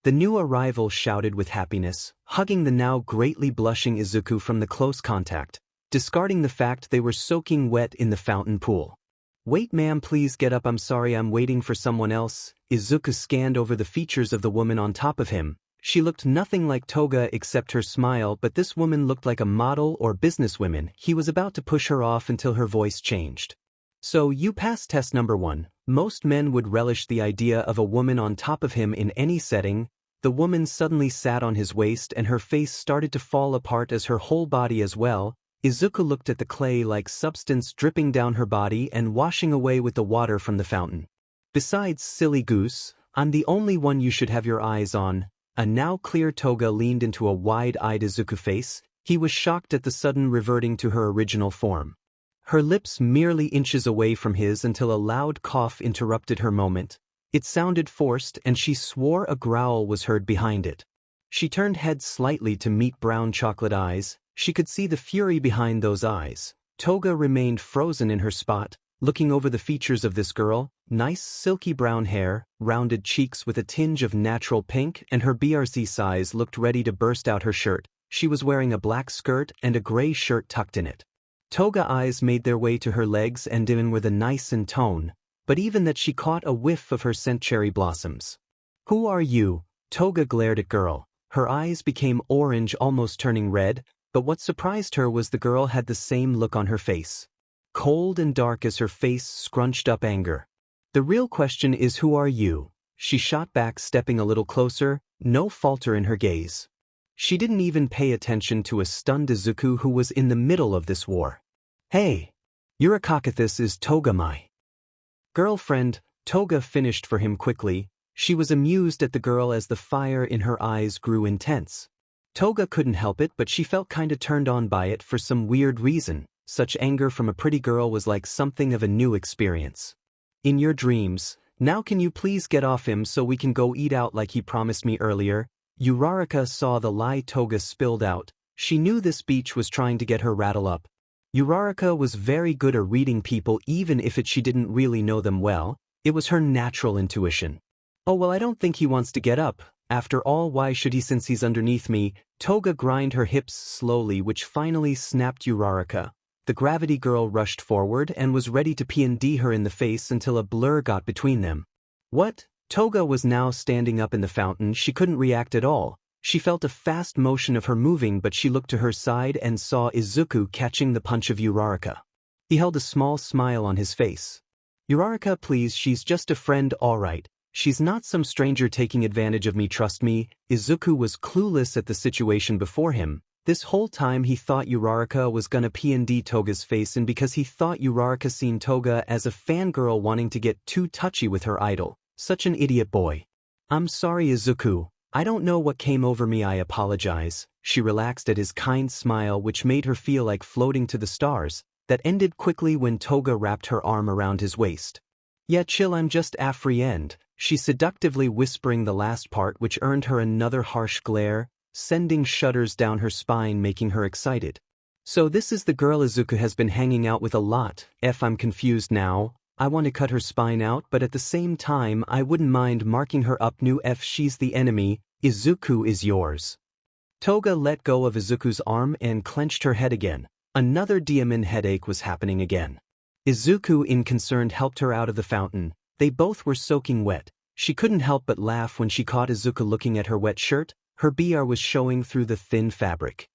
Speaker 1: The new arrival shouted with happiness, hugging the now greatly blushing Izuku from the close contact, discarding the fact they were soaking wet in the fountain pool. Wait, ma'am, please get up, I'm sorry, I'm waiting for someone else. Izuku scanned over the features of the woman on top of him. She looked nothing like Toga except her smile, but this woman looked like a model or businesswoman. He was about to push her off until her voice changed. So you passed test number 1. Most men would relish the idea of a woman on top of him in any setting. The woman suddenly sat on his waist and her face started to fall apart as her whole body as well. Izuku looked at the clay-like substance dripping down her body and washing away with the water from the fountain. Besides, silly goose, I'm the only one you should have your eyes on. A now clear Toga leaned into a wide-eyed Izuku face. He was shocked at the sudden reverting to her original form. Her lips merely inches away from his until a loud cough interrupted her moment. It sounded forced and she swore a growl was heard behind it. She turned head slightly to meet brown chocolate eyes. She could see the fury behind those eyes. Toga remained frozen in her spot, looking over the features of this girl. Nice silky brown hair, rounded cheeks with a tinge of natural pink, and her BRC size looked ready to burst out her shirt. She was wearing a black skirt and a gray shirt tucked in it. Toga eyes made their way to her legs and in with a nice in tone, but even that she caught a whiff of her scent cherry blossoms. Who are you? Toga glared at girl. Her eyes became orange, almost turning red, but what surprised her was the girl had the same look on her face. Cold and dark as her face scrunched up anger. The real question is, who are you? She shot back, stepping a little closer, no falter in her gaze. She didn't even pay attention to a stunned Izuku who was in the middle of this war. Hey! 𝗓𝗏𝗄𝗵𝗆 is Toga my girlfriend. Toga finished for him quickly. She was amused at the girl as the fire in her eyes grew intense. Toga couldn't help it, but she felt kinda turned on by it for some weird reason. Such anger from a pretty girl was like something of a new experience. In your dreams, now can you please get off him so we can go eat out like he promised me earlier? Uraraka saw the lie Toga spilled out. She knew this speech was trying to get her rattle up. Uraraka was very good at reading people even if she didn't really know them well. It was her natural intuition. Oh well, I don't think he wants to get up. After all, why should he since he's underneath me? Toga grind her hips slowly, which finally snapped Uraraka. The gravity girl rushed forward and was ready to P&D her in the face until a blur got between them. What? Toga was now standing up in the fountain. She couldn't react at all. She felt a fast motion of her moving, but she looked to her side and saw Izuku catching the punch of Uraraka. He held a small smile on his face. Uraraka, please, she's just a friend, alright. She's not some stranger taking advantage of me, trust me. Izuku was clueless at the situation before him. This whole time he thought Uraraka was gonna P&D Toga's face, and because he thought Uraraka seen Toga as a fangirl wanting to get too touchy with her idol. Such an idiot boy. I'm sorry, Izuku. I don't know what came over me, I apologize. She relaxed at his kind smile, which made her feel like floating to the stars. That ended quickly when Toga wrapped her arm around his waist. Yeah, chill, I'm just a friend. She seductively whispering the last part, which earned her another harsh glare, sending shudders down her spine, making her excited. So this is the girl Izuku has been hanging out with a lot. I'm confused now. I want to cut her spine out, but at the same time I wouldn't mind marking her up new. She's the enemy. Izuku is yours. Toga let go of Izuku's arm and clenched her head again. Another 𝗕𝗵𝗋 headache was happening again. Izuku, unconcerned, helped her out of the fountain. They both were soaking wet. She couldn't help but laugh when she caught Izuku looking at her wet shirt. Her 𝗬𝗲 was showing through the thin fabric.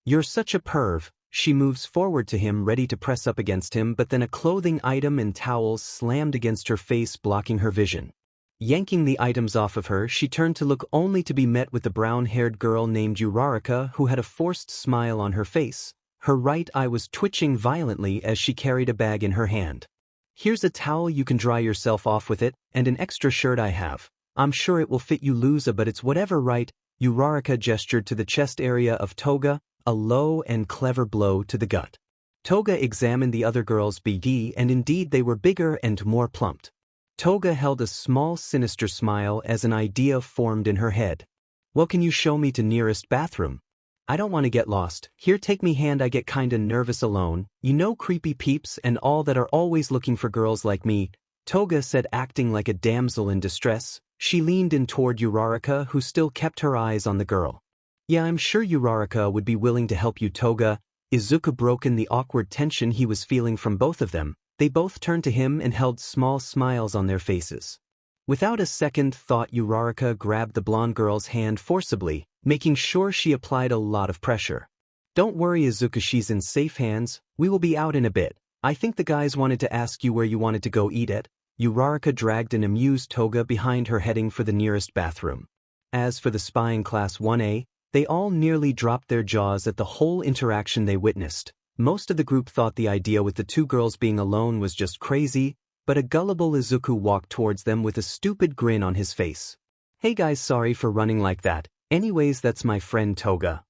Speaker 1: You're such a perv. She moves forward to him, ready to press up against him, but then a clothing item and towels slammed against her face, blocking her vision. Yanking the items off of her, she turned to look, only to be met with the brown-haired girl named Uraraka, who had a forced smile on her face. Her right eye was twitching violently as she carried a bag in her hand. Here's a towel, you can dry yourself off with it, and an extra shirt I have. I'm sure it will fit you, loser, but it's whatever, right? Uraraka gestured to the chest area of Toga, a low and clever blow to the gut. Toga examined the other girl's BD, and indeed they were bigger and more plumped. Toga held a small sinister smile as an idea formed in her head. Well, can you show me to nearest bathroom? I don't want to get lost. Here, take me hand, I get kinda nervous alone. You know, creepy peeps and all that are always looking for girls like me, Toga said, acting like a damsel in distress. She leaned in toward Uraraka, who still kept her eyes on the girl. Yeah, I'm sure Uraraka would be willing to help you, Toga. Izuku broke in the awkward tension he was feeling from both of them. They both turned to him and held small smiles on their faces. Without a second thought, Uraraka grabbed the blonde girl's hand forcibly, making sure she applied a lot of pressure. Don't worry, Izuku, she's in safe hands. We will be out in a bit. I think the guys wanted to ask you where you wanted to go eat at. Uraraka dragged an amused Toga behind her, heading for the nearest bathroom. As for the spying class 1A, they all nearly dropped their jaws at the whole interaction they witnessed. Most of the group thought the idea with the two girls being alone was just crazy, but a gullible Izuku walked towards them with a stupid grin on his face. Hey guys, sorry for running like that. Anyways, that's my friend Toga.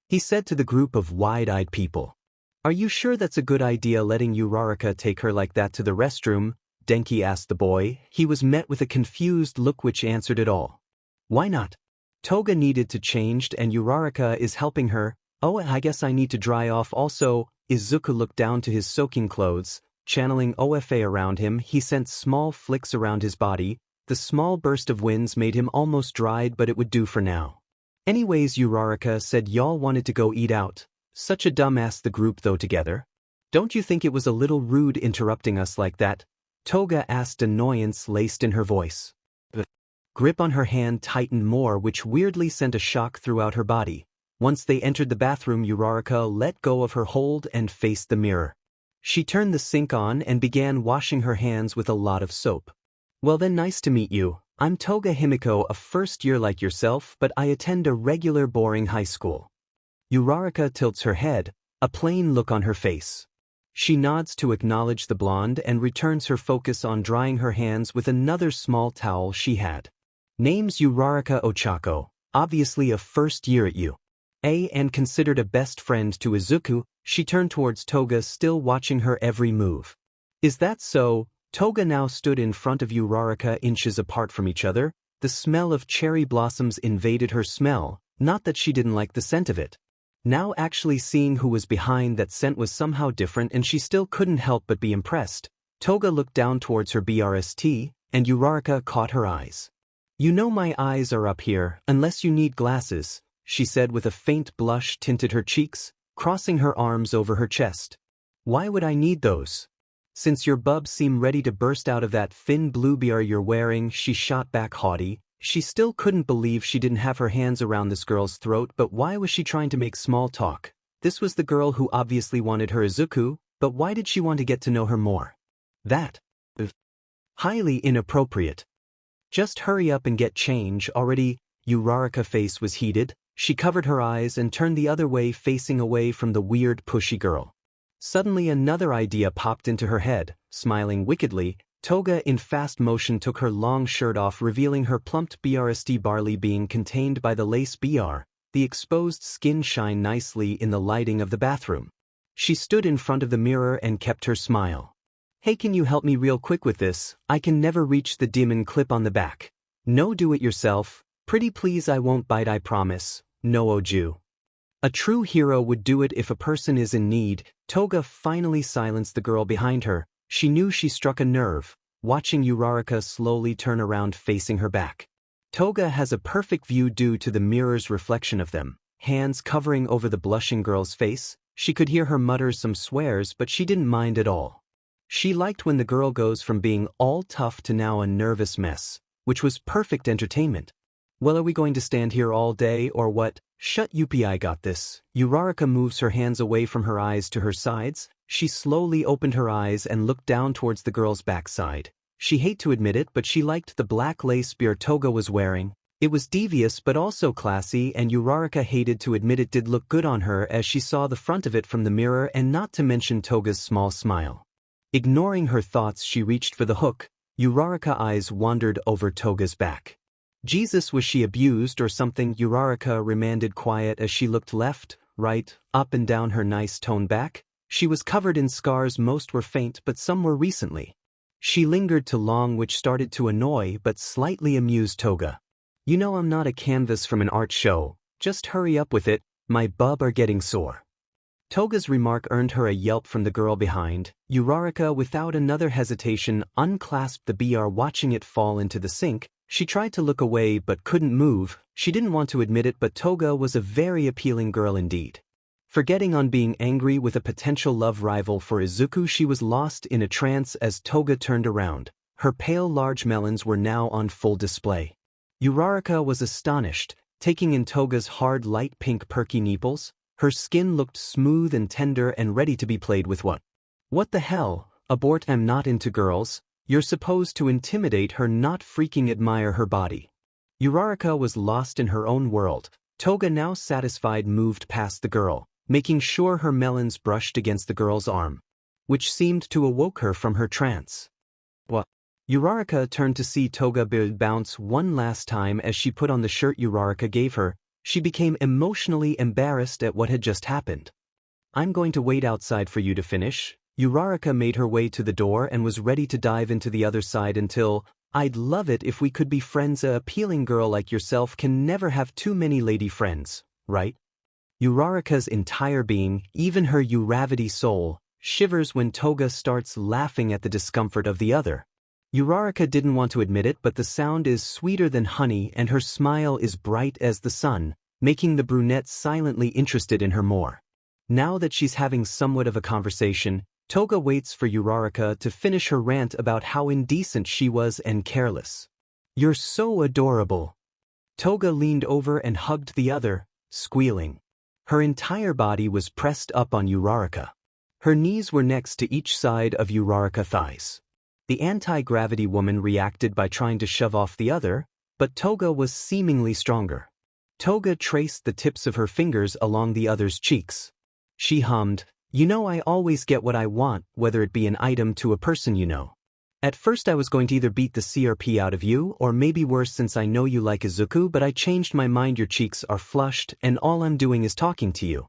Speaker 1: He said to the group of wide-eyed people. Are you sure that's a good idea, letting Uraraka take her like that to the restroom? Denki asked the boy. He was met with a confused look which answered it all. Why not? Toga needed to change and Uraraka is helping her. Oh, I guess I need to dry off also. Izuku looked down to his soaking clothes. Channeling OFA around him, he sent small flicks around his body. The small burst of winds made him almost dried, but it would do for now. Anyways, Uraraka said y'all wanted to go eat out. Such a dumbass, the group though together. Don't you think it was a little rude interrupting us like that? Toga asked, annoyance laced in her voice. The grip on her hand tightened more, which weirdly sent a shock throughout her body. Once they entered the bathroom, Uraraka let go of her hold and faced the mirror. She turned the sink on and began washing her hands with a lot of soap. Well then, nice to meet you. I'm 𝗕𝗏𝗄𝗵𝗄, a first year like yourself, but I attend a regular boring high school. Uraraka tilts her head, a plain look on her face. She nods to acknowledge the blonde and returns her focus on drying her hands with another small towel she had. Name's Uraraka Ochako, obviously a first year at UA and considered a best friend to Izuku. She turned towards Toga, still watching her every move. Is that so? Toga now stood in front of Uraraka, inches apart from each other. The smell of cherry blossoms invaded her smell, not that she didn't like the scent of it. Now actually seeing who was behind that scent was somehow different and she still couldn't help but be impressed. Toga looked down towards her BRST, and Uraraka caught her eyes. "You know my eyes are up here, unless you need glasses," she said with a faint blush tinted her cheeks, crossing her arms over her chest. "Why would I need those? Since your bubs seem ready to burst out of that thin blue BR you're wearing," she shot back haughty. She still couldn't believe she didn't have her hands around this girl's throat, but why was she trying to make small talk? This was the girl who obviously wanted her Izuku, but why did she want to get to know her more? That highly inappropriate. "Just hurry up and get change already." Uraraka's face was heated. She covered her eyes and turned the other way, facing away from the weird pushy girl. Suddenly another idea popped into her head. Smiling wickedly, Toga in fast motion took her long shirt off, revealing her plumped BRST barley being contained by the lace BR. The exposed skin shine nicely in the lighting of the bathroom. She stood in front of the mirror and kept her smile. "Hey, can you help me real quick with this? I can never reach the dim clip on the back." "No, do it yourself. Pretty please, I won't bite, I promise." "No, Oju." A true hero would do it if a person is in need. Toga finally silenced the girl behind her. She knew she struck a nerve, watching Uraraka slowly turn around facing her back. Toga has a perfect view due to the mirror's reflection of them. Hands covering over the blushing girl's face, she could hear her mutter some swears, but she didn't mind at all. She liked when the girl goes from being all tough to now a nervous mess, which was perfect entertainment. "Well, are we going to stand here all day or what?" "Shut up, I got this." Uraraka moves her hands away from her eyes to her sides. She slowly opened her eyes and looked down towards the girl's backside. She hated to admit it, but she liked the black lace beard Toga was wearing. It was devious but also classy, and Uraraka hated to admit it did look good on her as she saw the front of it from the mirror, and not to mention Toga's small smile. Ignoring her thoughts, she reached for the hook. Uraraka's eyes wandered over Toga's back. Jesus, was she abused or something? Uraraka remained quiet as she looked left, right, up and down her nice toned back. She was covered in scars, most were faint but some were recently. She lingered too long, which started to annoy but slightly amused Toga. "You know I'm not a canvas from an art show. Just hurry up with it, my bub are getting sore." Toga's remark earned her a yelp from the girl behind. Uraraka, without another hesitation, unclasped the BR, watching it fall into the sink. She tried to look away but couldn't move. She didn't want to admit it, but Toga was a very appealing girl indeed. Forgetting on being angry with a potential love rival for Izuku, she was lost in a trance as Toga turned around. Her pale large melons were now on full display. Uraraka was astonished, taking in Toga's hard light pink perky nipples. Her skin looked smooth and tender and ready to be played with. What the hell? Abort, I'm not into girls. You're supposed to intimidate her, not freaking admire her body. Uraraka was lost in her own world. Toga, now satisfied, moved past the girl, making sure her melons brushed against the girl's arm, which seemed to awoke her from her trance. "What?" Uraraka turned to see Toga bounce one last time as she put on the shirt Uraraka gave her. She became emotionally embarrassed at what had just happened. "I'm going to wait outside for you to finish." Uraraka made her way to the door and was ready to dive into the other side until, "I'd love it if we could be friends. A appealing girl like yourself can never have too many lady friends, right?" Uraraka's entire being, even her Uraravati soul, shivers when Toga starts laughing at the discomfort of the other. Uraraka didn't want to admit it, but the sound is sweeter than honey and her smile is bright as the sun, making the brunette silently interested in her more. Now that she's having somewhat of a conversation, Toga waits for Uraraka to finish her rant about how indecent she was and careless. "You're so adorable." Toga leaned over and hugged the other, squealing. Her entire body was pressed up on Uraraka. Her knees were next to each side of Uraraka's thighs. The anti-gravity woman reacted by trying to shove off the other, but Toga was seemingly stronger. Toga traced the tips of her fingers along the other's cheeks. She hummed, "You know I always get what I want, whether it be an item to a person you know. At first I was going to either beat the CRP out of you or maybe worse since I know you like Izuku, but I changed my mind. Your cheeks are flushed and all I'm doing is talking to you."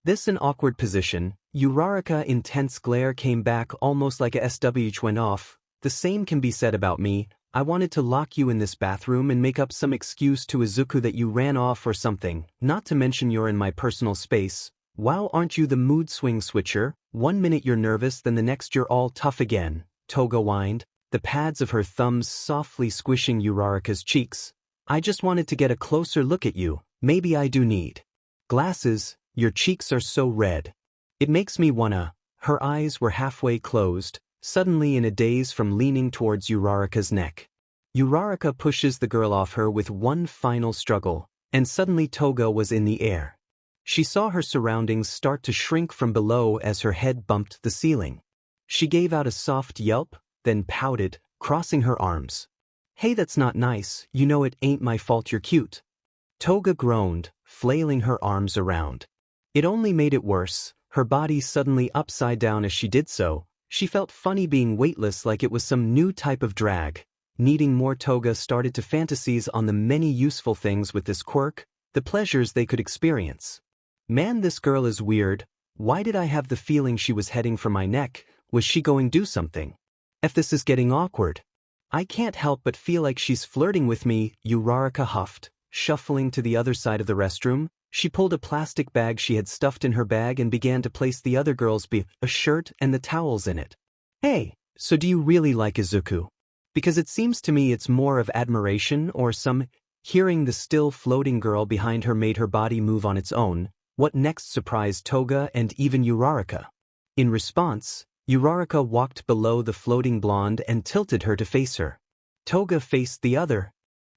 Speaker 1: This an awkward position. Uraraka's intense glare came back almost like a SWH went off. "The same can be said about me. I wanted to lock you in this bathroom and make up some excuse to Izuku that you ran off or something, not to mention you're in my personal space. Wow, aren't you the mood swing switcher? 1 minute you're nervous, then the next you're all tough again, Toga whined, the pads of her thumbs softly squishing Uraraka's cheeks. I just wanted to get a closer look at you. Maybe I do need glasses. Your cheeks are so red. It makes me wanna. Her eyes were halfway closed, suddenly in a daze from leaning towards Uraraka's neck. Uraraka pushes the girl off her with one final struggle, and suddenly Toga was in the air. She saw her surroundings start to shrink from below as her head bumped the ceiling. She gave out a soft yelp, then pouted, crossing her arms. Hey, that's not nice, you know it ain't my fault you're cute. Toga groaned, flailing her arms around. It only made it worse, her body suddenly upside down as she did so. She felt funny being weightless, like it was some new type of drag. Needing more, Toga started to fantasize on the many useful things with this quirk, the pleasures they could experience. Man, this girl is weird. Why did I have the feeling she was heading for my neck? Was she going to do something? If this is getting awkward. I can't help but feel like she's flirting with me, Uraraka huffed, shuffling to the other side of the restroom. She pulled a plastic bag she had stuffed in her bag and began to place the other girl's a shirt and the towels in it. Hey, so do you really like Izuku? Because it seems to me it's more of admiration or some. Hearing the still floating girl behind her made her body move on its own. What next surprised Toga and even Uraraka. In response, Uraraka walked below the floating blonde and tilted her to face her. Toga faced the other,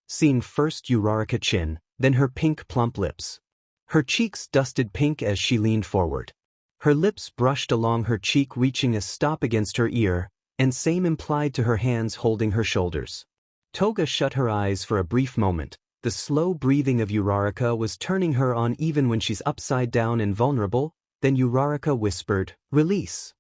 Speaker 1: seeing first Uraraka's chin, then her pink plump lips. Her cheeks dusted pink as she leaned forward. Her lips brushed along her cheek, reaching a stop against her ear, and same implied to her hands holding her shoulders. Toga shut her eyes for a brief moment. The slow breathing of Uraraka was turning her on even when she's upside down and vulnerable. Then Uraraka whispered, "Release."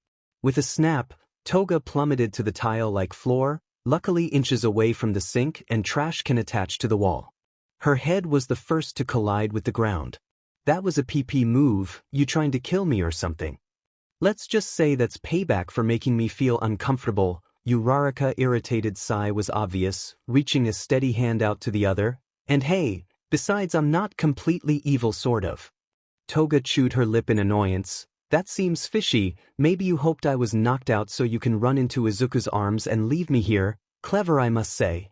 Speaker 1: With a snap, Toga plummeted to the tile-like floor, luckily inches away from the sink and trash can attached to the wall. Her head was the first to collide with the ground. That was a PP move, you trying to kill me or something? Let's just say that's payback for making me feel uncomfortable. Uraraka's irritated sigh was obvious, reaching a steady hand out to the other. And hey, besides I'm not completely evil sort of. Toga chewed her lip in annoyance. That seems fishy. Maybe you hoped I was knocked out so you can run into Izuku's arms and leave me here. Clever, I must say.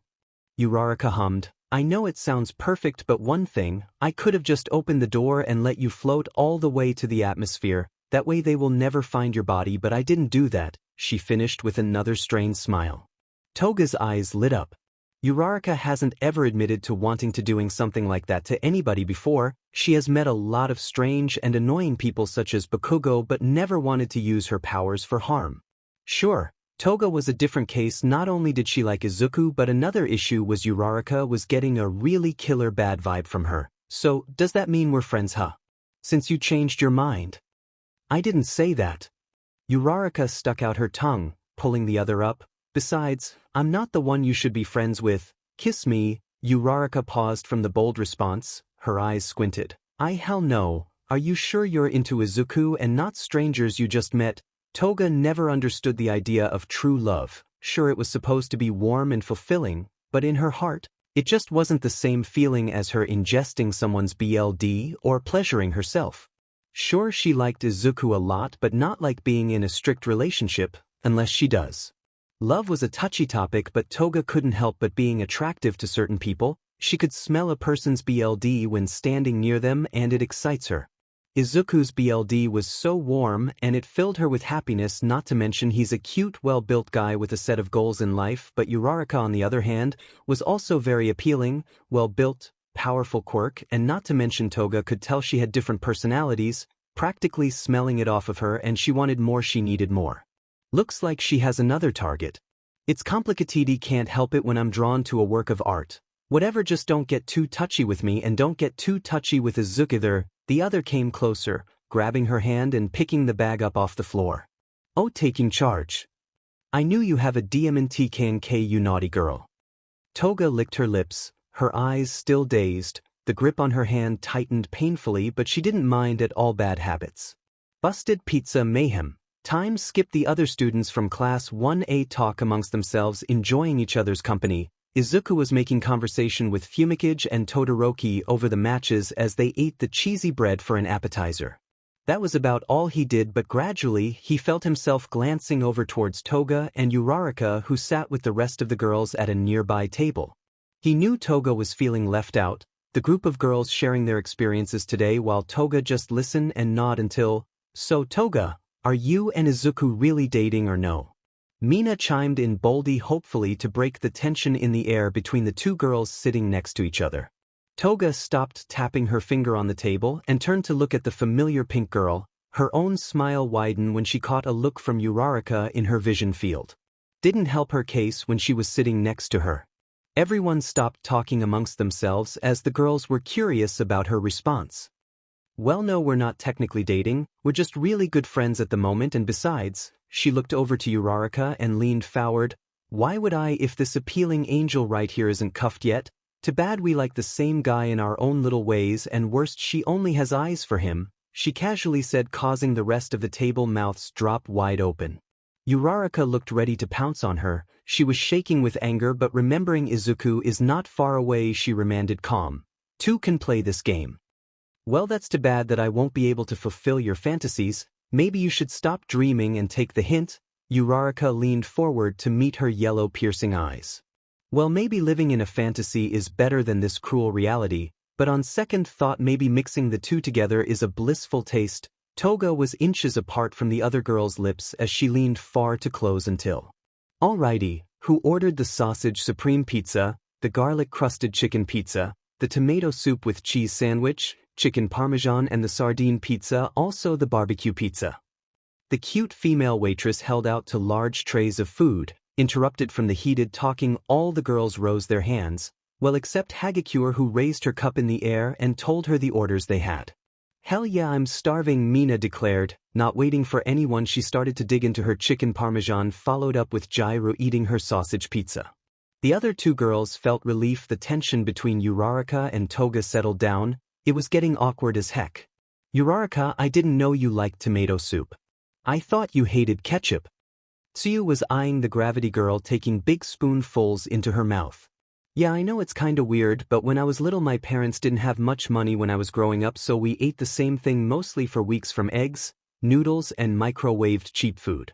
Speaker 1: Uraraka hummed. I know it sounds perfect, but one thing, I could have just opened the door and let you float all the way to the atmosphere. That way they will never find your body, but I didn't do that, she finished with another strained smile. Toga's eyes lit up. Uraraka hasn't ever admitted to wanting to doing something like that to anybody before. She has met a lot of strange and annoying people such as Bakugo, but never wanted to use her powers for harm. Sure, Toga was a different case. Not only did she like Izuku, but another issue was Uraraka was getting a really killer bad vibe from her. So, does that mean we're friends, huh? Since you changed your mind. I didn't say that. Uraraka stuck out her tongue, pulling the other up. Besides, I'm not the one you should be friends with. Kiss me. Uraraka paused from the bold response, her eyes squinted. Hell no. Are you sure you're into Izuku and not strangers you just met? Toga never understood the idea of true love. Sure, it was supposed to be warm and fulfilling, but in her heart, it just wasn't the same feeling as her ingesting someone's BLD or pleasuring herself. Sure, she liked Izuku a lot, but not like being in a strict relationship, unless she does. Love was a touchy topic, but Toga couldn't help but being attractive to certain people. She could smell a person's BLD when standing near them, and it excites her. Izuku's BLD was so warm, and it filled her with happiness, not to mention he's a cute, well-built guy with a set of goals in life. But Uraraka, on the other hand, was also very appealing, well-built, powerful quirk, and not to mention Toga could tell she had different personalities, practically smelling it off of her, and she wanted more, she needed more. Looks like she has another target. It's complicated, can't help it when I'm drawn to a work of art. Whatever, just don't get too touchy with me and don't get too touchy with Izuku either. The other came closer, grabbing her hand and picking the bag up off the floor. Oh, taking charge. I knew you have a 𝗕𝗵𝗃𝗀𝗃, you naughty girl. Toga licked her lips, her eyes still dazed. The grip on her hand tightened painfully, but she didn't mind at all bad habits. Busted pizza mayhem. Time skipped. The other students from Class 1A talk amongst themselves, enjoying each other's company. Izuku was making conversation with 𝗵𝗃𝗲 and Todoroki over the matches as they ate the cheesy bread for an appetizer. That was about all he did, but gradually he felt himself glancing over towards Toga and Uraraka, who sat with the rest of the girls at a nearby table. He knew Toga was feeling left out, the group of girls sharing their experiences today while Toga just listened and nod until, "So Toga, are you and Izuku really dating or no?" Mina chimed in boldly, hopefully to break the tension in the air between the two girls sitting next to each other. Toga stopped tapping her finger on the table and turned to look at the familiar pink girl. Her own smile widened when she caught a look from Uraraka in her vision field. Didn't help her case when she was sitting next to her. Everyone stopped talking amongst themselves as the girls were curious about her response. "Well, no, we're not technically dating, we're just really good friends at the moment, and besides," she looked over to Uraraka and leaned forward, "why would I if this appealing angel right here isn't cuffed yet? Too bad we like the same guy in our own little ways, and worst, she only has eyes for him," she casually said, causing the rest of the table mouths drop wide open. Uraraka looked ready to pounce on her. She was shaking with anger, but remembering Izuku is not far away, she remained calm. "Two can play this game." "Well, that's too bad that I won't be able to fulfill your fantasies. Maybe you should stop dreaming and take the hint." Uraraka leaned forward to meet her yellow piercing eyes. "Well, maybe living in a fantasy is better than this cruel reality, but on second thought maybe mixing the two together is a blissful taste." Toga was inches apart from the other girl's lips as she leaned far to close until. "Alrighty, who ordered the sausage supreme pizza, the garlic-crusted chicken pizza, the tomato soup with cheese sandwich, chicken parmesan, and the sardine pizza, also the barbecue pizza?" The cute female waitress held out two large trays of food. Interrupted from the heated talking, all the girls rose their hands, well except 𝗬𝗂𝘁𝗵𝗃𝗲, who raised her cup in the air and told her the orders they had. "Hell yeah, I'm starving," Mina declared. Not waiting for anyone, she started to dig into her chicken parmesan, followed up with J-ro eating her sausage pizza. The other two girls felt relief. The tension between Uraraka and Toga settled down. It was getting awkward as heck. "Uraraka, I didn't know you liked tomato soup. I thought you hated ketchup." Tsuyu was eyeing the gravity girl, taking big spoonfuls into her mouth. "Yeah, I know it's kinda weird, but when I was little my parents didn't have much money when I was growing up, so we ate the same thing mostly for weeks, from eggs, noodles, and microwaved cheap food."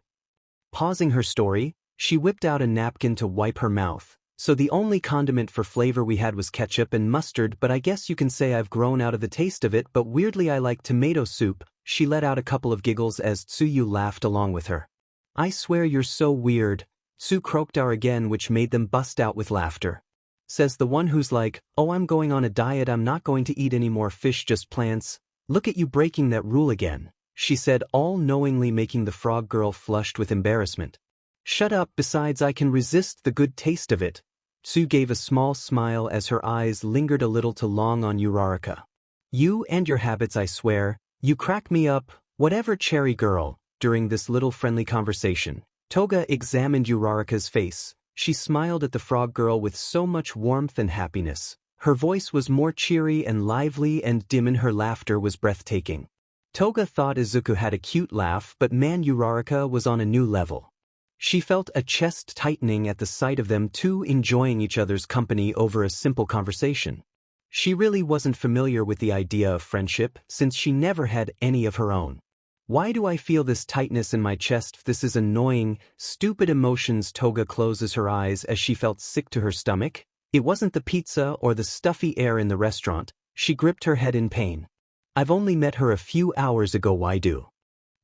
Speaker 1: Pausing her story, she whipped out a napkin to wipe her mouth. "So the only condiment for flavor we had was ketchup and mustard, but I guess you can say I've grown out of the taste of it, but weirdly I like tomato soup." She let out a couple of giggles as Tsuyu laughed along with her. "I swear you're so weird," Tsu croaked out again, which made them bust out with laughter. "Says the one who's like, oh, I'm going on a diet, I'm not going to eat any more fish, just plants. Look at you breaking that rule again," she said, all knowingly making the frog girl flushed with embarrassment. "Shut up, besides I can resist the good taste of it." Tsu gave a small smile as her eyes lingered a little too long on Uraraka. "You and your habits, I swear, you crack me up, whatever, cherry girl." During this little friendly conversation, Toga examined Uraraka's face. She smiled at the frog girl with so much warmth and happiness. Her voice was more cheery and lively, and dim in her laughter was breathtaking. Toga thought Izuku had a cute laugh, but man, Uraraka was on a new level. She felt a chest tightening at the sight of them two enjoying each other's company over a simple conversation. She really wasn't familiar with the idea of friendship, since she never had any of her own. "Why do I feel this tightness in my chest? This is annoying, stupid emotions." Toga closes her eyes as she felt sick to her stomach. It wasn't the pizza or the stuffy air in the restaurant. She gripped her head in pain. "I've only met her a few hours ago. Why do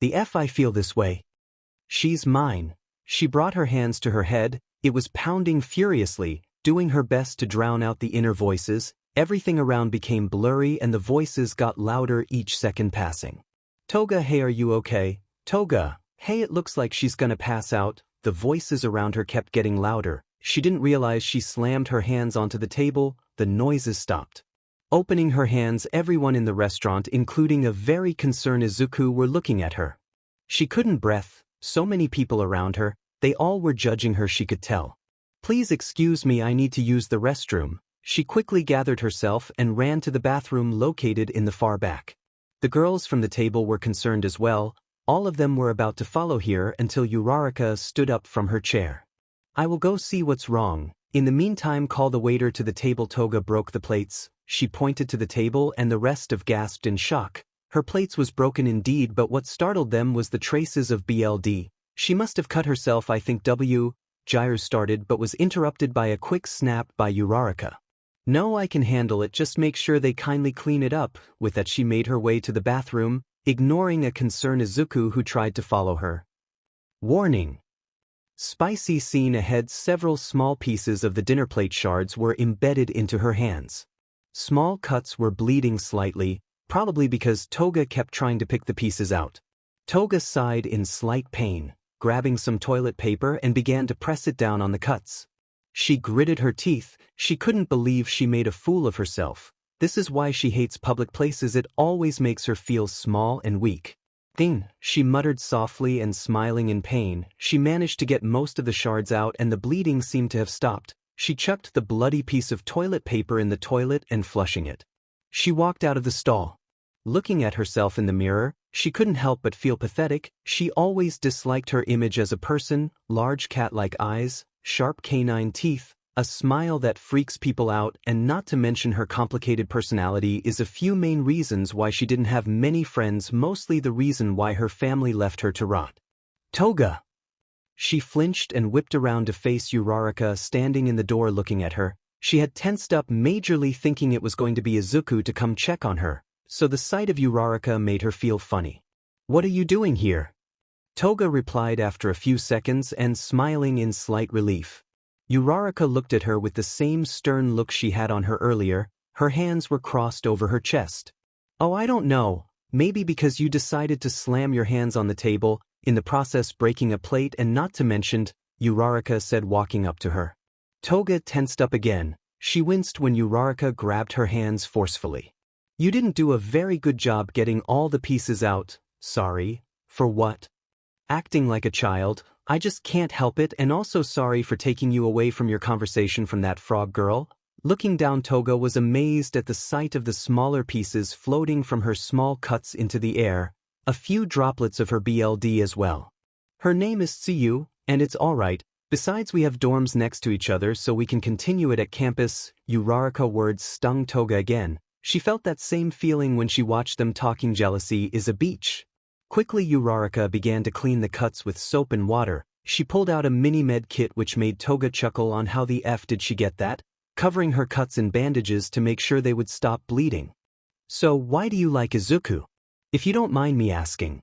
Speaker 1: the F I feel this way? She's mine." She brought her hands to her head. It was pounding furiously, doing her best to drown out the inner voices. Everything around became blurry and the voices got louder each second passing. "Toga, hey, are you okay? Toga, hey, it looks like she's gonna pass out." The voices around her kept getting louder. She didn't realize she slammed her hands onto the table. The noises stopped. Opening her hands, everyone in the restaurant, including a very concerned Izuku, were looking at her. She couldn't breathe. So many people around her, they all were judging her, she could tell. "Please excuse me, I need to use the restroom." She quickly gathered herself and ran to the bathroom located in the far back. The girls from the table were concerned as well. All of them were about to follow here until Uraraka stood up from her chair. I will go see what's wrong. In the meantime, call the waiter to the table. Toga broke the plates. She pointed to the table and the rest of gasped in shock. Her plates was broken indeed, but what startled them was the traces of BLD. She must have cut herself. I think 𝗬𝗪 started but was interrupted by a quick snap by Uraraka. No, I can handle it, just make sure they kindly clean it up. With that she made her way to the bathroom, ignoring a concerned Izuku who tried to follow her. Warning. Spicy scene ahead. Several small pieces of the dinner plate shards were embedded into her hands. Small cuts were bleeding slightly, probably because Toga kept trying to pick the pieces out. Toga sighed in slight pain, grabbing some toilet paper and began to press it down on the cuts. She gritted her teeth. She couldn't believe she made a fool of herself. This is why she hates public places. It always makes her feel small and weak. Thing, she muttered softly and smiling in pain. She managed to get most of the shards out and the bleeding seemed to have stopped. She chucked the bloody piece of toilet paper in the toilet and flushing it. She walked out of the stall. Looking at herself in the mirror, she couldn't help but feel pathetic. She always disliked her image as a person, large cat-like eyes, sharp canine teeth, a smile that freaks people out, and not to mention her complicated personality is a few main reasons why she didn't have many friends, mostly the reason why her family left her to rot. Toga! She flinched and whipped around to face Uraraka standing in the door looking at her. She had tensed up majorly thinking it was going to be Izuku to come check on her, so the sight of Uraraka made her feel funny. What are you doing here? Toga replied after a few seconds and smiling in slight relief. Uraraka looked at her with the same stern look she had on her earlier. Her hands were crossed over her chest. Oh, I don't know. Maybe because you decided to slam your hands on the table, in the process breaking a plate, and not to mention, Uraraka said, walking up to her. Toga tensed up again. She winced when Uraraka grabbed her hands forcefully. You didn't do a very good job getting all the pieces out. Sorry. For what? Acting like a child. I just can't help it, and also sorry for taking you away from your conversation from that frog girl. Looking down, Toga was amazed at the sight of the smaller pieces floating from her small cuts into the air, a few droplets of her BLD as well. Her name is 𝗬𝗪, and it's alright. Besides, we have dorms next to each other so we can continue it at campus. Uraraka words stung Toga again. She felt that same feeling when she watched them talking. Jealousy is a beach. Quickly Uraraka began to clean the cuts with soap and water. She pulled out a mini med kit which made Toga chuckle. On how the F did she get that? Covering her cuts in bandages to make sure they would stop bleeding. So why do you like Izuku? If you don't mind me asking.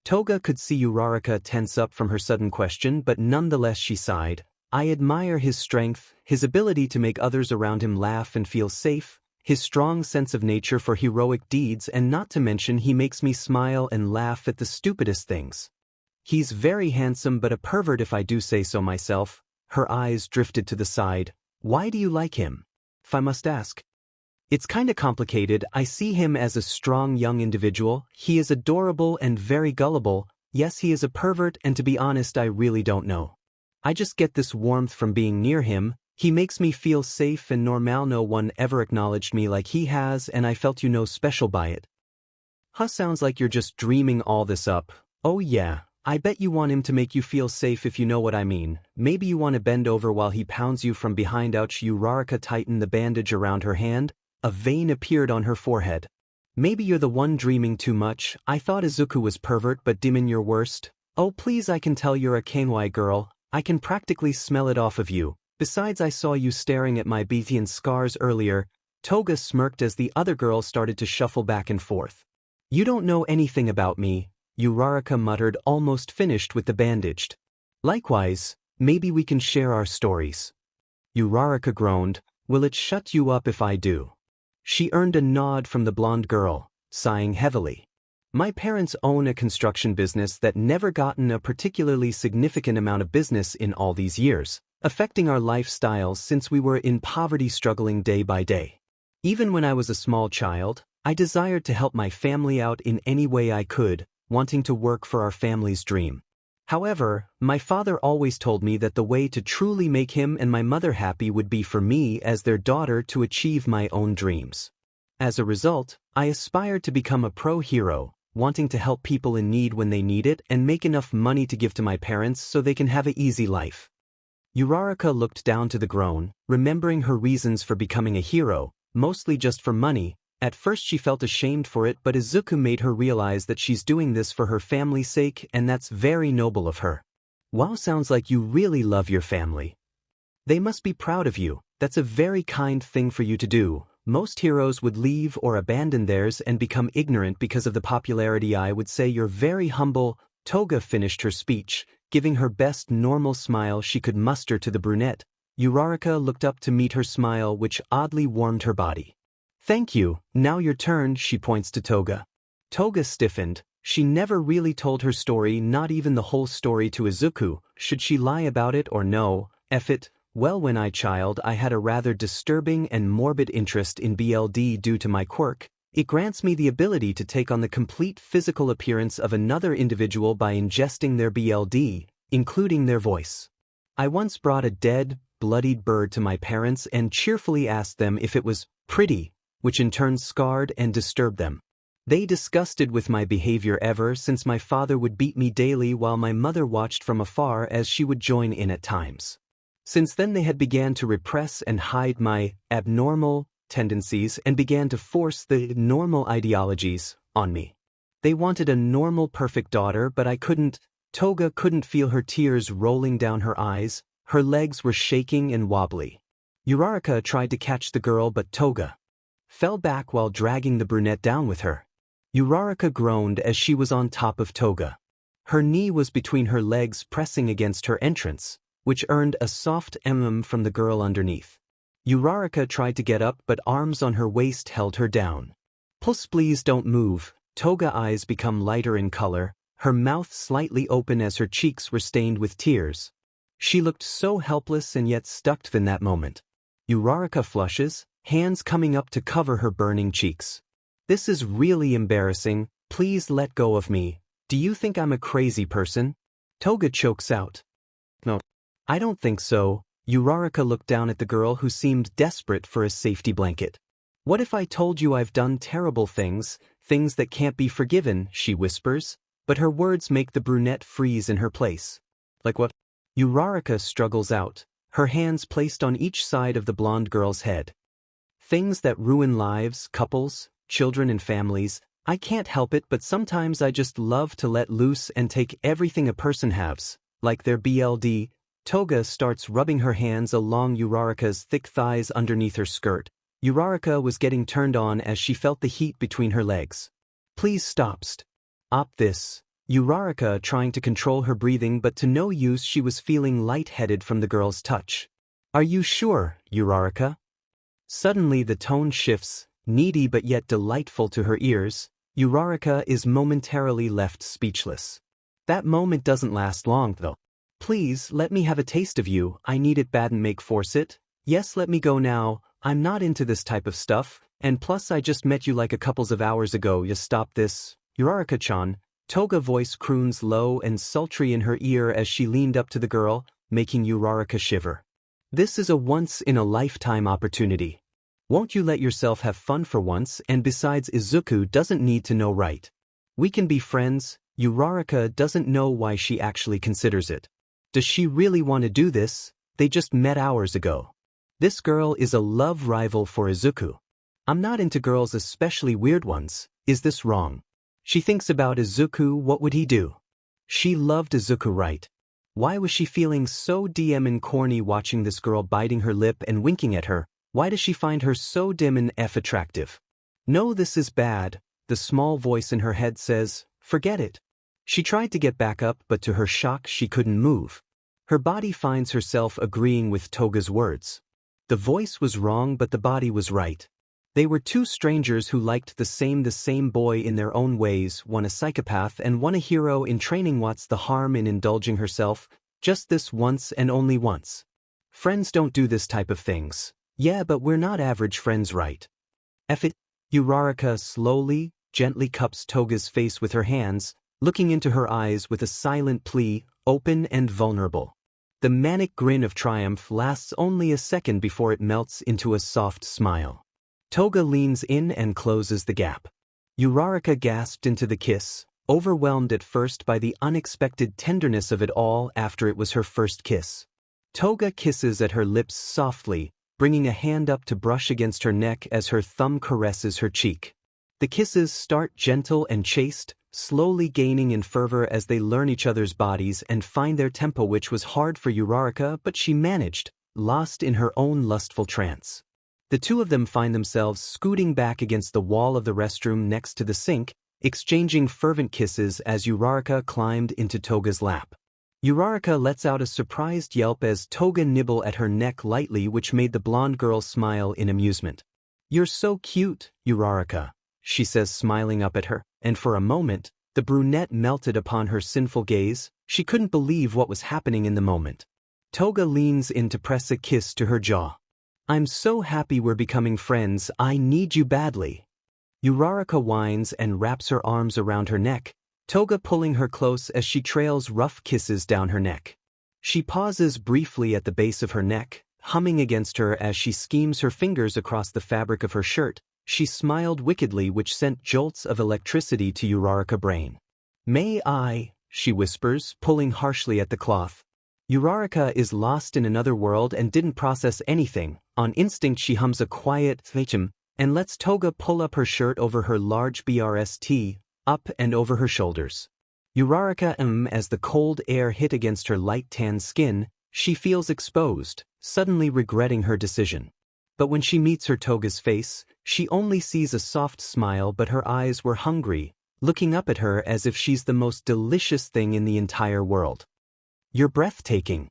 Speaker 1: Toga could see Uraraka tense up from her sudden question, but nonetheless she sighed. I admire his strength, his ability to make others around him laugh and feel safe, his strong sense of nature for heroic deeds, and not to mention he makes me smile and laugh at the stupidest things. He's very handsome, but a pervert if I do say so myself. Her eyes drifted to the side. Why do you like him? If I must ask. It's kinda complicated. I see him as a strong young individual. He is adorable and very gullible. Yes, he is a pervert, and to be honest I really don't know. I just get this warmth from being near him. He makes me feel safe and normal. No one ever acknowledged me like he has, and I felt special by it. Huh, sounds like you're just dreaming all this up. Oh yeah, I bet you want him to make you feel safe, if you know what I mean. Maybe you want to bend over while he pounds you from behind. Ouch. Uraraka tightened the bandage around her hand. A vein appeared on her forehead. Maybe you're the one dreaming too much. I thought Izuku was pervert, but 𝗵𝗃 your worst. Oh please, I can tell you're a kawaii girl. I can practically smell it off of you. Besides, I saw you staring at my 𝗵𝗃 scars earlier. Toga smirked as the other girl started to shuffle back and forth. You don't know anything about me, Uraraka muttered, almost finished with the bandaged. Likewise, maybe we can share our stories. Uraraka groaned. Will it shut you up if I do? She earned a nod from the blonde girl, sighing heavily. My parents own a construction business that never gotten a particularly significant amount of business in all these years, affecting our lifestyles since we were in poverty, struggling day by day. Even when I was a small child, I desired to help my family out in any way I could, wanting to work for our family's dream. However, my father always told me that the way to truly make him and my mother happy would be for me as their daughter to achieve my own dreams. As a result, I aspired to become a pro hero, wanting to help people in need when they need it and make enough money to give to my parents so they can have an easy life. Uraraka looked down to the grown, remembering her reasons for becoming a hero, mostly just for money. At first she felt ashamed for it, but Izuku made her realize that she's doing this for her family's sake, and that's very noble of her. Wow, sounds like you really love your family. They must be proud of you. That's a very kind thing for you to do. Most heroes would leave or abandon theirs and become ignorant because of the popularity. I would say you're very humble. Toga finished her speech, giving her best normal smile she could muster to the brunette. Uraraka looked up to meet her smile, which oddly warmed her body. Thank you, now your turn, she points to Toga. Toga stiffened. She never really told her story, not even the whole story, to Izuku. Should she lie about it or no? F it. Well, when I child, I had a rather disturbing and morbid interest in BLD due to my quirk. It grants me the ability to take on the complete physical appearance of another individual by ingesting their BLD, including their voice. I once brought a dead, bloodied bird to my parents and cheerfully asked them if it was pretty, which in turn scarred and disturbed them. They disgusted with my behavior ever since my father would beat me daily while my mother watched from afar as she would join in at times. Since then they had began to repress and hide my abnormal tendencies and began to force the normal ideologies on me. They wanted a normal perfect daughter, but I couldn't. Toga couldn't feel her tears rolling down her eyes. Her legs were shaking and wobbly. Uraraka tried to catch the girl, but Toga fell back while dragging the brunette down with her. Uraraka groaned as she was on top of Toga. Her knee was between her legs, pressing against her entrance, which earned a soft from the girl underneath. Uraraka tried to get up, but arms on her waist held her down. Please don't move. Toga eyes become lighter in color, her mouth slightly open as her cheeks were stained with tears. She looked so helpless and yet stuck in that moment. Uraraka flushes, hands coming up to cover her burning cheeks. This is really embarrassing. Please let go of me. Do you think I'm a crazy person? Toga chokes out. No, I don't think so. Uraraka looked down at the girl who seemed desperate for a safety blanket. What if I told you I've done terrible things, things that can't be forgiven, she whispers, but her words make the brunette freeze in her place. Like what? Uraraka struggles out, her hands placed on each side of the blonde girl's head. Things that ruin lives, couples, children and families. I can't help it, but sometimes I just love to let loose and take everything a person has, like their BLD. Toga starts rubbing her hands along Uraraka's thick thighs underneath her skirt. Uraraka was getting turned on as she felt the heat between her legs. Please stop. Stop this. Uraraka trying to control her breathing, but to no use. She was feeling lightheaded from the girl's touch. Are you sure, Uraraka? Suddenly the tone shifts, needy but yet delightful to her ears. Uraraka is momentarily left speechless. That moment doesn't last long though. Please, let me have a taste of you. I need it bad and make force it. Yes, let me go now. I'm not into this type of stuff, and plus I just met you like a couple of hours ago. You stop this. Uraraka-chan. Toga voice croons low and sultry in her ear as she leaned up to the girl, making Uraraka shiver. This is a once-in-a-lifetime opportunity. Won't you let yourself have fun for once? And besides, Izuku doesn't need to know, right? We can be friends. Uraraka doesn't know why she actually considers it. Does she really want to do this? They just met hours ago. This girl is a love rival for Izuku. I'm not into girls, especially weird ones. Is this wrong? She thinks about Izuku. What would he do? She loved Izuku, right? Why was she feeling so and corny watching this girl biting her lip and winking at her? Why does she find her so and attractive? No, this is bad. The small voice in her head says, forget it. She tried to get back up, but to her shock she couldn't move. Her body finds herself agreeing with Toga's words. The voice was wrong, but the body was right. They were two strangers who liked the same boy in their own ways, one a psychopath and one a hero in training. What's the harm in indulging herself? Just this once and only once. Friends don't do this type of things. Yeah, but we're not average friends, right? F it. Uraraka slowly, gently cups Toga's face with her hands, looking into her eyes with a silent plea, open and vulnerable. The manic grin of triumph lasts only a second before it melts into a soft smile. Toga leans in and closes the gap. Uraraka gasped into the kiss, overwhelmed at first by the unexpected tenderness of it all after it was her first kiss. Toga kisses at her lips softly, bringing a hand up to brush against her neck as her thumb caresses her cheek. The kisses start gentle and chaste, slowly gaining in fervor as they learn each other's bodies and find their tempo, which was hard for Uraraka, but she managed, lost in her own lustful trance. The two of them find themselves scooting back against the wall of the restroom next to the sink, exchanging fervent kisses as Uraraka climbed into Toga's lap. Uraraka lets out a surprised yelp as Toga nibbled at her neck lightly, which made the blonde girl smile in amusement. "You're so cute, Uraraka," she says, smiling up at her, and for a moment, the brunette melted upon her sinful gaze. She couldn't believe what was happening in the moment. Toga leans in to press a kiss to her jaw. "I'm so happy we're becoming friends, I need you badly." Uraraka whines and wraps her arms around her neck, Toga pulling her close as she trails rough kisses down her neck. She pauses briefly at the base of her neck, humming against her as she schemes her fingers across the fabric of her shirt. She smiled wickedly, which sent jolts of electricity to Uraraka's brain. "May I?" she whispers, pulling harshly at the cloth. Uraraka is lost in another world and didn't process anything. On instinct she hums a quiet 𝗧𝗵𝗲 and lets Toga pull up her shirt over her large breast, up and over her shoulders. Uraraka as the cold air hit against her light tan skin, she feels exposed, suddenly regretting her decision. But when she meets her Toga's face, she only sees a soft smile, but her eyes were hungry, looking up at her as if she's the most delicious thing in the entire world. "You're breathtaking."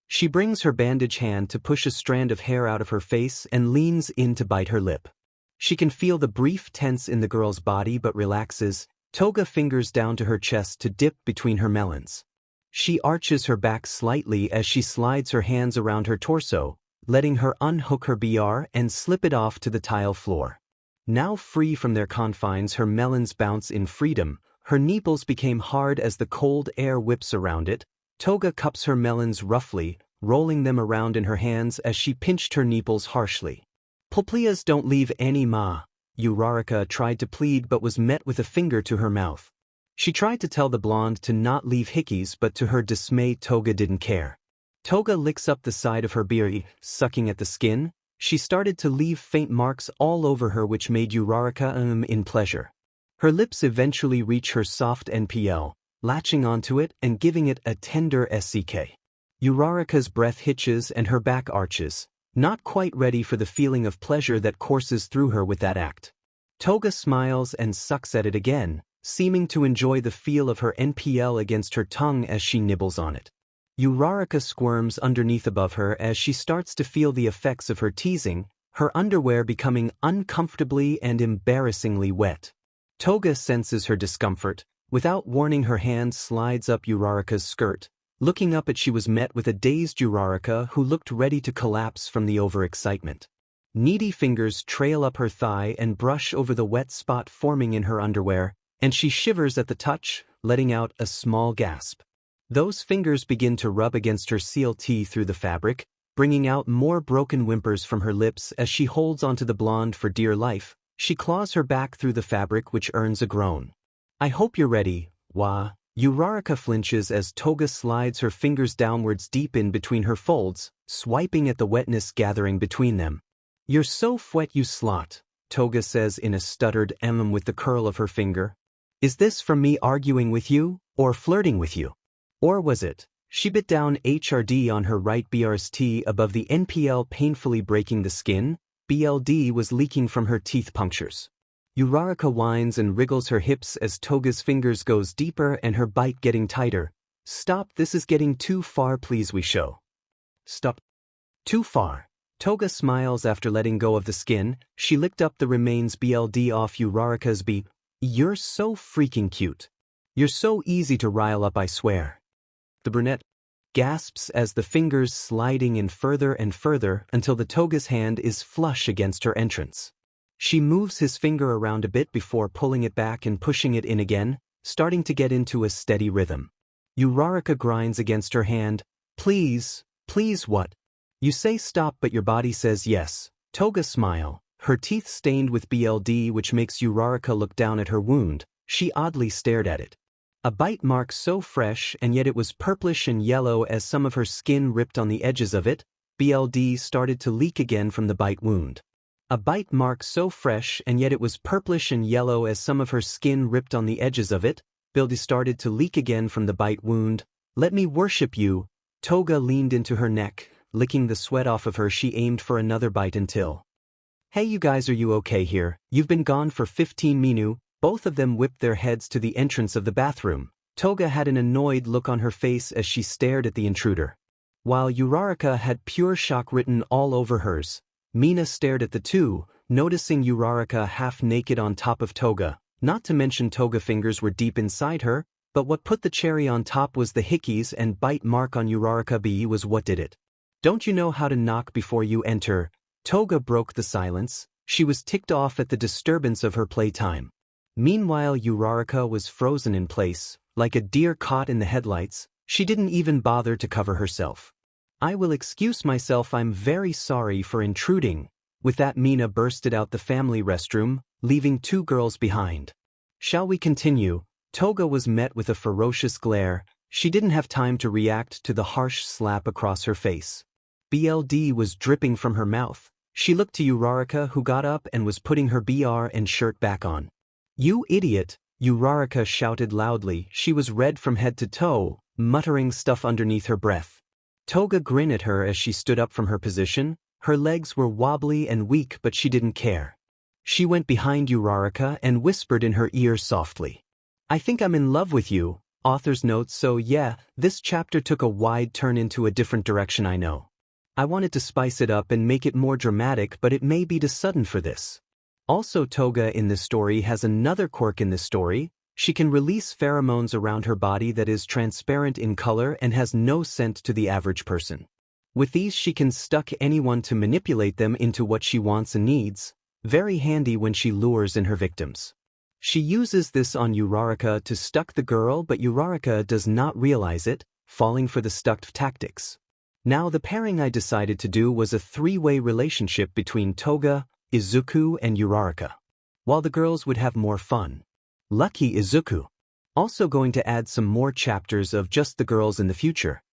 Speaker 1: She brings her bandage hand to push a strand of hair out of her face and leans in to bite her lip. She can feel the brief tense in the girl's body but relaxes, Toga fingers down to her chest to dip between her melons. She arches her back slightly as she slides her hands around her torso, letting her unhook her BR and slip it off to the tile floor. Now free from their confines, her melons bounce in freedom, her nipples became hard as the cold air whips around it. Toga cups her melons roughly, rolling them around in her hands as she pinched her nipples harshly. "Please don't leave any, ma." Uraraka tried to plead but was met with a finger to her mouth. She tried to tell the blonde to not leave hickeys, but to her dismay Toga didn't care. Toga licks up the side of her beard, sucking at the skin. She started to leave faint marks all over her, which made Uraraka in pleasure. Her lips eventually reach her soft NPL, latching onto it and giving it a tender SCK. Uraraka's breath hitches and her back arches, not quite ready for the feeling of pleasure that courses through her with that act. Toga smiles and sucks at it again, seeming to enjoy the feel of her NPL against her tongue as she nibbles on it. Uraraka squirms underneath above her as she starts to feel the effects of her teasing, her underwear becoming uncomfortably and embarrassingly wet. Toga senses her discomfort. Without warning, her hand slides up Uraraka's skirt. Looking up, she was met with a dazed Uraraka who looked ready to collapse from the overexcitement. Needy fingers trail up her thigh and brush over the wet spot forming in her underwear, and she shivers at the touch, letting out a small gasp. Those fingers begin to rub against her CLT through the fabric, bringing out more broken whimpers from her lips as she holds onto the blonde for dear life. She claws her back through the fabric, which earns a groan. "I hope you're ready, wa." Uraraka flinches as Toga slides her fingers downwards deep in between her folds, swiping at the wetness gathering between them. "You're so wet, you slut," Toga says in a stuttered with the curl of her finger. "Is this from me arguing with you, or flirting with you? Or was it?" She bit down HRD on her right BRST above the NPL, painfully breaking the skin. BLD was leaking from her teeth punctures. Uraraka whines and wriggles her hips as Toga's fingers goes deeper and her bite getting tighter. "Stop, this is getting too far, please, we show." "Stop. Too far." Toga smiles after letting go of the skin. She licked up the remains BLD off Uraraka's B. "You're so freaking cute. You're so easy to rile up, I swear." The brunette gasps as the fingers sliding in further and further until the Toga's hand is flush against her entrance. She moves his finger around a bit before pulling it back and pushing it in again, starting to get into a steady rhythm. Uraraka grinds against her hand. "Please, please what? You say stop but your body says yes." Toga smile, her teeth stained with BLD, which makes Uraraka look down at her wound. She oddly stared at it. A bite mark so fresh and yet it was purplish and yellow as some of her skin ripped on the edges of it. BLD started to leak again from the bite wound. A bite mark so fresh and yet it was purplish and yellow as some of her skin ripped on the edges of it. BLD started to leak again from the bite wound. Let me worship you. Toga leaned into her neck, licking the sweat off of her. She aimed for another bite until. Hey, you guys, are you okay here? You've been gone for 15 minutes. Both of them whipped their heads to the entrance of the bathroom. Toga had an annoyed look on her face as she stared at the intruder. While Uraraka had pure shock written all over hers, Mina stared at the two, noticing Uraraka half naked on top of Toga. Not to mention Toga fingers were deep inside her, but what put the cherry on top was the hickeys and bite mark on 𝗬𝗧𝗵𝗍 was what did it. Don't you know how to knock before you enter? Toga broke the silence. She was ticked off at the disturbance of her playtime. Meanwhile, Uraraka was frozen in place, like a deer caught in the headlights. She didn't even bother to cover herself. I will excuse myself, I'm very sorry for intruding. With that, Mina bursted out the family restroom, leaving two girls behind. Shall we continue? Toga was met with a ferocious glare. She didn't have time to react to the harsh slap across her face. BLD was dripping from her mouth. She looked to Uraraka, who got up and was putting her BR and shirt back on. You idiot! Uraraka shouted loudly. She was red from head to toe, muttering stuff underneath her breath. Toga grinned at her as she stood up from her position. Her legs were wobbly and weak, but she didn't care. She went behind Uraraka and whispered in her ear softly. I think I'm in love with you. Author's note. So yeah, this chapter took a wide turn into a different direction, I know. I wanted to spice it up and make it more dramatic, but it may be too sudden for this. Also, Toga in this story has another quirk in this story. She can release pheromones around her body that is transparent in color and has no scent to the average person. With these, she can stuck anyone to manipulate them into what she wants and needs. Very handy when she lures in her victims. She uses this on Uraraka to stuck the girl, but Uraraka does not realize it, falling for the stucked tactics. Now the pairing I decided to do was a three-way relationship between Toga, Izuku and Uraraka. While the girls would have more fun. Lucky Izuku. Also going to add some more chapters of just the girls in the future.